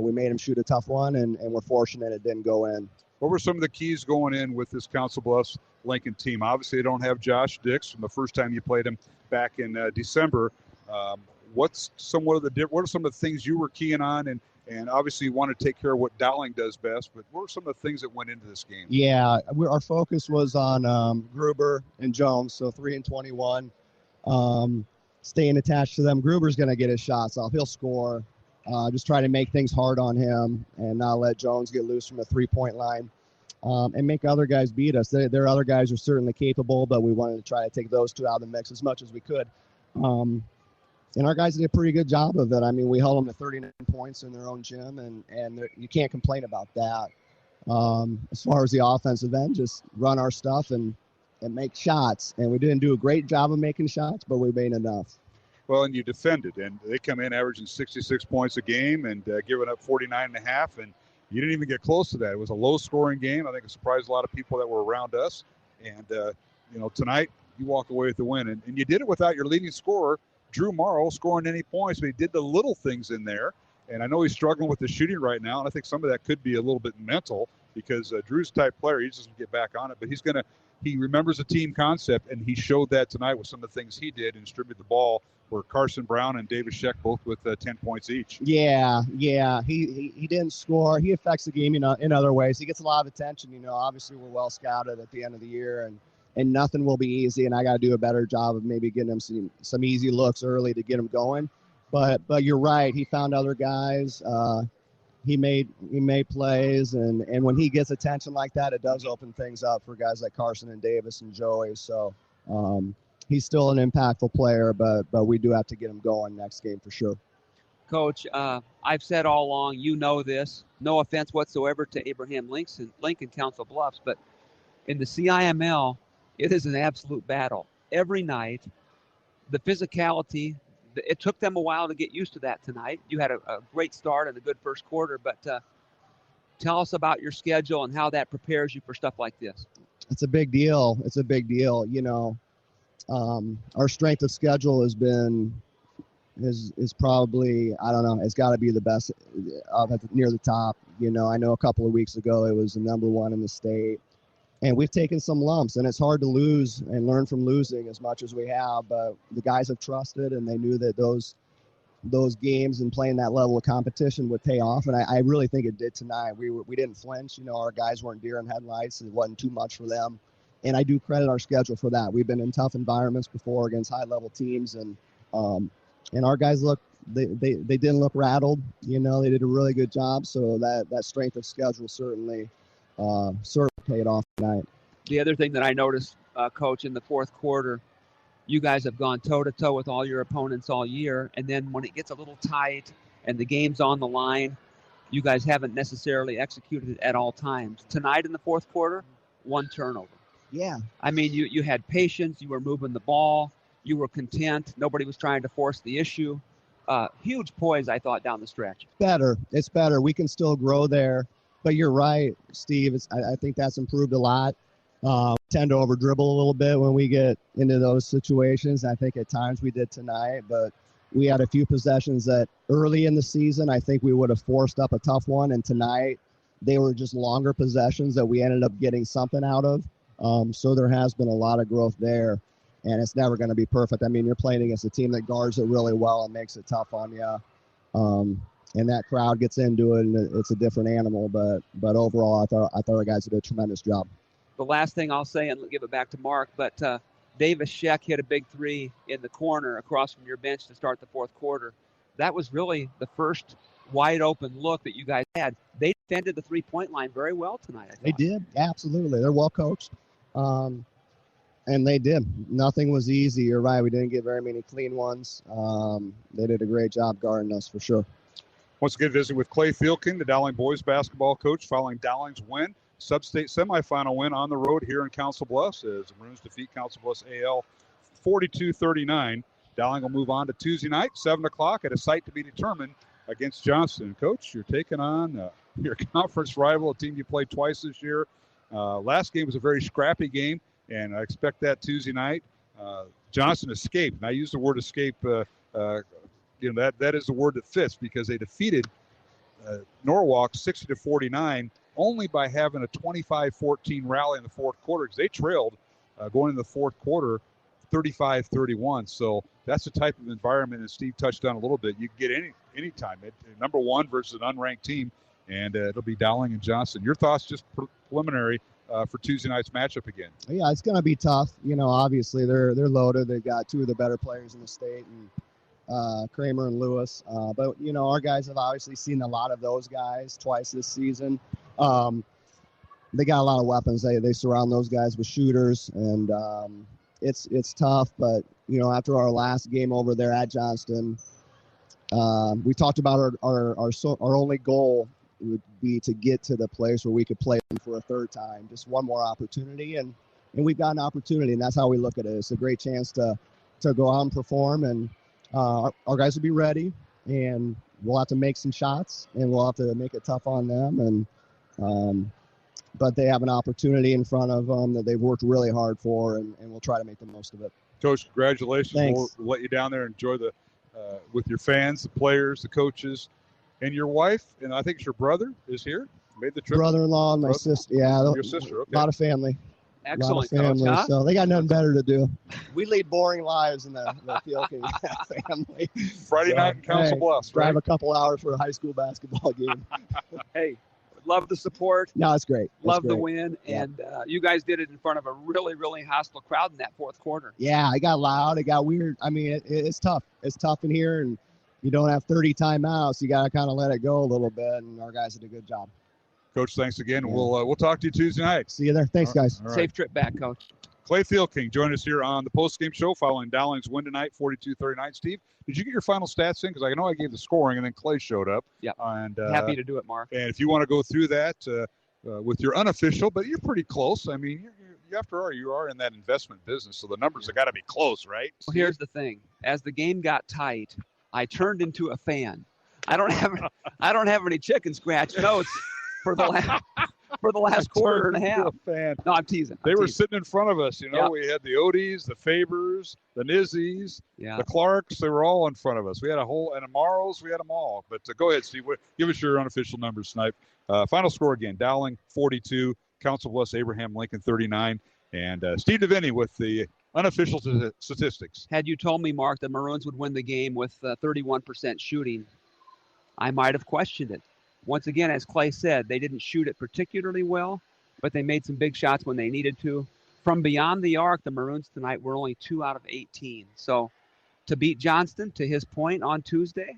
we made him shoot a tough one, and we're fortunate it didn't go in. What were some of the keys going in with this Council Bluffs Lincoln team? Obviously, they don't have Josh Dix from the first time you played him back in December. What are some of the things you were keying on? And obviously you want to take care of what Dowling does best, but what were some of the things that went into this game? Yeah, our focus was on Gruber and Jones, so 3 and 21. Staying attached to them. Gruber's going to get his shots off. He'll score. Just try to make things hard on him and not let Jones get loose from the three-point line and make other guys beat us. Their other guys are certainly capable, but we wanted to try to take those two out of the mix as much as we could. And our guys did a pretty good job of it. I mean, we held them to 39 points in their own gym, and you can't complain about that. As far as the offensive end, just run our stuff and make shots. And we didn't do a great job of making shots, but we made enough. Well, and you defended, and they come in averaging 66 points a game and giving up 49.5, and you didn't even get close to that. It was a low-scoring game. I think it surprised a lot of people that were around us. And, tonight you walk away with the win. And you did it without your leading scorer, Drew Marr, scoring any points, but he did the little things in there. And I know he's struggling with the shooting right now, and I think some of that could be a little bit mental because Drew's type player, he just doesn't get back on it. But he remembers the team concept, and he showed that tonight with some of the things he did and distributed the ball, where Carson Brown and David Scheck both with 10 points each. Yeah. He didn't score. He affects the game in other ways. He gets a lot of attention. Obviously we're well scouted at the end of the year, and nothing will be easy, and I got to do a better job of maybe getting him some easy looks early to get him going. But you're right. He found other guys. He made plays, and when he gets attention like that, it does open things up for guys like Carson and Davis and Joey. So he's still an impactful player, but we do have to get him going next game for sure. Coach, I've said all along, this, no offense whatsoever to Abraham Lincoln Council Bluffs, but in the CIML, it is an absolute battle. Every night, the physicality, it took them a while to get used to that tonight. You had a great start and a good first quarter, but tell us about your schedule and how that prepares you for stuff like this. It's a big deal. Our strength of schedule is probably, I don't know, it's got to be the best near the top. I know a couple of weeks ago it was the number one in the state. And we've taken some lumps, and it's hard to lose and learn from losing as much as we have. But the guys have trusted, and they knew that those games and playing that level of competition would pay off. And I really think it did tonight. We didn't flinch. Our guys weren't deer in headlights. It wasn't too much for them. And I do credit our schedule for that. We've been in tough environments before against high-level teams, and our guys they didn't look rattled. They did a really good job. So that strength of schedule certainly paid off tonight. The other thing that I noticed, Coach, in the fourth quarter, you guys have gone toe-to-toe with all your opponents all year, and then when it gets a little tight and the game's on the line, you guys haven't necessarily executed it at all times. Tonight in the fourth quarter, 1 turnover. Yeah. I mean, you had patience. You were moving the ball. You were content. Nobody was trying to force the issue. Huge poise, I thought, down the stretch. It's better. We can still grow there. But you're right, Steve. I think that's improved a lot. We tend to over-dribble a little bit when we get into those situations. I think at times we did tonight. But we had a few possessions that early in the season, I think we would have forced up a tough one. And tonight, they were just longer possessions that we ended up getting something out of. So there has been a lot of growth there. And it's never going to be perfect. I mean, you're playing against a team that guards it really well and makes it tough on you. And that crowd gets into it, and it's a different animal. But overall, I thought our guys did a tremendous job. The last thing I'll say, and give it back to Mark, but Davis Sheck hit a big 3 in the corner across from your bench to start the fourth quarter. That was really the first wide open look that you guys had. They defended the 3-point line very well tonight, I thought. They did, absolutely. They're well coached. And they did. Nothing was easy. You're right. We didn't get very many clean ones. They did a great job guarding us for sure. Once again, visiting with Clay Fielking, the Dowling boys basketball coach, following Dowling's win, sub-state semifinal win on the road here in Council Bluffs as the Maroons defeat Council Bluffs AL 42-39. Dowling will move on to Tuesday night, 7 o'clock, at a site to be determined against Johnston. Coach, you're taking on your conference rival, a team you played twice this year. Last game was a very scrappy game, and I expect that Tuesday night. Johnston escaped, and I use the word escape. That is the word that fits because they defeated Norwalk 60-49 only by having a 25-14 rally in the fourth quarter because they trailed going into the fourth quarter 35-31. So that's the type of environment, and Steve touched on a little bit, you can get any time. Number one versus an unranked team, and it'll be Dowling and Johnston. Your thoughts, just preliminary, for Tuesday night's matchup again? Yeah, it's going to be tough. Obviously they're loaded. They've got 2 of the better players in the state, and Kramer and Lewis. But our guys have obviously seen a lot of those guys twice this season. They got a lot of weapons. They surround those guys with shooters, and it's tough. But after our last game over there at Johnston, we talked about our only goal would be to get to the place where we could play them for a third time, just one more opportunity, and we've got an opportunity, and that's how we look at it. It's a great chance to go out and perform, and our guys will be ready, and we'll have to make some shots, and we'll have to make it tough on them, and but they have an opportunity in front of them that they've worked really hard for, and we'll try to make the most of it. Coach, congratulations. Thanks. We'll let you down there and enjoy with your fans, the players, the coaches, and your wife, and I think it's your brother is here. Made the trip. Brother-in-law and my sister. Yeah, your sister. Okay. A lot of family. Excellent, family, Coach, huh? So they got nothing better to do. We lead boring lives in the Fielking family. Friday night in Council Bluffs. Drive right? a couple hours for a high school basketball game. Hey, love the support. No, it's great. Love the win. Yeah. And you guys did it in front of a really, really hostile crowd in that fourth quarter. Yeah, it got loud. It got weird. I mean, it's tough. It's tough in here, and you don't have 30 timeouts. You got to kind of let it go a little bit, and our guys did a good job. Coach, thanks again. Yeah. We'll talk to you Tuesday night. See you there. Thanks, guys. Right. Safe trip back, Coach. Clay Fielking joined us here on the postgame show following Dowling's win tonight, 42-39. Steve, did you get your final stats in? Because I know I gave the scoring, and then Clay showed up. Yeah. And happy to do it, Mark. And if you want to go through that with your unofficial, but you're pretty close. I mean, you are in that investment business, so the numbers have got to be close, right? Well, here's the thing: as the game got tight, I turned into a fan. I don't have any chicken scratch notes for the last quarter and a half. No, I'm teasing. They were sitting in front of us. Yep. We had the Odies, the Fabers, the Nizzies, the Clarks. They were all in front of us. We had and the Marros. We had them all. But go ahead, Steve. Give us your unofficial numbers tonight. Final score again: Dowling 42, Council Bluffs, Abraham Lincoln 39. And Steve DeVinny with the unofficial statistics. Had you told me, Mark, the Maroons would win the game with 31% shooting, I might have questioned it. Once again, as Clay said, they didn't shoot it particularly well, but they made some big shots when they needed to. From beyond the arc, the Maroons tonight were only 2 out of 18. So to beat Johnston, to his point on Tuesday,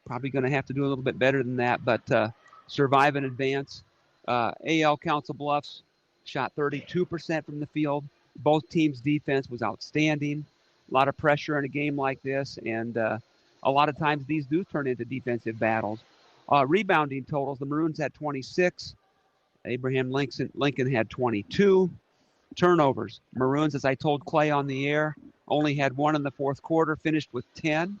probably going to have to do a little bit better than that, but survive and advance. AL Council Bluffs shot 32% from the field. Both teams' defense was outstanding. A lot of pressure in a game like this, and a lot of times these do turn into defensive battles. Rebounding totals, the Maroons had 26. Abraham Lincoln had 22. Turnovers. Maroons, as I told Clay on the air, only had 1 in the fourth quarter, finished with 10.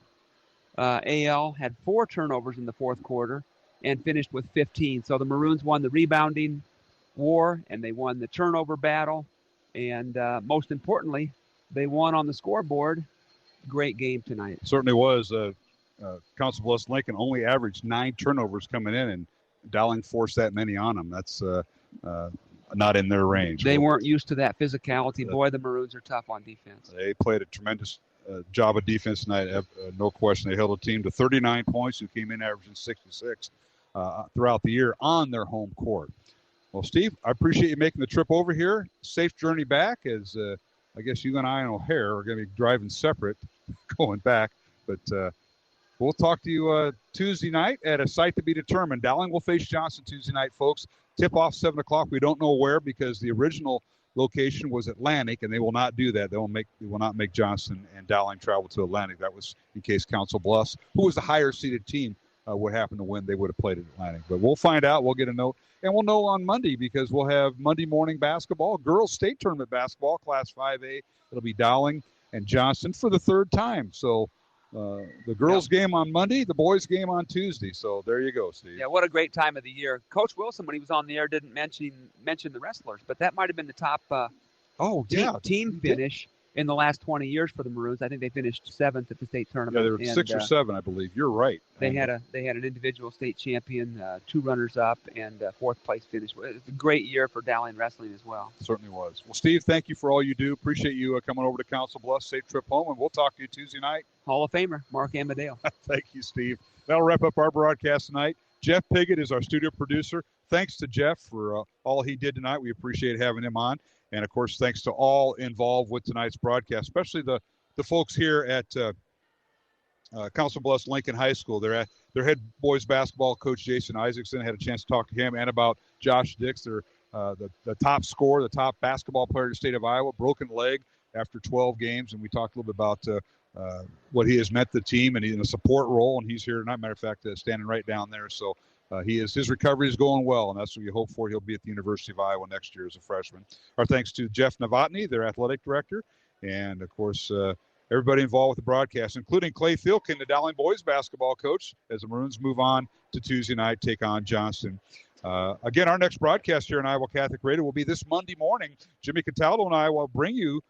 AL had 4 turnovers in the fourth quarter and finished with 15. So the Maroons won the rebounding war, and they won the turnover battle. And most importantly, they won on the scoreboard. Great game tonight. Certainly was. Council Bluffs Lincoln only averaged 9 turnovers coming in, and Dowling forced that many on them. That's not in their range. They weren't used to that physicality. Boy, the Maroons are tough on defense. They played a tremendous job of defense tonight. No question. They held a team to 39 points, who came in averaging 66 throughout the year on their home court. Well, Steve, I appreciate you making the trip over here. Safe journey back, as I guess you and I and O'Hare are going to be driving separate going back. But we'll talk to you Tuesday night at a site to be determined. Dowling will face Johnston Tuesday night, folks. Tip-off 7 o'clock. We don't know where, because the original location was Atlantic, and they will not do that. They will not make Johnston and Dowling travel to Atlantic. That was in case Council Bluffs, who was the higher-seeded team, would happen to win. They would have played at Atlantic. But we'll find out. We'll get a note. And we'll know on Monday, because we'll have Monday morning basketball, girls state tournament basketball, Class 5A. It'll be Dowling and Johnston for the 3rd time. So the girls' game on Monday, the boys' game on Tuesday. So there you go, Steve. Yeah, what a great time of the year. Coach Wilson, when he was on the air, didn't mention the wrestlers, but that might have been the top team finish in the last 20 years for the Maroons. I think they finished 7th at the state tournament. Yeah, they were 6 or 7, I believe. You're right. They had an individual state champion, 2 runners-up, and 4th place finish. It was a great year for Dowling wrestling as well. It certainly was. Well, Steve, thank you for all you do. Appreciate you coming over to Council Bluffs. Safe trip home, and we'll talk to you Tuesday night. Hall of Famer, Mark Amadeo. Thank you, Steve. That'll wrap up our broadcast tonight. Jeff Piggott is our studio producer. Thanks to Jeff for all he did tonight. We appreciate having him on. And, of course, thanks to all involved with tonight's broadcast, especially the folks here at Council Bluffs Lincoln High School. Their head boys basketball coach, Jason Isaacson, had a chance to talk to him and about Josh Dix, the top scorer, the top basketball player in the state of Iowa, broken leg after 12 games. And we talked a little bit about what he has meant to the team, and he's in a support role, and he's here tonight. Matter of fact, standing right down there. So his recovery is going well, and that's what you hope for. He'll be at the University of Iowa next year as a freshman. Our thanks to Jeff Novotny, their athletic director, and, of course, everybody involved with the broadcast, including Clay Thielkin, the Dowling boys basketball coach, as the Maroons move on to Tuesday night, take on Johnston. Again, our next broadcast here on Iowa Catholic Radio will be this Monday morning. Jimmy Cataldo and I will bring you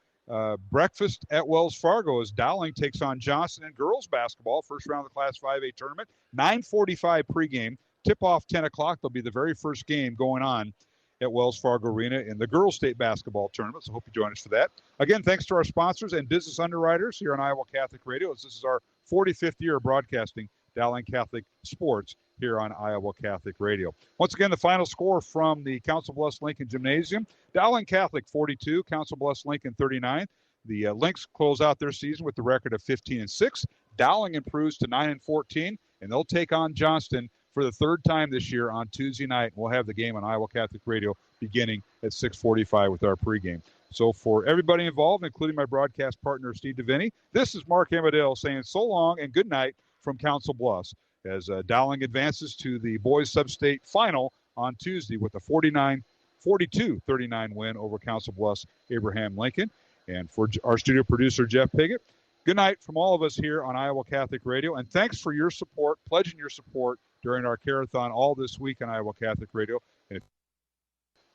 breakfast at Wells Fargo as Dowling takes on Johnston in girls basketball, first round of the Class 5A tournament, 9:45 pregame. Tip-off 10 o'clock. There'll be the very first game going on at Wells Fargo Arena in the girls' state basketball tournament, so hope you join us for that. Again, thanks to our sponsors and business underwriters here on Iowa Catholic Radio, as this is our 45th year of broadcasting Dowling Catholic sports here on Iowa Catholic Radio. Once again, the final score from the Council Bluffs Lincoln Gymnasium, Dowling Catholic 42, Council Bluffs Lincoln 39. The Lynx close out their season with the record of 15-6. Dowling improves to 9-14, and they'll take on Johnston for the 3rd time this year on Tuesday night. We'll have the game on Iowa Catholic Radio beginning at 6:45 with our pregame. So for everybody involved, including my broadcast partner, Steve DeVinny, this is Mark Amadale saying so long and good night from Council Bluffs as Dowling advances to the boys sub-state final on Tuesday with a 42-39 win over Council Bluffs Abraham Lincoln. And for our studio producer, Jeff Piggott, good night from all of us here on Iowa Catholic Radio. And thanks for your support, pledging your support during our Carathon all this week on Iowa Catholic Radio. And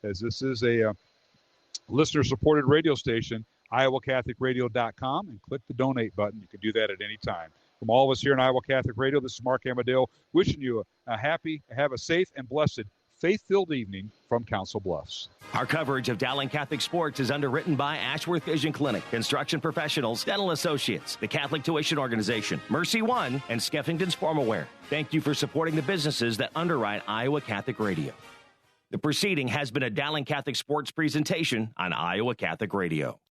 as this is a listener-supported radio station, iowacatholicradio.com, and click the donate button. You can do that at any time. From all of us here on Iowa Catholic Radio, this is Mark Amadale wishing you have a safe and blessed faith-filled evening from Council Bluffs. Our coverage of Dowling Catholic sports is underwritten by Ashworth Vision Clinic, Construction Professionals, Dental Associates, the Catholic Tuition Organization, Mercy One, and Skeffington's Formalware. Thank you for supporting the businesses that underwrite Iowa Catholic Radio. The proceeding has been a Dowling Catholic sports presentation on Iowa Catholic Radio.